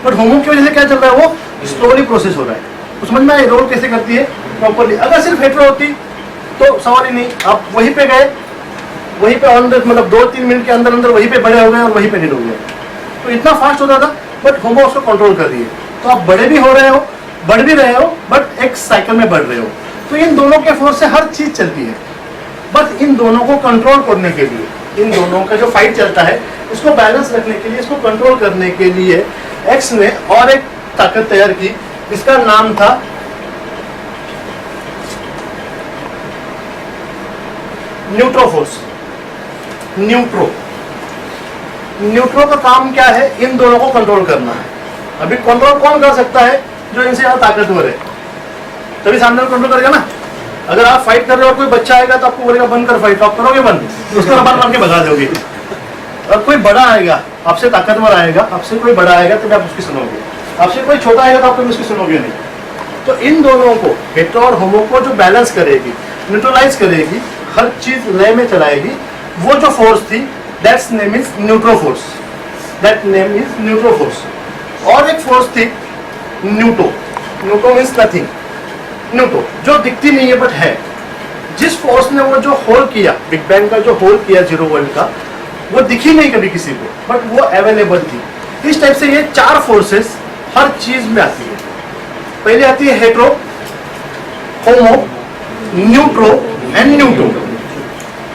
बट होमो की वजह से क्या चल रहा है, वो स्लोली प्रोसेस हो रहा है। तो समझ में आए रोल कैसे करती है प्रॉपरली। अगर सिर्फ हेट्रो होती तो सवाल ही नहीं, आप वहीं पे गए, वहीं पे ऑन मतलब 2-3 मिनट के अंदर वहीं पे बड़े हो गए और वहीं पे डेड हो गए। तो इतना फास्ट होता था, बट होमो उसको कंट्रोल कर रही है, तो आप बड़े भी हो रहे हो, बढ़ भी रहे हो, बट एक साइकिल में बढ़ रहे हो। तो इन दोनों के फोर्स से हर चीज चलती है, बस इन दोनों को कंट्रोल करने के लिए, इन दोनों का जो फाइट चलता है, इसको बैलेंस रखने के लिए, इसको कंट्रोल करने के लिए एक्स ने और एक ताकत तैयार की, जिसका नाम था न्यूट्रोफोर्स। न्यूट्रो का काम क्या है? इन दोनों को कंट्रोल करना है। अभी कंट्रोल कौन कर सकता है? जो इनसे ज्यादा ताकतवर है, तभी सामने में कंट्रोल करेगा ना। अगर आप फाइट कर रहे हो और कोई बच्चा आएगा तो आपको बोलेगा बंद कर फाइट, आप करोगे बंद, उसको रबान मार के भगा दोगे। और कोई बड़ा आएगा, आपसे ताकतवर आएगा, आपसे कोई बड़ा आएगा तो आप उसकी सुनोगे, आपसे कोई छोटा आएगा तो आप कभी उसकी सुनोगे नहीं। तो इन दोनों को, हेट्रो और होमो को जो बैलेंस करेगी, न्यूट्रलाइज करेगी, हर चीज लय में चलाएगी, वो जो फोर्स थी that's name is neutroforce, that name is neutroforce. और एक फोर्स थी न्यूटो, न्यूटो मीन्स नथिंग, न्यूटो जो दिखती नहीं है बट है। जिस फोर्स ने वो जो होल किया, बिग बैंग का जो होल किया जीरो वर्ल्ड का, वो दिखी नहीं कभी किसी को बट वो अवेलेबल थी। इस टाइप से ये चार फोर्सेस हर चीज में आती है। पहले आती है हेट्रो, होमो, न्यूट्रो एंड न्यूटो।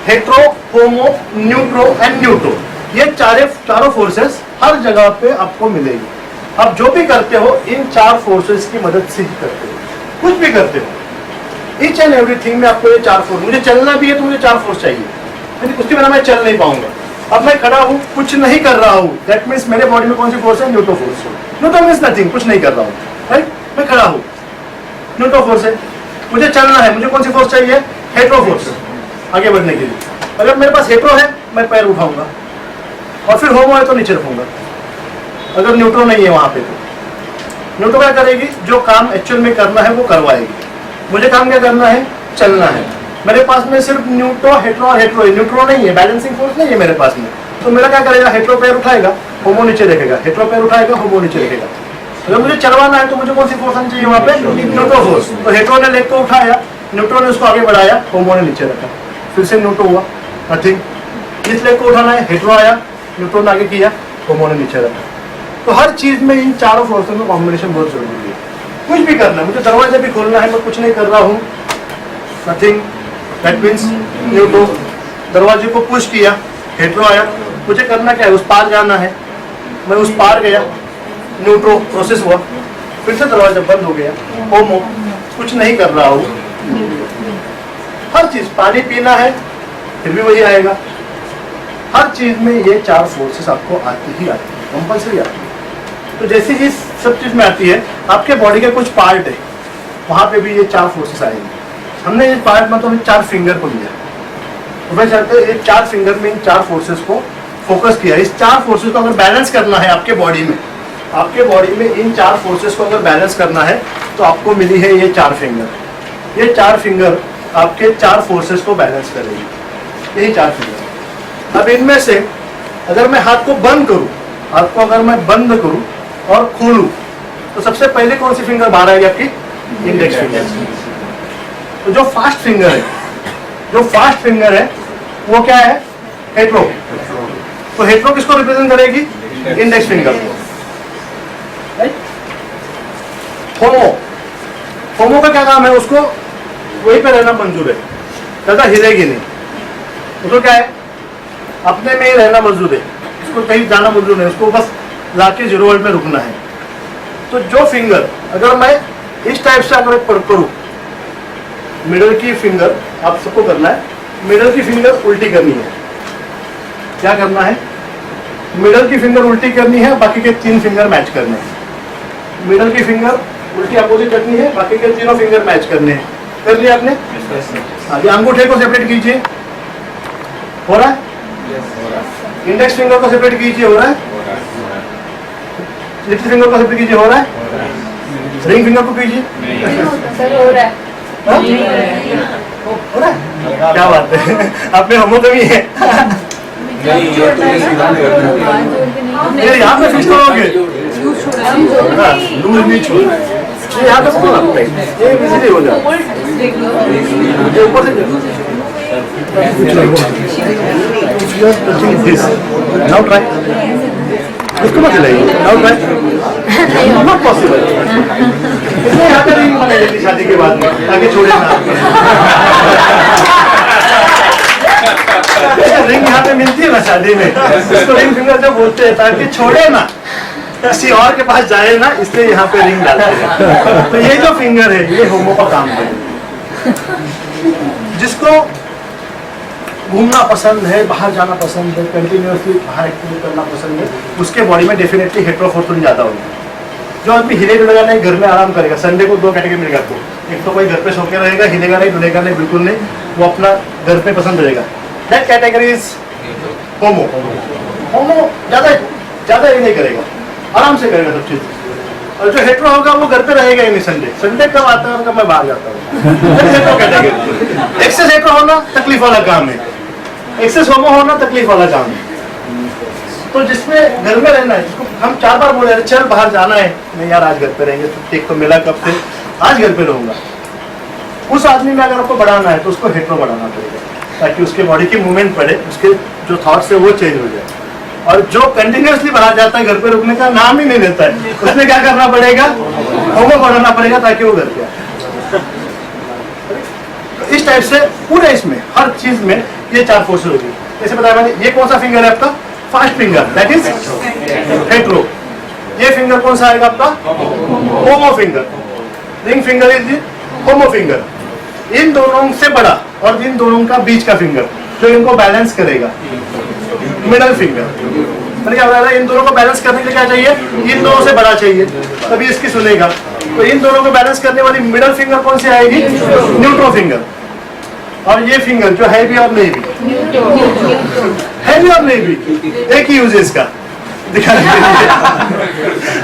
Hetero, homo, neutro and neutro, ये चारों फोर्सेस हर जगह पे आपको मिलेगी। आप जो भी करते हो इन चार फोर्सेस की मदद से ही करते हो, कुछ भी करते हो। ईच एंड एवरीथिंग में आपको ये चार फोर्स, मुझे चलना भी है तो मुझे चार फोर्स चाहिए, यदि उसके बिना मैं चल नहीं पाऊंगा। अब मैं खड़ा हूँ, कुछ नहीं कर रहा हूँ, दैट मीन्स मेरे बॉडी में कौन सी फोर्स है? न्यूट्रो फोर्स। न्यूट्रो मीन्स नथिंग, कुछ नहीं कर रहा हूँ, राइट? मैं खड़ा हूँ, न्यूट्रो फोर्स है। मुझे चलना है, मुझे कौन सी फोर्स चाहिए? हेट्रो फोर्स, आगे बढ़ने के लिए। अगर मेरे पास हेट्रो है, मैं पैर उठाऊंगा, और फिर होमो है तो नीचे रखूंगा। अगर न्यूट्रो नहीं है वहां पे तो न्यूट्रो क्या करेगी? जो काम एक्चुअल में करना है वो करवाएगी। मुझे काम क्या करना है? चलना है। मेरे पास में सिर्फ न्यूट्रो, हेट्रो और हेट्रो है, न्यूट्रो नहीं है, बैलेंसिंग फोर्स नहीं है मेरे पास में। तो मेरा क्या करेगा? हेट्रो पैर उठाएगा, होमो नीचे रखेगा, हेट्रो पैर उठाएगा, होमो नीचे रखेगा। अगर मुझे चलवाना है तो मुझे कौन सी फोर्स आनी चाहिए वहां पे? न्यूट्रो फोर्स। तो हेट्रो ने लेग को उठाया, न्यूट्रो ने उसको आगे बढ़ाया, होमो ने नीचे रखा, फिर से न्यूट्रो हुआ, नथिंग। इस लेग को उठाना है, हेट्रो आया, न्यूट्रो ने आगे किया, होमो ने नीचे रखा। तो हर चीज में इन चारों फोर्सेस में कॉम्बिनेशन बहुत जरूरी है। कुछ भी करना है, मुझे दरवाजा भी खोलना है, मैं कुछ नहीं कर रहा हूँ, नथिंग, दैट मीन्स न्यूट्रो। दरवाजे को पुश किया, हेट्रो आया, मुझे करना क्या है? उस पार जाना है, मैं उस पार गया, न्यूट्रो, प्रोसेस हुआ, फिर से दरवाजा बंद हो गया, होमो, कुछ नहीं कर रहा हूँ। हर चीज, पानी पीना है फिर भी वही आएगा। हर चीज में ये चार फोर्सेस आपको आती ही आती है, कंपल्सरी आती है। तो जैसे ही सब चीज में आती है, आपके बॉडी के कुछ पार्ट है, वहां पे भी ये चार फोर्सेस आएंगी। हमने इस पार्ट में तो हम 4 फिंगर को लिया, तो मैं चाहते हैं 4 फिंगर में इन 4 फोर्सेस को फोकस किया। इस 4 फोर्सेस को अगर बैलेंस करना है आपके बॉडी में, आपके बॉडी में इन 4 फोर्सेस को अगर बैलेंस करना है तो आपको मिली है ये 4 फिंगर। ये 4 फिंगर आपके 4 फोर्सेस को बैलेंस करेगी, यही 4 फिंगर। अब इनमें से अगर मैं हाथ को बंद करूं, हाथ को अगर मैं बंद करूं और खोलूं, तो सबसे पहले कौन सी फिंगर बाहर आएगी? आपकी इंडेक्स फिंगर। तो जो फास्ट फिंगर है, जो फास्ट फिंगर है वो क्या है? हेट्रो। तो हेट्रो किसको रिप्रेजेंट करेगी? इंडेक्स फिंगर को, राइट? होमो, होमो का क्या काम है? उसको वहीं पे रहना मंजूर है, ज्यादा हिलेगी नहीं। उसको क्या है? अपने में ही रहना मंजूर है, उसको कहीं जाना मंजूर नहीं, उसको बस लाके जीरो वर्ल्ड में रुकना है। तो जो फिंगर अगर मैं इस टाइप से अगर करूं, मिडल की फिंगर, आप सबको करना है, मिडल की फिंगर उल्टी करनी है। क्या करना है? मिडल की फिंगर उल्टी करनी है, बाकी के 3 फिंगर मैच करने हैं। मिडल की फिंगर उल्टी अपोजिट करनी है, बाकी के तीनों फिंगर मैच करने हैं। कर लिया आपने? हाँ जी, अंगूठे को सेपरेट कीजिए, हो रहा है? इंडेक्स फिंगर को सेपरेट कीजिए, हो रहा है? लिटिल फिंगर को सेपरेट कीजिए, हो रहा है? रिंग फिंगर को कीजिए, सर हो रहा है। हो रहा है? क्या बात है, आप में होमो कमी है। ये यहाँ पे फिक्स करोगे, लूज नहीं छोड़ना है, ये यहाँ पे पकड़ना पड़ेगा, ये इजीली हो जाए। ये ऊपर से नाउ ट्राई, इसको मत हिलाइए, नाउ ट्राई, नॉट पॉसिबल। इसलिए यहाँ पे रिंग बनाई जाती शादी के बाद में, ताकि छोड़े ना। रिंग यहाँ पे मिलती है ना शादी में, इसको रिंग फिंगर जब बोलते हैं, ताकि छोड़े ना, किसी और के पास जाए ना, इसलिए यहाँ पे रिंग डालते हैं। तो ये जो फिंगर है, ये होमो का काम है। जिसको घूमना पसंद है, बाहर जाना पसंद है, कंटिन्यूसली बाहर एक्टिविटी करना पसंद है, उसके बॉडी में डेफिनेटली हेट्रोफोर्स ज्यादा होगी। जो आदमी हिले डुलेगा नहीं, घर में आराम करेगा, संडे को 2 कैटेगरी मिलेगा आपको। एक तो कोई घर पे सो के रहेगा, हिलेगा नहीं, डुलेगा नहीं, बिल्कुल नहीं, वो अपना घर पे पसंद रहेगा। दैट कैटेगरी इज होमो। होमो ज्यादा ये नहीं करेगा, आराम से करेगा सब चीज। और जो हेट्रो होगा वो घर पे रहेगा ही नहीं। संडे कब आता है और कब मैं बाहर जाता हूँ, हेट्रो कैटेगरी। एक्सेस हेट्रो होना तकलीफ वाला काम है, एक्सेस होमो होना तकलीफ वाला काम है। तो जिसमें घर में रहना है, जिसको हम 4 बार बोले अरे चल बाहर जाना है, नहीं यार आज घर पे रहेंगे, तो एक तो मिला कब से, आज घर पे रहूंगा। उस आदमी में अगर आपको बढ़ाना है तो उसको हेट्रो बढ़ाना पड़ेगा, ताकि उसके बॉडी की मूवमेंट पड़े, उसके जो थॉट्स है वो चेंज हो जाए। और जो कंटिन्यूसली बढ़ा जाता है, घर पे रुकने का नाम ही नहीं लेता है, उसमें क्या करना पड़ेगा, होमो बढ़ाना पड़ेगा ताकि वो घर पे आए। तो इस टाइप से पूरे इसमें हर चीज में ये 4 फोर्सेस होगी। जैसे बताया मैंने, ये कौन सा फिंगर है आपका, first finger, that is hetero. ये फिंगर कौन सा आएगा आपका, homo finger. Ring finger is homo finger. इन दोनों से बड़ा और इन दोनों का बीच का फिंगर जो इनको बैलेंस करेगा, मिडल फिंगर। मैंने क्या बताया, इन दोनों को बैलेंस करने के लिए क्या चाहिए, इन दोनों से बड़ा चाहिए, तभी इसकी सुनेगा। तो इन दोनों को बैलेंस करने वाली मिडल फिंगर कौन सी आएगी, न्यूट्रो फिंगर। और ये फिंगर जो है भी और नहीं भी, है भी और नहीं भी, एक ही यूज है इसका, दिखाने के लिए,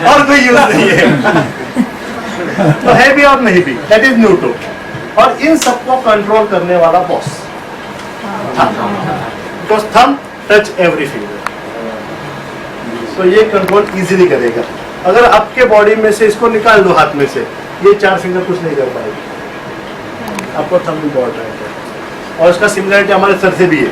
और कोई यूज नहीं है। तो है भी और नहीं भी, दैट इज न्यूट्रो। और इन सबको कंट्रोल करने वाला boss, because thumb touch every finger, तो ये कंट्रोल इजीली करेगा। अगर आपके बॉडी में से इसको निकाल दो हाथ में से, ये 4 फिंगर कुछ नहीं कर पाएगी, आपको थंब इम्पोर्टेंट है। और इसका सिमिलरिटी हमारे सर से भी है।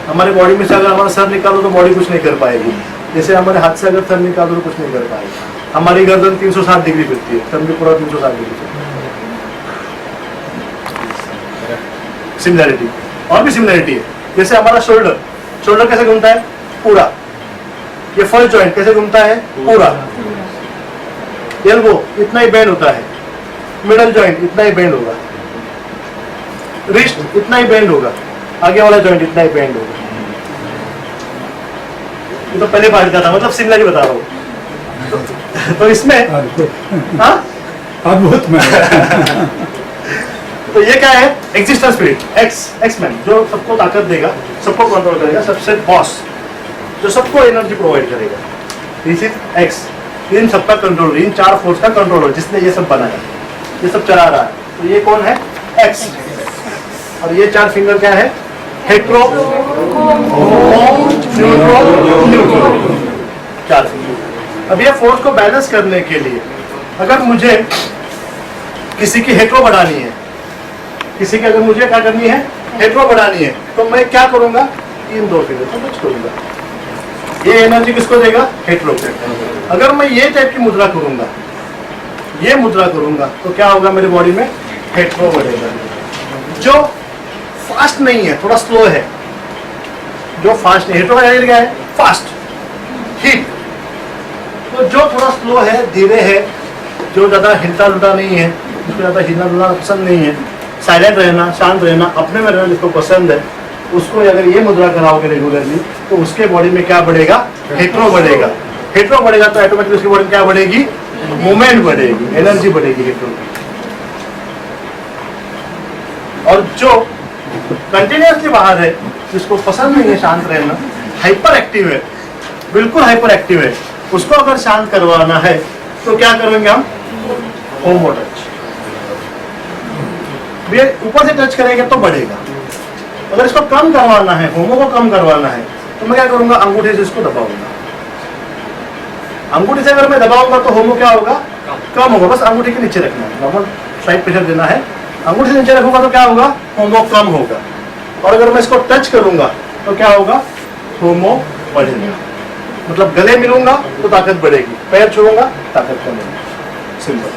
हमारे बॉडी में से अगर हमारा सर निकालो तो बॉडी कुछ नहीं कर पाएगी, जैसे हमारे हाथ से अगर सर निकालो तो कुछ नहीं कर पाएगी। हमारी गर्दन 360 डिग्री फिरती है, थंब भी पूरा 360 डिग्री फिरती है। सिमिलरिटी, और भी सिमिलरिटी है। जैसे हमारा शोल्डर, शोल्डर कैसे घूमता है, पूरा। ये फर्स्ट जॉइंट कैसे घूमता है, पूरा। एल्बो इतना ही बेंड होता है, मिडल जॉइंट इतना ही बेंड होगा, रिस्ट इतना ही बेंड होगा, आगे वाला जॉइंट इतना ही बेंड होगा। ये तो पहले बात का था, मतलब सिमिलरिटी बता रहा हूँ। तो इसमें हाँ अद्भुत में तो ये क्या है, एग्जिस्टेंस स्पिरिट, एक्समैन, जो सबको ताकत देगा, सबको कंट्रोल करेगा, सबसे बॉस, जो सबको एनर्जी प्रोवाइड करेगा। This is X. इन सबका कंट्रोल, इन 4 फोर्स का कंट्रोल हो, जिसने ये सब बनाया, ये सब चला रहा है। तो ये कौन है, एक्स। और ये 4 फिंगर क्या है, हेट्रो, न्यूट्रो, 4 फिंगर। अब ये फोर्स को बैलेंस करने के लिए अगर मुझे किसी की हेट्रो बढ़ानी है, किसी की अगर मुझे क्या करनी है, हेट्रो बढ़ानी है, तो मैं क्या करूंगा, इन 2 फिंगर को टच करूंगा। ये एनर्जी किसको देगा, हेट्रो को। अगर मैं ये टाइप की मुद्रा करूंगा, ये मुद्रा करूंगा, तो क्या होगा, मेरी बॉडी में हेट्रो बढ़ेगा। जो फास्ट नहीं है, थोड़ा स्लो है, जो फास्ट नहीं, हेट्रो का क्या है, फास्ट, हीट। तो जो थोड़ा स्लो है, धीरे है, जो ज्यादा हिलता डुलता नहीं है, जिसको ज्यादा हिलना डुलना पसंद नहीं है, साइलेंट रहना, शांत रहना, अपने में रहना जिसको पसंद है, उसको अगर ये मुद्रा कराओगे रेगुलरली, तो उसके बॉडी में क्या बढ़ेगा, हेट्रो बढ़ेगा। हेट्रो बढ़ेगा तो ऑटोमेटिकली उसकी बॉडी में क्या बढ़ेगी, मूवमेंट बढ़ेगी, एनर्जी बढ़ेगी हेट्रो की। और जो कंटिन्यूसली बाहर है, जिसको पसंद नहीं है शांत रहना, हाइपर एक्टिव है, बिल्कुल हाइपर एक्टिव है, उसको अगर शांत करवाना है तो क्या करेंगे हम, होमो टच। ऊपर से टच करेंगे तो बढ़ेगा। अगर इसको कम करवाना है, होमो को कम करवाना है, तो मैं क्या करूंगा, अंगूठे से इसको दबाऊंगा। अंगूठे से अगर मैं दबाऊंगा तो होमो क्या होगा, कम होगा। बस अंगूठे के नीचे रखना है, नॉर्मल साइड प्रेशर देना है। अंगूठे से नीचे रखूंगा तो क्या होगा, होमो कम होगा। और अगर मैं इसको टच करूंगा तो क्या होगा, होमो बढ़ेगा। मतलब गले मिलूंगा तो ताकत बढ़ेगी, पैर छूऊंगा ताकत कम होगी। सिंपल।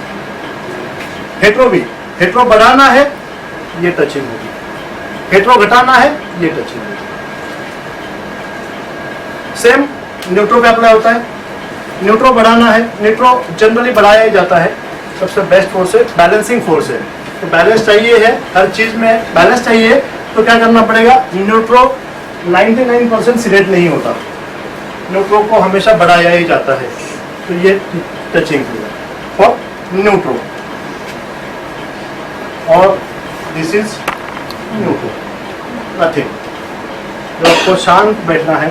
हेट्रो भी, हेट्रो बढ़ाना है, ये टचिंग होगी, हेट्रो घटाना है, ये टचिंग होगी। सेम न्यूट्रो पे अप्लाई होता है। न्यूट्रो बढ़ाना है, न्यूट्रो जनरली बढ़ाया ही जाता है, सबसे बेस्ट फोर्स है, बैलेंसिंग फोर्स है। तो बैलेंस चाहिए है, हर चीज में बैलेंस चाहिए, तो क्या करना पड़ेगा, न्यूट्रो 99% सिलेक्ट नहीं होता, न्यूट्रो को हमेशा बढ़ाया ही जाता है। तो ये टचिंग फॉर न्यूट्रो। और दिस इज न्यूट्रो, नथिंग। जो आपको शांत बैठना है,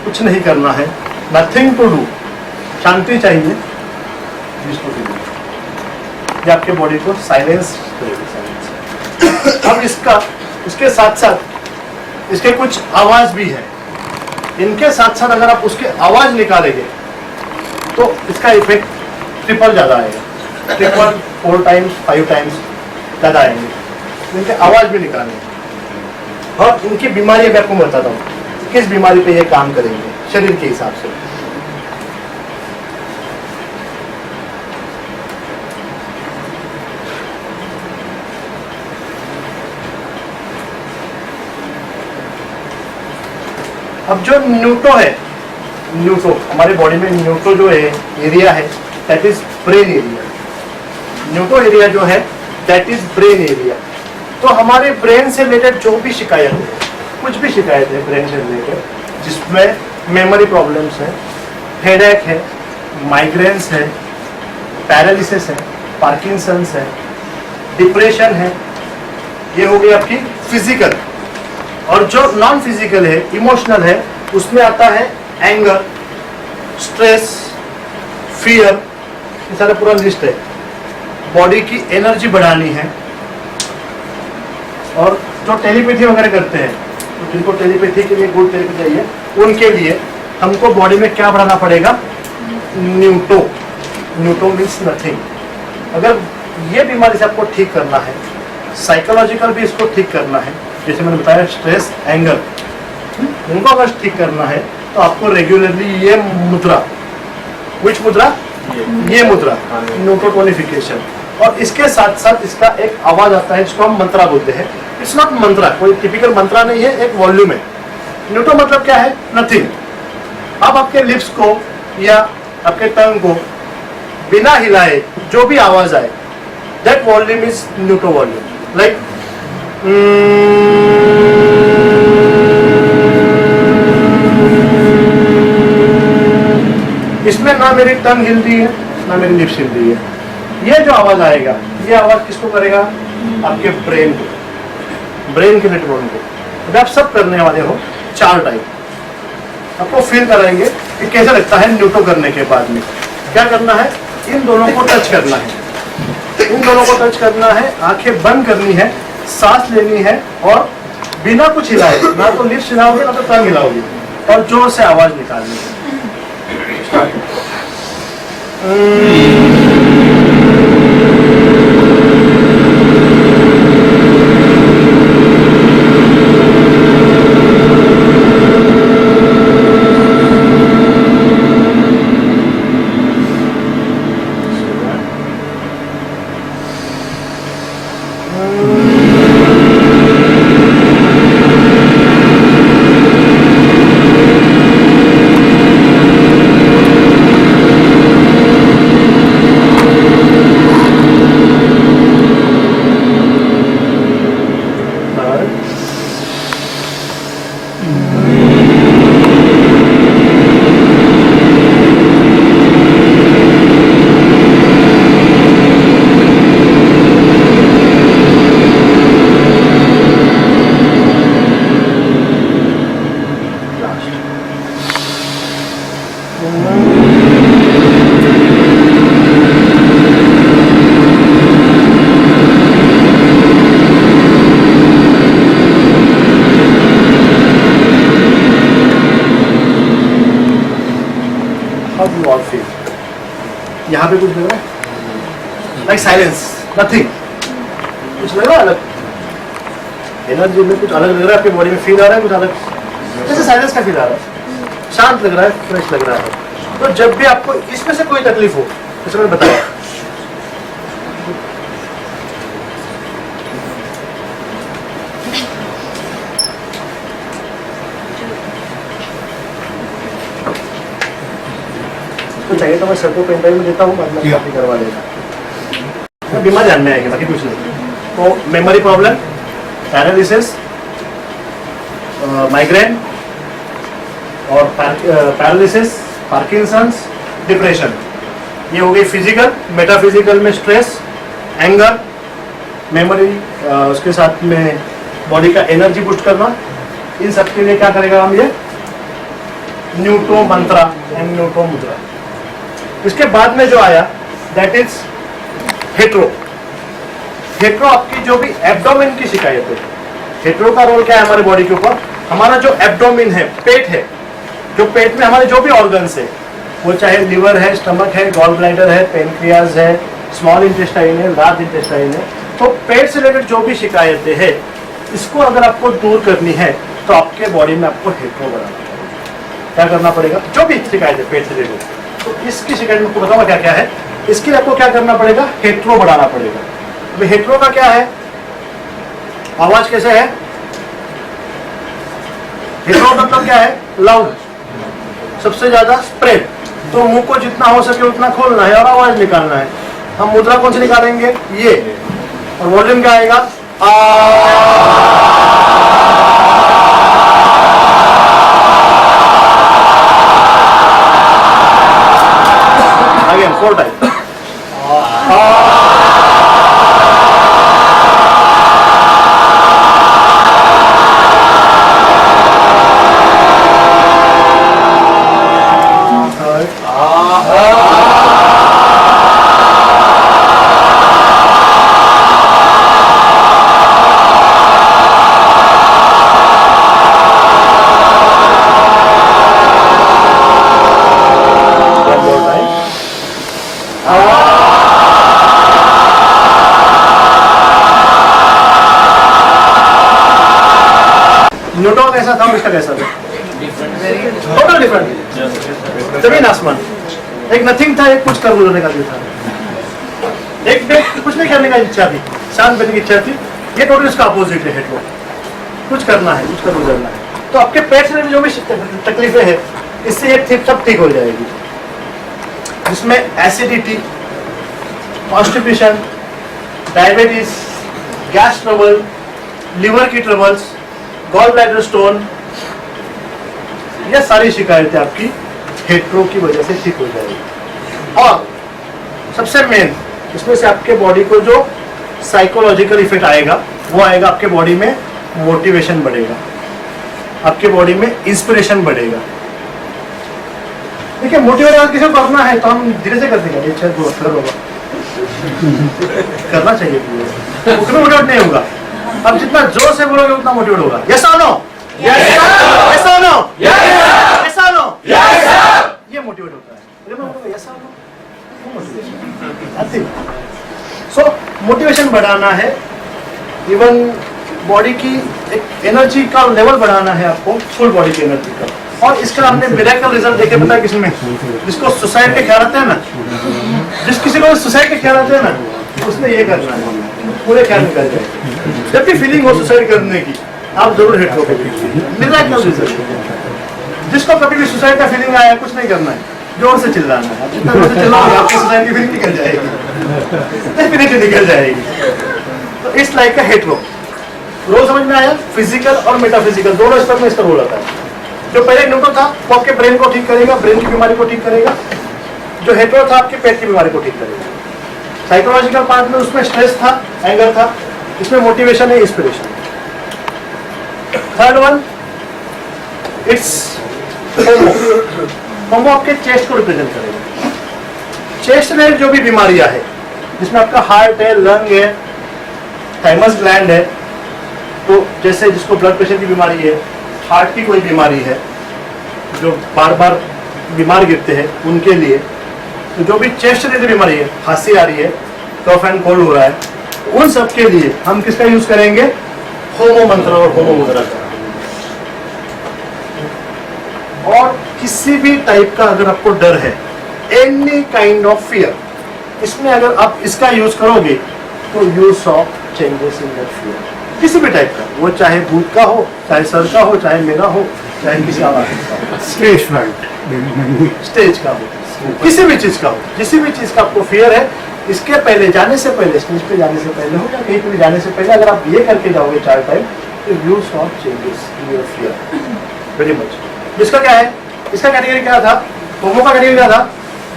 कुछ नहीं करना है, नथिंग टू डू, शांति चाहिए, ये आपके बॉडी को साइलेंस करेगी। अब इसका, इसके साथ साथ इसके कुछ आवाज भी है। इनके साथ साथ अगर आप उसकी आवाज निकालेंगे तो इसका इफेक्ट ट्रिपल ज़्यादा आएगा, ट्रिपल 4 टाइम्स 5 टाइम्स ज़्यादा आएंगे। इनके आवाज भी निकालेंगे और इनकी बीमारी मैं आपको बताता हूँ किस बीमारी पे ये काम करेंगे शरीर के हिसाब से। अब जो न्यूटो है, न्यूटो हमारे बॉडी में न्यूटो जो है एरिया है दैट इज ब्रेन एरिया। न्यूटो एरिया जो है दैट इज ब्रेन एरिया। तो हमारे ब्रेन से रिलेटेड जो भी शिकायत है, कुछ भी शिकायत है ब्रेन से रिलेटेड, जिसमें मेमोरी प्रॉब्लम्स है, हेडेक है, माइग्रेन्स है, पैरालिसिस है, पार्किंसंस है, डिप्रेशन है, ये हो गई आपकी फिजिकल। और जो नॉन फिजिकल है, इमोशनल है, उसमें आता है एंगर, स्ट्रेस, फियर, ये सारा पूरा लिस्ट है। बॉडी की एनर्जी बढ़ानी है। और जो टेलीपैथी वगैरह करते हैं, तो जिनको टेलीपैथी के लिए गुड टेलीपैथी चाहिए, उनके लिए हमको बॉडी में क्या बढ़ाना पड़ेगा? न्यूटो। न्यूटो मीन्स नथिंग। अगर ये बीमारी से आपको ठीक करना है, साइकोलॉजिकल भी इसको ठीक करना है, जैसे मैंने बताया स्ट्रेस, एंगर, उनको अगर ठीक करना है तो आपको रेगुलरली ये मुद्रा, विच मुद्रा? ये मुद्रा, न्यूटोटोनिफिकेशन। और इसके साथ साथ इसका एक आवाज आता है जिसको हम मंत्रा बोलते हैं। इट्स नॉट मंत्रा, कोई टिपिकल मंत्रा नहीं है, एक वॉल्यूम है। न्यूटो मतलब क्या है? नथिंग। अब आपके लिप्स को या आपके टंग को बिना हिलाए जो भी आवाज आए, दैट वॉल्यूम इज न्यूटो वॉल्यूम। लाइक इसमें ना मेरी टंग हिलती है ना मेरी लिप्स हिलती है। ये जो आवाज आएगा, ये आवाज किसको करेगा? आपके ब्रेन को, ब्रेन के नेटवर्क को। अब आप सब करने वाले हो 4 टाइप। आपको फील कराएंगे कि कैसा लगता है न्यूटो करने के बाद में। क्या करना है? इन दोनों को टच करना है, इन दोनों को टच करना है, आंखें बंद करनी है, सांस लेनी है और बिना कुछ हिलाए, ना तो लिप्स हिलाओगे ना तो टंग हिलाओगे, और जोर से आवाज निकालनी है। यहाँ पे कुछ लग रहा है? Like silence, nothing. कुछ लग रहा है अलग? एनर्जी में कुछ अलग लग रहा है? आपकी बॉडी में फील आ रहा है कुछ अलग? जैसे साइलेंस का फील आ रहा है, शांत लग रहा है, फ्रेश लग रहा है। तो जब भी आपको इसमें से कोई तकलीफ हो, जैसे मैंने बताया, तो चाहिए तो मैं सर को पेन ड्राइव में देता हूँ, बाद में कॉपी करवा लेगा। बीमारी जानने आएगी, बाकी कुछ नहीं। तो मेमोरी प्रॉब्लम, पैरालिसिस, माइग्रेन और पैरालिसिस, पार्किंसंस, डिप्रेशन, ये हो गई फिजिकल। मेटाफिजिकल में स्ट्रेस, एंगर, मेमोरी, उसके साथ में बॉडी का एनर्जी बूस्ट करना। इन सब के लिए क्या करेगा हम? ये न्यूटो मंत्रा एंड न्यूटो मुद्रा। इसके बाद में जो आया दैट इज हेट्रो। हेट्रो आपकी जो भी एब्डोमेन की शिकायत है, हेट्रो का रोल क्या है हमारे बॉडी के ऊपर? हमारा जो एब्डोमेन है, पेट है, जो पेट में हमारे जो भी ऑर्गन्स है, वो चाहे लिवर है, स्टमक है, गॉल ब्लैडर है, पेनक्रियाज है, स्मॉल इंटेस्टाइन है, लार्ज इंटेस्टाइन है, तो पेट से रिलेटेड जो भी शिकायतें हैं, इसको अगर आपको दूर करनी है तो आपके बॉडी में आपको हेट्रो बनाना पड़ेगा। क्या करना पड़ेगा? जो भी शिकायत है पेट से रिलेटेड, तो इसकी शिकायत में आपको बताऊंगा क्या क्या है। इसके लिए आपको क्या करना पड़ेगा? हेट्रो बढ़ाना पड़ेगा। अभी हेट्रो का क्या है? आवाज कैसे है? हेट्रो मतलब क्या है? लाउड, सबसे ज्यादा स्प्रेड। तो मुंह को जितना हो सके उतना खोलना है और आवाज निकालना है। हम मुद्रा कौन सी निकालेंगे? ये। और वॉल्यूम क्या आएगा? Again 4 time. न्यूटन कैसा था और इसका कैसा था? टोटल डिफरेंट, जमीन आसमान। एक नथिंग था, एक कुछ कर गुजरने का भी था। एक पे कुछ नहीं करने का इच्छा थी, शांत बैठने की इच्छा थी। ये टोटल इसका अपोजिट है। हेट्रो कुछ करना है, कुछ कर गुजरना है। तो आपके पेट में जो भी तकलीफें हैं, इससे ये सब ठीक हो जाएगी। जिसमें acidity, constipation, diabetes, gas trouble, liver की ट्रबल्स, गॉल ब्लैडर स्टोन, ये सारी शिकायतें आपकी हेट्रो की वजह से ठीक हो जाएगी। और सबसे मेन इसमें से आपके बॉडी को जो साइकोलॉजिकल इफेक्ट आएगा, वो आएगा आपके बॉडी में मोटिवेशन बढ़ेगा, आपके बॉडी में इंस्पिरेशन बढ़ेगा। देखिए, मोटिवेट अगर किसी को करना है तो हम धीरे से कर देंगे, ये शायद बहुत सरल होगा। करना चाहिए, उसमें मोटिवेट नहीं होगा। अब जितना जोर से बोलोगे उतना मोटिवेट होगा। यस और नो? यस और नो? यस और नो? ये मोटिवेट होता है। यस और नो? सो मोटिवेशन बढ़ाना है, इवन बॉडी की एक एनर्जी का लेवल बढ़ाना है आपको, फुल बॉडी की एनर्जी का। और इसका हमने मिरेकल रिजल्ट देखे, पता है किसमें? जिसको सुसाइड के ख्याल आते हैं ना, जिस किसी को सुसाइड के ख्याल आते हैं ना, उसने ये करना है, पूरे ख्याल निकल जाए। जब भी फीलिंग हो सुसाइड करने की, आप जरूर हिट हो। Miracle result. जिसको कभी भी सुसाइड का फीलिंग आया, कुछ नहीं करना है, जोर से चिल्लाना है। जितना जोर से चिल्लाओगे आपको सुसाइड की फीलिंग निकल जाएगी, डेफिनेटली निकल जाएगी। तो इस लाइक का हेट्रो रोल समझ में आया? फिजिकल और मेटाफिजिकल दोनों स्तर में इसका रोल आता है। जो पहले न्यूट्रो था वो आपके ब्रेन को ठीक करेगा, ब्रेन की बीमारी को ठीक करेगा। जो हेट्रो था आपके पेट की बीमारी को ठीक करेगा। साइकोलॉजिकल पार्ट में उसमें स्ट्रेस था, एंगर था, इसमें मोटिवेशन है, इंस्पिरेशन। थर्ड वन, इट्स होमो आपके चेस्ट को रिप्रेजेंट करेगा। चेस्ट में जो भी बीमारियां है, जिसमें आपका हार्ट है, लंग है, थाइमस ग्लैंड है, तो जैसे जिसको ब्लड प्रेशर की बीमारी है, हार्ट की कोई बीमारी है, जो बार बार बीमार गिरते हैं, उनके लिए, तो जो भी चेस्ट रिलेटेड बीमारी है, खांसी आ रही है, कफ एंड कोल्ड हो रहा है, उन सब के लिए हम किसका यूज करेंगे? होमो मंत्र और होमो मुद्रा का। और किसी भी टाइप का अगर आपको डर है, एनी काइंड ऑफ फियर, इसमें अगर आप इसका यूज करोगे तो you saw changes in that fear. किसी भी टाइप का, वो चाहे भूत का हो, चाहे सर का हो, चाहे मेरा हो, चाहे किसी और का हो, स्टेज फ्रंट, स्टेज का हो, किसी भी चीज का हो, जिस भी चीज का आपको फियर है, इसके पहले जाने से पहले, स्टेज पे जाने से पहले हो या कहीं पे जाने से पहले, अगर आप ये करके जाओगे 4 टाइम, तो you saw changes in your fear very much. इसका क्या है? इसका कैटेगरी क्या था? होमो का कैटेगरी क्या था?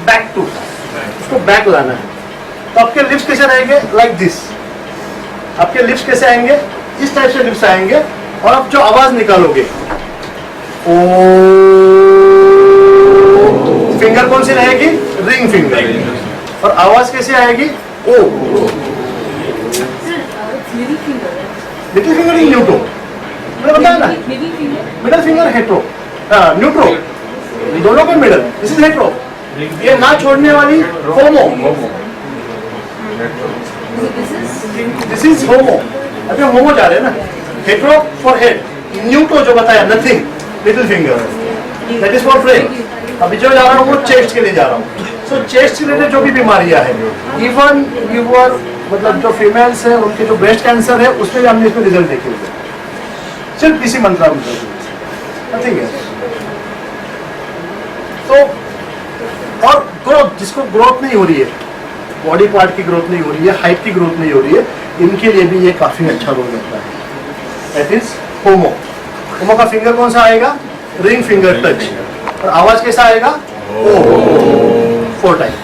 बैक टू, उसको बैक लाना है। तो आपके लिप्स कैसे रहेंगे? Like this. आपके लिप्स कैसे आएंगे? इस टाइप से लिप्स आएंगे। और आप जो आवाज निकालोगे, ओ, फिंगर कौन सी रहेगी? Ring finger. और आवाज कैसे आएगी? ओ। लिटिल फिंगर इन न्यूट्रो, मैंने बताया ना, मिडिल फिंगर हेट्रो, न्यूट्रो, दोनों के मिडल, दिस इज हेट्रो। ये ना छोड़ने वाली होमो, दिस इज होमो। अभी हम होमो जा रहे हैं ना, हेट्रो फॉर हेड, न्यूट्रो जो बताया nothing, little finger, that is for brain. अभी जो जा रहा हूँ वो चेस्ट के लिए जा रहा हूँ। सो चेस्ट से रिलेटेड जो भी बीमारियां हैं, इवन यूर मतलब जो फीमेल्स हैं उनके जो ब्रेस्ट कैंसर है उसमें भी हमने इसमें रिजल्ट देखे हुए, सिर्फ इसी मंत्रा में नथिंग है। तो और ग्रोथ, जिसको ग्रोथ नहीं हो रही है, बॉडी पार्ट की ग्रोथ नहीं हो रही है, हाइट की ग्रोथ नहीं हो रही है, इनके लिए भी ये काफी अच्छा रोल करता है। दैट इज होमो। होमो का फिंगर कौन सा आएगा? Ring finger touch. और आवाज कैसा आएगा? ओ, 4 टाइम।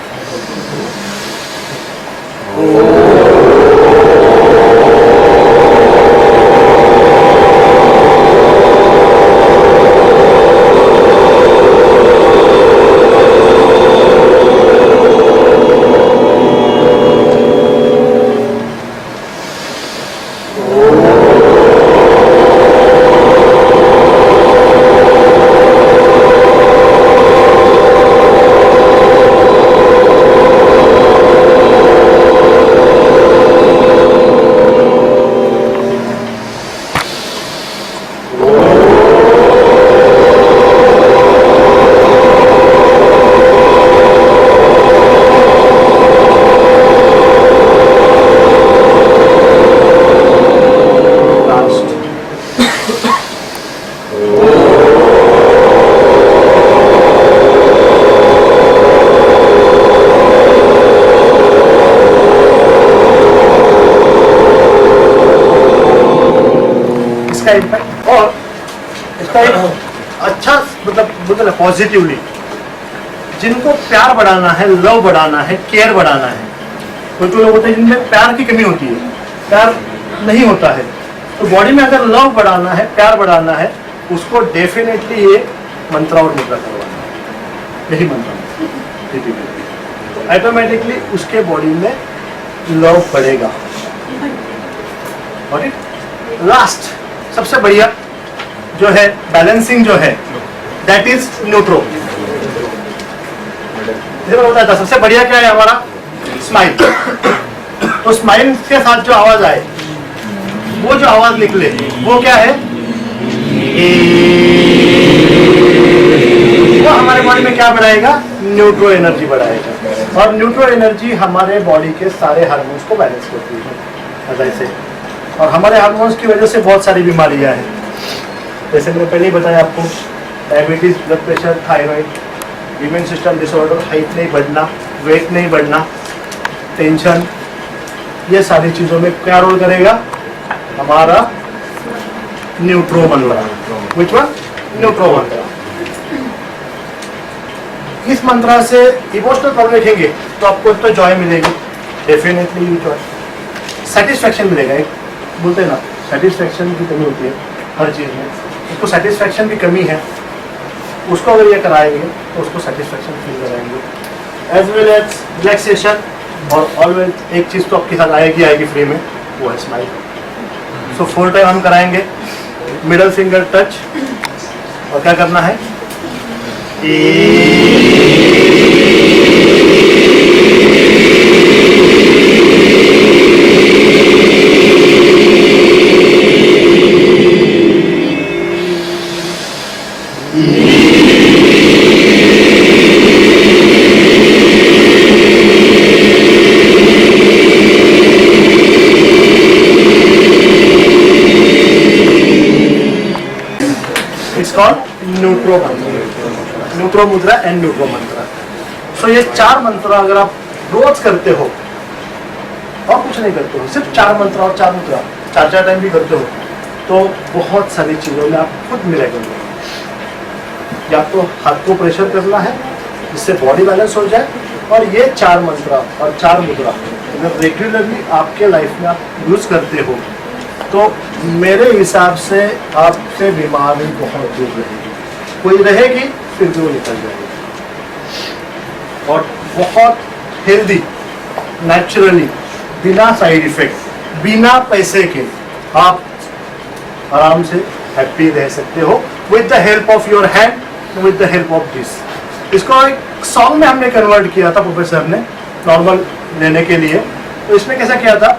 इसका इम्पैक्ट और इसका एक अच्छा मतलब पॉजिटिवली, जिनको प्यार बढ़ाना है, लव बढ़ाना है, केयर बढ़ाना है, कोई लोग होते हैं जिनमें प्यार की कमी होती है, प्यार नहीं होता है, तो बॉडी में अगर लव बढ़ाना है, प्यार बढ़ाना है, उसको डेफिनेटली ये मंत्र और मुद्रा करवाना है। यही मंत्र तो ऑटोमेटिकली उसके बॉडी में लव बढ़ेगा। लास्ट सबसे बढ़िया जो है बैलेंसिंग जो है, दैट इज न्यूट्रो। बताया था सबसे बढ़िया क्या है हमारा? स्माइल। तो स्माइल के साथ जो आवाज आए, वो जो आवाज निकले वो क्या है? वो हमारे बॉडी में क्या बढ़ाएगा? न्यूट्रो एनर्जी बढ़ाएगा। और न्यूट्रो एनर्जी हमारे बॉडी के सारे हार्मोन्स को बैलेंस करती है ऐसे। और हमारे हार्मोन्स की वजह से बहुत सारी बीमारियां हैं, जैसे मैंने पहले ही बताया आपको, diabetes, blood pressure, thyroid, immune system disorder, height नहीं बढ़ना, वेट नहीं बढ़ना, टेंशन, ये सारी चीज़ों में क्या रोल करेगा? हमारा न्यूट्रो मंत्र। Which one? न्यूट्रो मंत्र। इस मंत्र से इमोशनल प्रॉब्लम देखेंगे तो आपको तो जॉय मिलेगी, डेफिनेटली जॉय, सेटिस्फैक्शन मिलेगा। एक बोलते हैं ना, सेटिस्फैक्शन की कमी होती है हर चीज़ में, उसको सेटिस्फैक्शन की कमी है, उसको अगर ये कराएंगे तो उसको सेटिस्फैक्शन फील कराएंगे। एज वेल एज रिलैक्सेशन, और ऑलवेज एक चीज़ तो आपके साथ आएगी फ्री में, वो है स्माइल। सो 4 टाइम हम कराएंगे। मिडल फिंगर टच, और क्या करना है? It's called न्यूट्रो मंत्र, न्यूट्रो मुद्रा एंड न्यूट्रो मंत्र। सो ये 4 मंत्र अगर आप रोज करते हो और कुछ नहीं करते हो, सिर्फ 4 मंत्र और 4 मुद्रा 4 टाइम भी करते हो, तो बहुत सारी चीज़ों में आप खुद मिले करोगे। या तो हाथ को प्रेशर करना है जिससे बॉडी बैलेंस हो जाए, और ये 4 मंत्र और 4 मुद्रा अगर रेगुलरली आपके लाइफ में आप यूज़ करते हो, तो मेरे हिसाब से आपसे बीमारी बहुत दूर रहेगी। कोई रहेगी फिर भी वो निकल जाएगी, और बहुत हेल्दी, नेचुरली, बिना साइड इफेक्ट, बिना पैसे के आप आराम से हैप्पी रह सकते हो, with the help of your hand, with the help of this. इसको एक सॉन्ग में हमने कन्वर्ट किया था प्रोफेसर ने नॉर्मल लेने के लिए। तो इसमें कैसा किया था,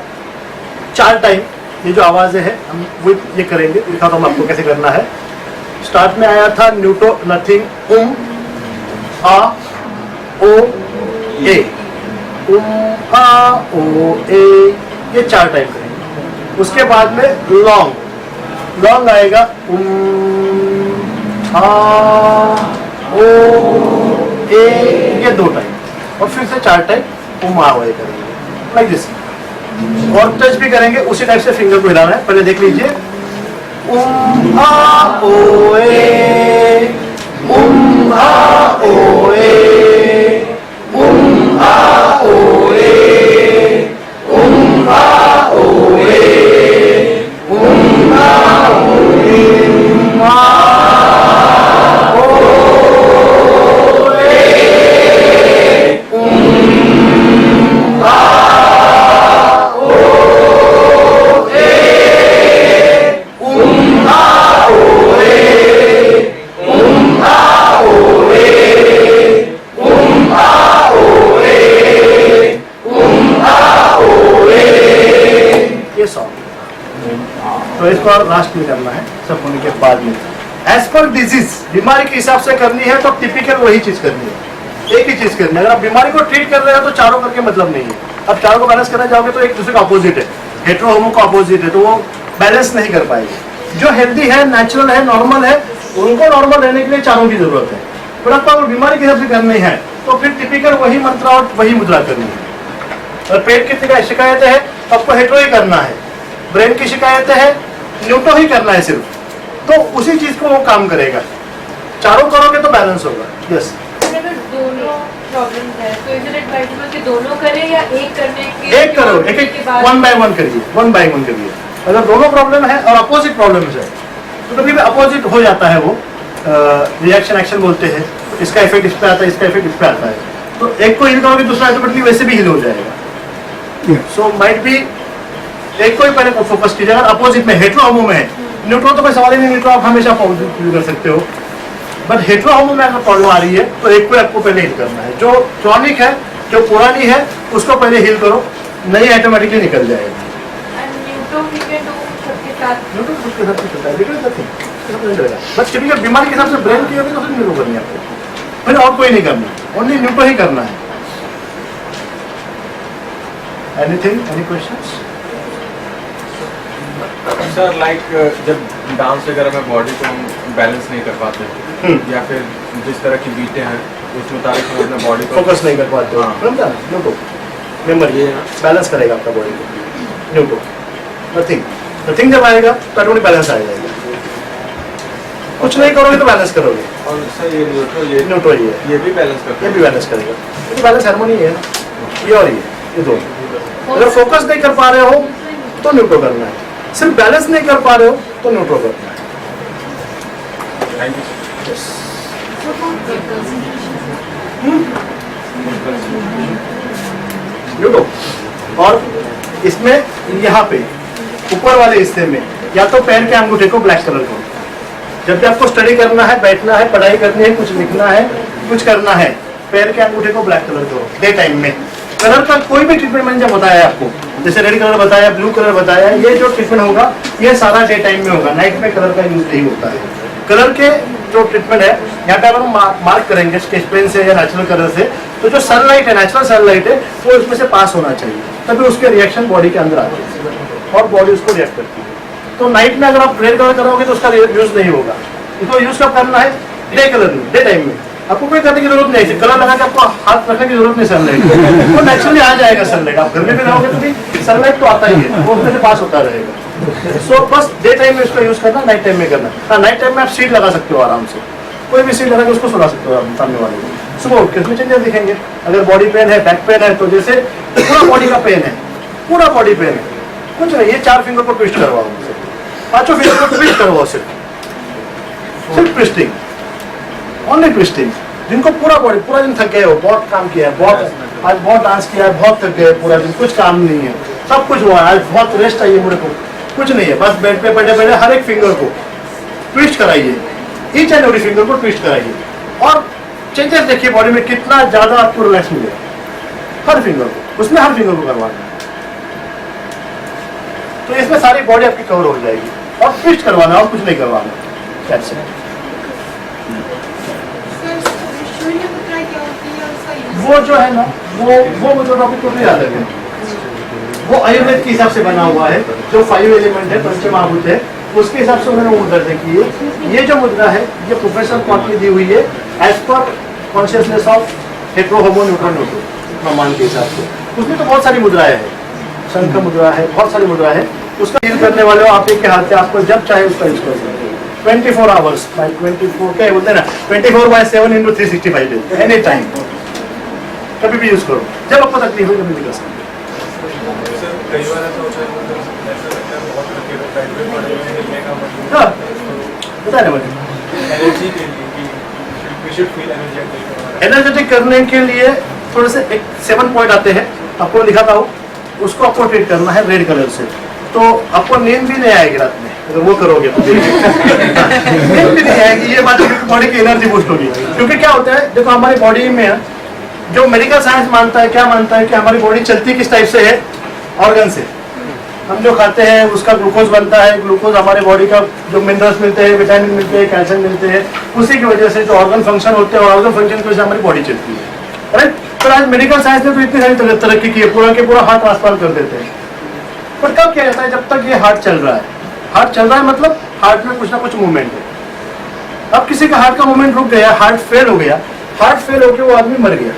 4 टाइम ये जो आवाज़ें हैं हम वो ये करेंगे, दिखाता हूँ आपको कैसे करना है। स्टार्ट में आया था न्यूटो नथिंग आ ओ ए, आ ओ ए, ये 4 टाइम करेंगे। उसके बाद में लॉन्ग आएगा आ ओ ए, ये 2 टाइम, और फिर से 4 टाइम आ ओ ए करेंगे लाइक दिस। और टच भी करेंगे उसी टाइप से, फिंगर को हिलाना है। पहले देख लीजिए, आ ओ ए, आ ओ ए, आ ओ ए, आ ओ ए, ये सॉन्ग। तो इसको लास्ट में करना है सब होने के बाद में। एज पर डिजीज, बीमारी के हिसाब से करनी है तो टिपिकल वही चीज करनी है, एक ही चीज करनी है। अगर आप बीमारी को ट्रीट कर रहे हो तो चारों करके मतलब नहीं है। अब चारों को बैलेंस करना चाहोगे तो एक दूसरे का अपोजिट है, हेटेरो होमो का अपोजिट है, तो वो बैलेंस नहीं कर पाएगी। जो हेल्दी है, नेचुरल है, नॉर्मल है, उनको नॉर्मल रहने के लिए चारों की जरूरत है। पर आपको अगर बीमारी के हिसाब से करनी है तो फिर टिपिकल वही मंत्र और वही मुद्रा करनी है। और पेट की शिकायत है तो आपको हेटेरो ही करना है, ब्रेन की शिकायत है न्यूटो ही करना है सिर्फ, तो उसी चीज को वो काम करेगा। चारों करोगे तो बैलेंस होगा। यस, अगर दोनों प्रॉब्लम्स है तो इज इट एडवाइजेबल कि दोनों करें या एक करने के एक करो, एक एक 1 बाय 1 करिए, 1 बाय 1 करिए। अगर दोनों प्रॉब्लम है और अपोजिट प्रॉब्लम है तो कभी भी अपोजिट हो जाता है, वो रिएक्शन एक्शन बोलते हैं। इसका इफेक्ट इस पे आता है, इसका इफेक्ट इस पे आता है, तो एक को हिल करोगे दूसरा ऑटोमेटिकली वैसे भी हिल हो जाएगा। सो माइट बी एक को ही पहले फोकस कीजिए। अगर अपोजिट में हेटेरो होमो में है, न्यूट्रो तो कोई सवाल ही नहीं, न्यूट्रो आप हमेशा पॉजिटिव कर सकते हो, बट हेटेरो होमो में अगर प्रॉब्लम आ रही है तो एक को आपको पहले हिल करना है। जो क्रॉनिक है, जो पुरानी है, उसको पहले हिल करो, नहीं ऑटोमेटिकली निकल जाएगा। न्यूट्रो भी कैन डू सबके साथ, न्यूट्रो उसके साथ चलता है, लेकिन बस टिपिकल बीमारी के हिसाब से ब्रेन की होगी तो सिर्फ न्यूट्रो करनी है आपको, फिर और कोई नहीं करना, ओनली न्यूट्रो ही करना है। Anything, any questions? Sir like जब डांस वगैरह में बॉडी को हम बैलेंस नहीं कर पाते या फिर जिस तरह की बीटें हैं उस मुताबिक हम अपने बॉडी को फोकस नहीं कर पाते हो, समझा? न्यूट्रो मेमोरी बैलेंस करेगा आपका बॉडी को। न्यूट्रो नथिंग जब आएगा तो ऑटोमेटिक बैलेंस आ जाएगा। कुछ नहीं करोगे तो बैलेंस करोगे। और सर ये न्यूट्रो ही है, ये भी बैलेंस करता ये है। भी बैलेंस करेगा, क्योंकि बैलेंस हार्मोनी है ना, ये और ये दोनों। अगर फोकस नहीं कर पा रहे हो तो न्यूट्रो करना है, सिर्फ बैलेंस नहीं कर पा रहे हो तो न्यूट्रो करना है। Thank you sir. न्यूट्रो। और इसमें यहाँ पे ऊपर वाले हिस्से में या तो पैर के अंगूठे को ब्लैक कलर करो। जब भी आपको स्टडी करना है, बैठना है, पढ़ाई करनी है, कुछ लिखना है, कुछ करना है, पैर के अंगूठे को ब्लैक कलर करो डे टाइम में। कलर का कोई भी ट्रीटमेंट मैंने जब बताया आपको, जैसे रेड कलर बताया, ब्लू कलर बताया, ये जो ट्रीटमेंट होगा ये सारा डे टाइम में होगा, नाइट में कलर का यूज नहीं होता है। कलर के जो ट्रीटमेंट है यहाँ पे अगर हम मार्क करेंगे स्केच पेन से या नेचुरल कलर से, तो जो सनलाइट है, नेचुरल सनलाइट है, वो उसमें से पास होना चाहिए, तभी उसके रिएक्शन बॉडी के अंदर आते हैं और बॉडी उसको रिएक्ट करती है। तो नाइट में अगर आप रेड कलर करोगे तो उसका यूज नहीं होगा। इसको यूज कब करना है? डे कलर में, डे टाइम में। आपको कोई करने की जरूरत नहीं है, कलर लगा के आपको हाथ रखने की जरूरत नहीं सनलाइट, वो नेचुरली आ जाएगा सनलाइट। आप घर में भी रहोगे तो भी सनलाइट तो आता ही है, वो उसमें से पास होता रहेगा। सो बस डे टाइम में इसका यूज करना, नाइट टाइम में करना। हाँ, नाइट टाइम में आप सीट लगा सकते हो आराम से, कोई भी सीट लगा के उसको सुला सकते हो आप सामने वाले को। सुबह उठ के उसमें चेंजेस दिखेंगे। अगर बॉडी पेन है, बैक पेन है, तो जैसे पूरा बॉडी का पेन है, पूरा बॉडी पेन है, कुछ नहीं, ये 4 फिंगर को ट्विस्ट करवाओ, 5 फिंगर को ट्विस्ट करवाओ, सिर्फ ट्विस्टिंग, ओनली ट्विस्टिंग। जिनको पूरा बॉडी, पूरा दिन थक गए हो, बहुत काम किया है, आज बहुत डांस किया है, बहुत थक गए पूरा दिन, कुछ काम नहीं है, सब कुछ हुआ है, आज बहुत रेस्ट चाहिए मेरे को, कुछ नहीं है, बस बेड पे बैठे बैठे हर एक फिंगर को ट्विस्ट कराइए, ईच एंड एवरी फिंगर को ट्विस्ट कराइए और चेंजेस देखिए बॉडी में कितना ज्यादा आपको रिलैक्स मिलेगा हर फिंगर को, उसमें हर फिंगर को करवाना है। तो इसमें सारी बॉडी आपकी कवर हो जाएगी और ट्विस्ट करवाना और कुछ नहीं करवाना। That's it. वो जो है ना वो मुझे टॉपिक टोटली याद है। वो आयुर्वेद के हिसाब से बना हुआ है, जो 5 एलिमेंट है, पंचमहाभूत है, उसके हिसाब से उन्होंने वो मुद्रा देखी है। ये जो मुद्रा है ये प्रोफेसर कॉट की दी हुई है as per consciousness of hetero homo neutron neutron प्रमाण के हिसाब से। उसमें तो बहुत सारी मुद्राएं हैं, शंख मुद्रा है, बहुत सारी मुद्रा है। उसका यूज करने वाले हो आप एक के हाथ से, आपको जब चाहे उसका यूज कर सकते हैं। 24 आवर्स बाय 24 क्या बोलते हैं ना, 24/7 × 365 डेज, एनी टाइम, कभी भी यूज करो, जब आपको तकलीफ हो कभी भी कर सकते कई बार ऐसा होता है, ऐसा लगता है बहुत लगे बेड पे पड़े हुए हैं, हिलने का मन हैं। हाँ, बता रहे मुझे एनर्जी के लिए कि we should feel energetic. Energetic करने के लिए थोड़े से एक 7 पॉइंट आते हैं, आपको दिखाता हूँ, उसको आपको ट्रीट करना है रेड कलर से, तो आपको नींद भी नहीं आएगी रात में अगर वो करोगे तो। नींद भी नहीं आएगी, ये बात बॉडी की एनर्जी बूस्ट होगी। क्योंकि क्या होता है, देखो हमारी बॉडी में जो मेडिकल साइंस मानता है, क्या मानता है कि हमारी बॉडी चलती किस टाइप से है, ऑर्गन से। हम जो खाते हैं उसका ग्लूकोज बनता है, ग्लूकोज हमारे बॉडी का जो मिनरल्स मिलते हैं, विटामिन मिलते हैं, कैल्शियम मिलते हैं, उसी की वजह से जो ऑर्गन फंक्शन होते हैं और ऑर्गन फंक्शन की वजह से हमारी बॉडी चलती है, राइट। पर आज मेडिकल साइंस ने तो इतनी सारी तरक्की की है, पूरा के पूरा हार्ट ट्रांसप्लांट कर देते हैं। पर कब किया जाता है, जब तक ये हार्ट चल रहा है। हार्ट चल रहा है मतलब हार्ट में कुछ ना कुछ मूवमेंट है। अब किसी का हार्ट का मूवमेंट रुक गया, हार्ट फेल हो गया, हार्ट फेल होकर वो आदमी मर गया,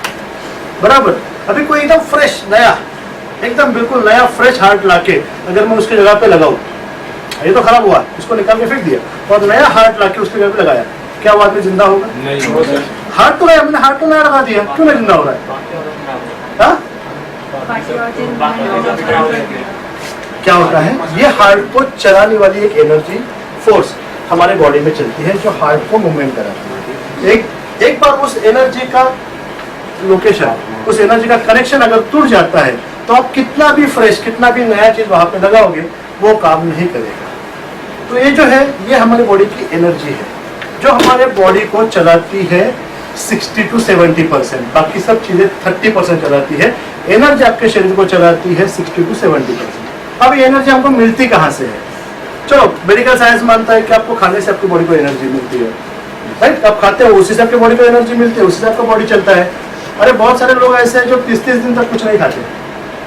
बराबर। अभी कोई एकदम फ्रेश नया, एकदम बिल्कुल नया फ्रेश हार्ट लाके अगर मैं उसकी जगह पे लगाऊं, ये तो खराब हुआ, इसको निकाल के फेंक दिया, और नया हार्ट लाके उसकी जगह पे लगाया, क्या वो आदमी जिंदा होगा? नहीं। हार्ट तो मैंने हार्ट तो नया लगा दिया, क्यों नहीं जिंदा हो रहा है? हाँ? क्या होता है, ये हार्ट को चलाने वाली एक एनर्जी फोर्स हमारे बॉडी में चलती है जो हार्ट को मूवमेंट कराती है। एक बार उस एनर्जी का लोकेशन, उस एनर्जी का कनेक्शन अगर टूट जाता है तो आप कितना भी फ्रेश, कितना भी नया चीज वहां पे लगाओगे वो काम नहीं करेगा। तो ये जो है ये हमारी बॉडी की एनर्जी है जो हमारे बॉडी को चलाती है 60 to 70%, बाकी सब चीजें 30% चलाती है। एनर्जी आपके शरीर को चलाती है 60 to 70%। अब ये एनर्जी हमको मिलती कहाँ से है? चलो मेडिकल साइंस मानता है कि आपको खाने से आपकी बॉडी को एनर्जी मिलती है, राइट। आप खाते हो उसी से आपकी बॉडी को एनर्जी मिलती है, उसी से आपका बॉडी चलता है। अरे बहुत सारे लोग ऐसे हैं जो 30-30 दिन तक कुछ नहीं खाते,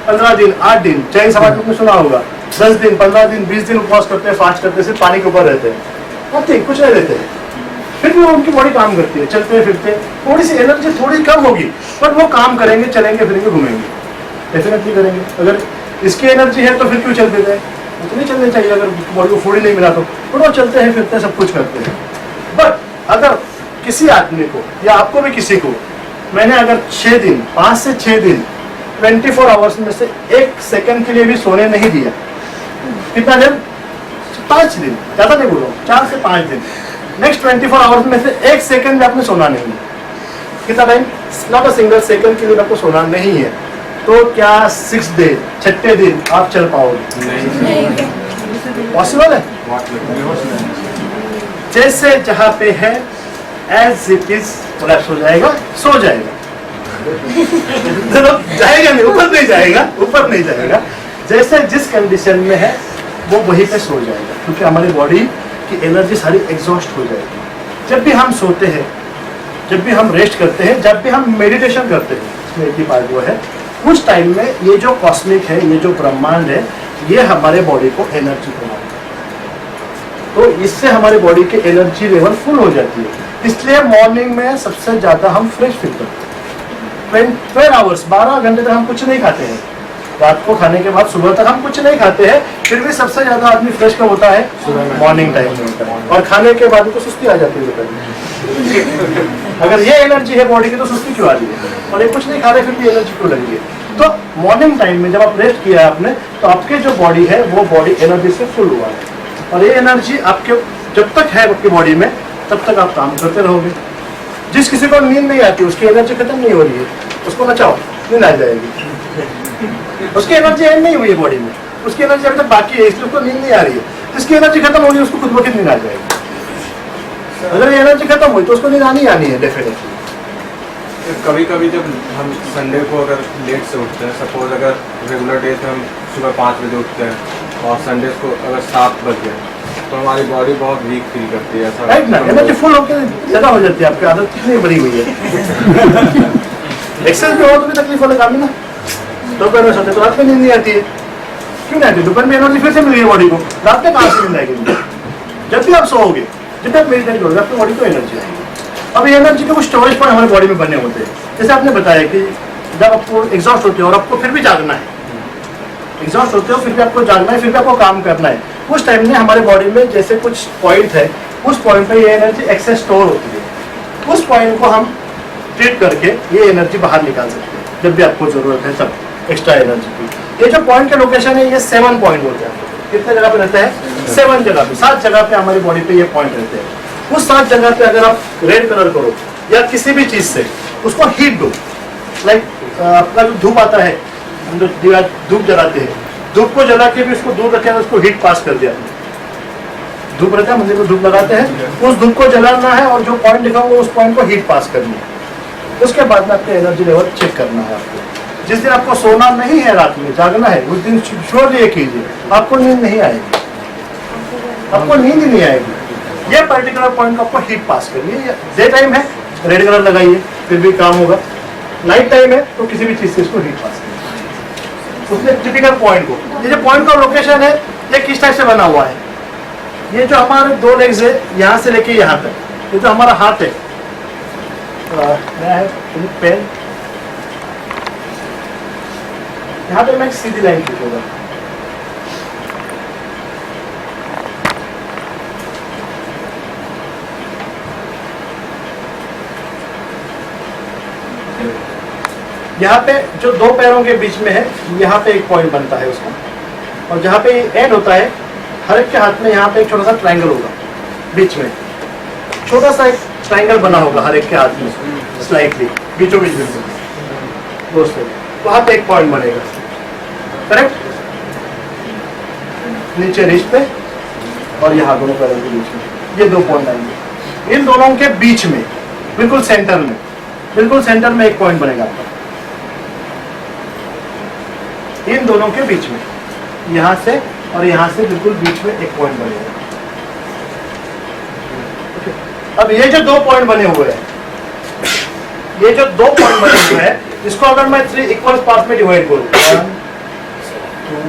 15 दिन 8 दिन, जैन समाज में सुना होगा, 10 दिन 15 दिन 20 दिन उपवास करते हैं, फास्ट करते हैं, सिर्फ पानी के ऊपर रहते हैं, नथिंग, कुछ नहीं रहते हैं, फिर भी उनकी बॉडी काम करती है, चलते फिरते। थोड़ी सी एनर्जी थोड़ी कम होगी पर वो काम करेंगे, चलेंगे फिरेंगे घूमेंगे, डेफिनेटली करेंगे। अगर इसकी एनर्जी है तो फिर क्यों चलते थे? तो नहीं चलने चाहिए, अगर बॉडी को फूड ही नहीं मिला तो वो चलते हैं फिरते हैं, सब कुछ करते हैं। बट अगर किसी आदमी को या आपको भी किसी को मैंने अगर 6 दिन 5 से 6 दिन 24 आवर्स में से 1 सेकंड के लिए भी सोने नहीं दिया, कितना दिन? 5 दिन, ज्यादा नहीं बोलो, 4 से 5 दिन, नेक्स्ट 24 आवर्स में से 1 सेकंड में आपने सोना नहीं है, कितना time? Not a single second के लिए आपको सोना नहीं है, तो क्या 6 डे 6ठे दिन आप चल पाओगे? पॉसिबल है? जैसे जहां पे है एज इट इज कोलैप्स हो जाएगा, सो जाएगा। जाएगा नहीं, ऊपर नहीं जाएगा, ऊपर नहीं जाएगा, जैसे जिस कंडीशन में है वो वहीं पे सो जाएगा, क्योंकि हमारी बॉडी की एनर्जी सारी एग्जॉस्ट हो जाएगी। जब भी हम सोते हैं, जब भी हम रेस्ट करते हैं, जब भी हम मेडिटेशन करते हैं, इसमें एक ही पार्ट वो है, उस टाइम में ये जो कॉस्मिक है, ये जो ब्रह्मांड है, ये हमारे बॉडी को एनर्जी प्रदान करता है। तो इससे हमारी बॉडी की एनर्जी लेवल फुल हो जाती है, इसलिए मॉर्निंग में सबसे ज्यादा हम फ्रेश फील करते हैं। 12 आवर्स 12 घंटे तक हम कुछ नहीं खाते हैं, रात को खाने के बाद सुबह तक हम कुछ नहीं खाते हैं, फिर भी सबसे ज्यादा आदमी फ्रेश कब होता है? मॉर्निंग टाइम में होता है, और खाने के बाद तो सुस्ती आ जाती है। अगर ये एनर्जी है बॉडी की तो सुस्ती क्यों आ रही है? और ये कुछ नहीं खा रहे फिर भी एनर्जी क्यों लगी है? तो मॉर्निंग टाइम में जब आप रेस्ट किया है आपने, तो आपके जो बॉडी है वो बॉडी एनर्जी से फुल हुआ है, और ये एनर्जी आपके जब तक है आपकी बॉडी में तब तक आप काम करते रहोगे। जिस किसी को नींद नहीं आती, उसकी एनर्जी खत्म नहीं हो रही है, उसको नचाओ, नींद आ जाएगी। उसकी एनर्जी एंड नहीं हुई है बॉडी में, उसकी एनर्जी अभी तक बाकी है, इसलिए उसको नींद नहीं आ रही है। जिसकी एनर्जी खत्म हो रही है उसको खुद ब खुद नींद आ जाएगी। अगर ये एनर्जी खत्म हुई तो उसको नींद आनी है डेफिनेटली। कभी कभी जब हम संडे को अगर लेट से उठते हैं, सपोज अगर रेगुलर डे से हम सुबह 5 बजे उठते हैं और संडे को अगर 7 बज गए तो हमारी बॉडी बहुत वीक फील करती है, ऐसा राइट ना, एनर्जी फुल होकर ज्यादा हो जाती है, आपकी आदत कितनी बड़ी हुई है। एक्सेस में हो तो भी तकलीफ वाला काम है ना। दोपहर में सोते तो रात में नींद नहीं आती है, क्यों नहीं आती? दोपहर में एनर्जी फिर से मिल गई बॉडी को, रात में कहाँ से नींद आएगी? जब भी आप सोओगे, जब भी आप मेडिटेट करोगे, आपकी बॉडी को एनर्जी आएगी। अब ये एनर्जी के कुछ स्टोरेज पॉइंट हमारी बॉडी में बने होते हैं। जैसे आपने बताया कि जब आपको एग्जॉस्ट होते हो और आपको फिर भी जागना है, एग्जॉस्ट होते हो फिर भी आपको जागना है, फिर भी आपको काम करना है, उस टाइम में हमारे बॉडी में जैसे कुछ पॉइंट है, उस पॉइंट पे ये एनर्जी एक्सेस स्टोर होती है। उस पॉइंट को हम ट्रीट करके ये एनर्जी बाहर निकाल सकते हैं जब भी आपको जरूरत है, तब एक्स्ट्रा एनर्जी की। ये जो पॉइंट का लोकेशन है, ये 7 पॉइंट होते हैं। कितने जगह पे रहते हैं? 7 जगह पे, 7 जगह पे हमारी बॉडी पे ये पॉइंट रहते हैं। उस 7 जगह पे अगर आप रेड कलर करो या किसी भी चीज से उसको हीट दो, लाइक अपना जो धूप आता है, हम जो धूप जलाते हैं, धूप को जला के भी उसको दूर रखे, उसको हीट पास कर दिया। धूप रहता है, मंदिर को धूप लगाते हैं, उस धूप को जलाना है और जो पॉइंट लिखा हुआ उस पॉइंट को हीट पास करनी है। उसके बाद में आपके एनर्जी लेवल चेक करना है आपको। जिस दिन आपको सोना नहीं है, रात में जागना है, उस दिन श्योरली ये कीजिए, आपको नींद नहीं आएगी, आपको नींद ही नहीं आएगी। ये पर्टिकुलर पॉइंट को आपको हीट पास करनी है। डे टाइम है, रेड कलर लगाइए, फिर भी काम होगा। नाइट टाइम है तो किसी भी चीज से इसको हीट पास करिए, उसने टिपिकल पॉइंट को। ये जो पॉइंट का लोकेशन है, ये किस टाइप से बना हुआ है? ये जो हमारे 2 लेग्स है, यहाँ से लेके यहाँ तक, ये जो हमारा हाथ है, पेन, यहाँ पे मैं एक सीधी लाइन खींचूंगा। यहाँ पे जो 2 पैरों के बीच में है, यहाँ पे एक पॉइंट बनता है उसका, और जहाँ पे एंड होता है, हर एक के हाथ में यहाँ पे एक छोटा सा ट्रायंगल होगा बीच में, छोटा सा एक ट्रायंगल बना होगा हर एक के हाथ में, स्लाइटली बीचों बीच में दोस्तों, वहाँ पे एक पॉइंट बनेगा, करेक्ट? नीचे रिस्ट पे और यहाँ दोनों पैरों के बीच में ये 2 पॉइंट आएंगे। इन दोनों के बीच में बिल्कुल सेंटर में, बिल्कुल सेंटर में एक पॉइंट बनेगा आपका। इन दोनों के बीच में, यहाँ से और यहाँ से बिल्कुल बीच में एक पॉइंट बनेगा। अब ये जो 2 पॉइंट बने हुए हैं, ये जो 2 पॉइंट बने हुए हैं, इसको अगर मैं 3 इक्वल पार्ट में डिवाइड करूँ, 1 2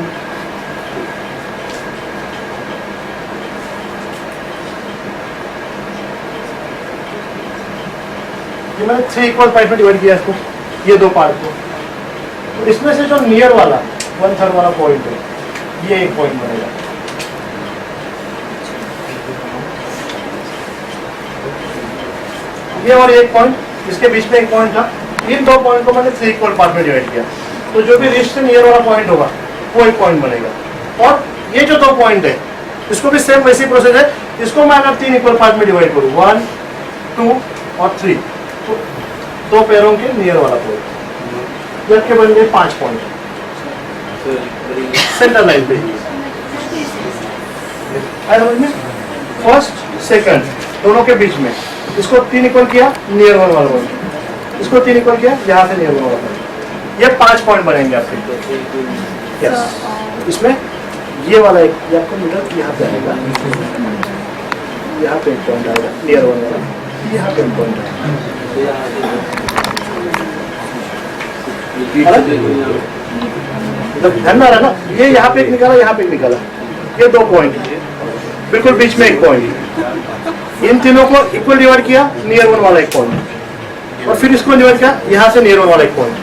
ये मैंने 3 इक्वल पार्ट में डिवाइड किया इसको, ये 2 पार्ट को। तो इसमें से जो नियर वाला 1/3 वाला पॉइंट है, ये एक पॉइंट बनेगा। ये और एक पॉइंट, इसके बीच में एक पॉइंट था। इन 2 पॉइंट को मैंने 3 इक्वल पार्ट में डिवाइड किया, तो जो भी रिस्ट से नियर वाला पॉइंट होगा वो एक पॉइंट बनेगा। और ये जो 2 पॉइंट है, इसको भी सेम वैसी प्रोसेस है। इसको मैं अगर 3 इक्वल पार्ट में डिवाइड करूँ, 1 2 और 3, तो 2 पैरों के नियर वाला पॉइंट, जबकि बन गए 5 पॉइंट सेंटर लाइन पे। फर्स्ट सेकंड दोनों के बीच में, इसको 3 इक्वल किया, नियर वन वाला पॉइंट, इसको 3 इक्वल किया, यहाँ से नियर वन वाला पॉइंट, ये 5 पॉइंट बनेंगे आपके। यस, इसमें ये वाला एक, ये आपको मिडल यहाँ पे आएगा, यहाँ पे एक पॉइंट आएगा नियर वन वाला, यहाँ पे एक पॉइंट आएगा। मतलब ध्यान में आ रहा ना, ये यहाँ पे एक निकाला, यहाँ पे एक निकाला, ये 2 पॉइंट, बिल्कुल बीच में एक पॉइंट। इन तीनों को इक्वल डिवाइड किया, नियर वन वाला एक पॉइंट, और फिर इसको डिवाइड किया, यहाँ से नियर वन वाला एक पॉइंट।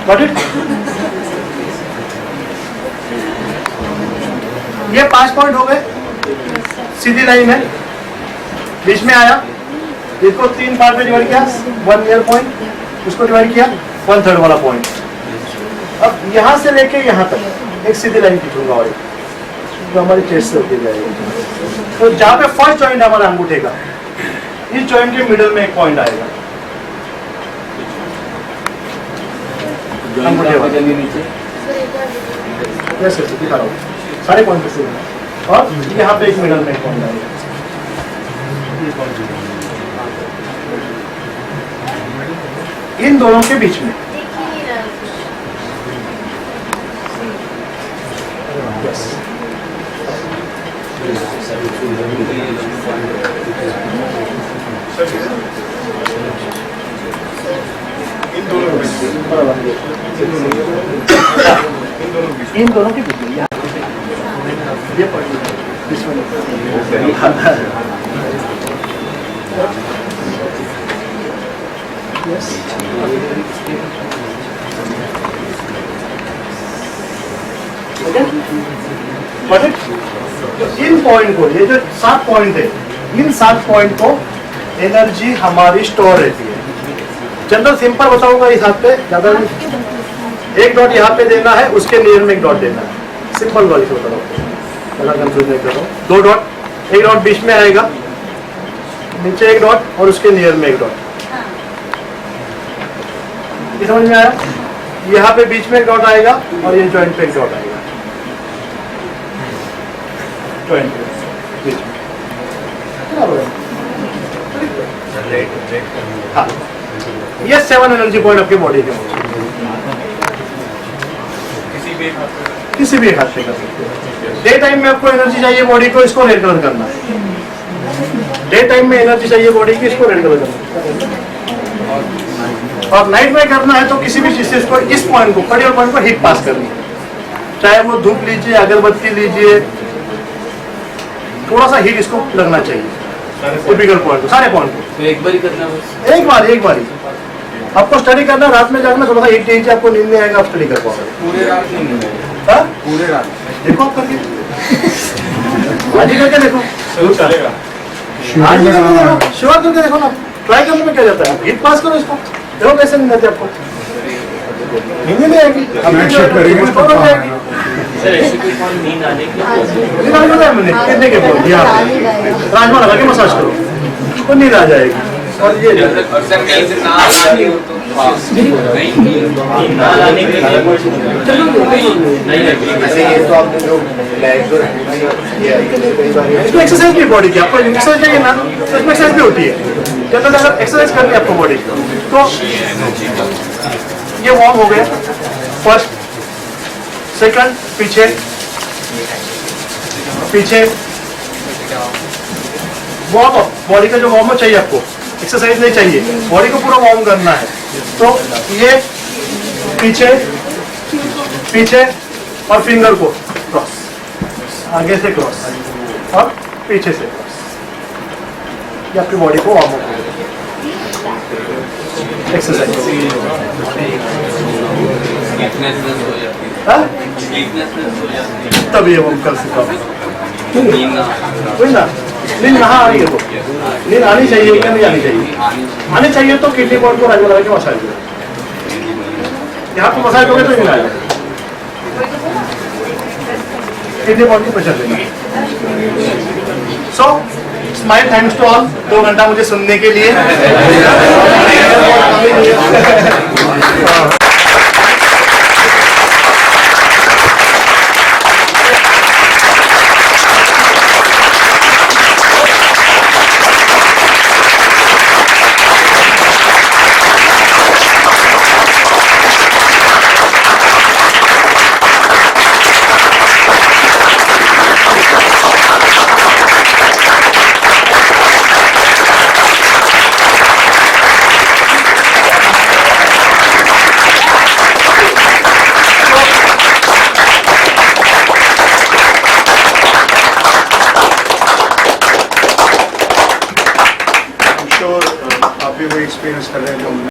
Got it? ये 5 पॉइंट हो गए, सीधी लाइन है, बीच में आया, इसको 3 पार्ट में डिवाइड किया, 1 नियर पॉइंट, उसको डिवाइड किया, 1/3 वाला पॉइंट। अब यहाँ से लेके यहाँ तक एक सीधी लाइन खींचूंगा, और जो हमारी चेस्ट से होती जाएगी। तो जहाँ पे फर्स्ट जॉइंट हमारा अंगूठे का, इस जॉइंट के मिडल में एक पॉइंट आएगा, अंगूठे वाला यस यस दिखा रहा हूँ सारे पॉइंट पे सेम है और यहाँ पे एक मिडल में एक पॉइंट आएगा इन दोनों के बीच में यस इन दोनों के बीच में ये पॉइंट यस इन पॉइंट को ये जो 7 पॉइंट है इन 7 पॉइंट को एनर्जी हमारी स्टोर रहती है जनरल सिंपल बताऊंगा इस हाथ पे ज्यादा एक डॉट यहाँ पे देना है उसके नियर में एक डॉट देना है सिंपल वाली से बता रहा हूँ कंफ्यूज नहीं कर रहा हूँ 2 डॉट एक डॉट बीच में आएगा नीचे एक डॉट और उसके नियर में एक डॉट ये समझ में आया यहाँ पे बीच में एक डॉट आएगा और ये जॉइंट पे एक डॉट आएगा जॉइंट पे बीच में बराबर है हाँ ये 7 एनर्जी पॉइंट आपके बॉडी के किसी भी एक हाथ से कर सकते हैं डे टाइम में आपको एनर्जी चाहिए बॉडी को इसको रेड कलर करना है डे टाइम में एनर्जी चाहिए बॉडी की इसको रेड कलर करना है और नाइट में करना है तो किसी भी चीज से इसको इस पॉइंट को पर्टिकुलर पॉइंट को हीट पास करनी है चाहे वो धूप लीजिए अगरबत्ती लीजिए थोड़ा सा हीट इसको लगना चाहिए टिपिकल पॉइंट को सारे पॉइंट को एक बार ही करना बस एक बार ही आपको स्टडी करना रात में जागना थोड़ा सा हीट चाहिए आपको नींद नहीं आएगा आप स्टडी कर पाओगे पूरे रात नहीं है हाँ? पूरे रात देखो आप करके आज ही करके देखो चलेगा आज ही करके देखो शुरुआत करके देखो ना ट्राई करने में क्या जाता है हीट पास करो इसको देखो कैसे नींद आती है आपको नींद नहीं आएगी सर ऐसे कोई कौन नींद आने की मैंने कितने के बोल दिया राजमा लगा के मसाज करो तो नींद आ जाएगी और ये तो आपने जो legs और hands किया है, कई बार ये इसमें एक्सरसाइज भी बॉडी की आपको एक्सरसाइज चाहिए ना तो इसमें एक्सरसाइज भी होती है जब तक अगर एक्सरसाइज करनी है आपको बॉडी तो ये वार्म हो गया फर्स्ट सेकंड पीछे पीछे वार्म अप बॉडी का जो वार्म अप चाहिए आपको एक्सरसाइज नहीं चाहिए बॉडी को पूरा वार्म करना है तो ये पीछे पीछे और फिंगर को क्रॉस आगे से क्रॉस और पीछे से क्रॉस ये आपकी बॉडी को वार्म अप करेगा एक्सरसाइज तब ये हम कर सकता हूँ वही ना नींद नहा आ रही है तो नींद आनी चाहिए क्या नहीं आनी चाहिए आनी चाहिए तो किडनी पॉइंट को राजमा लगा के मसाज करो यहाँ पे मसाज करोगे तो नींद आएगा किडनी पॉइंट को प्रेशर देना so smile thanks to all 2 घंटा मुझे सुनने के लिए आप भी वही एक्सपीरियंस कर रहे हैं जो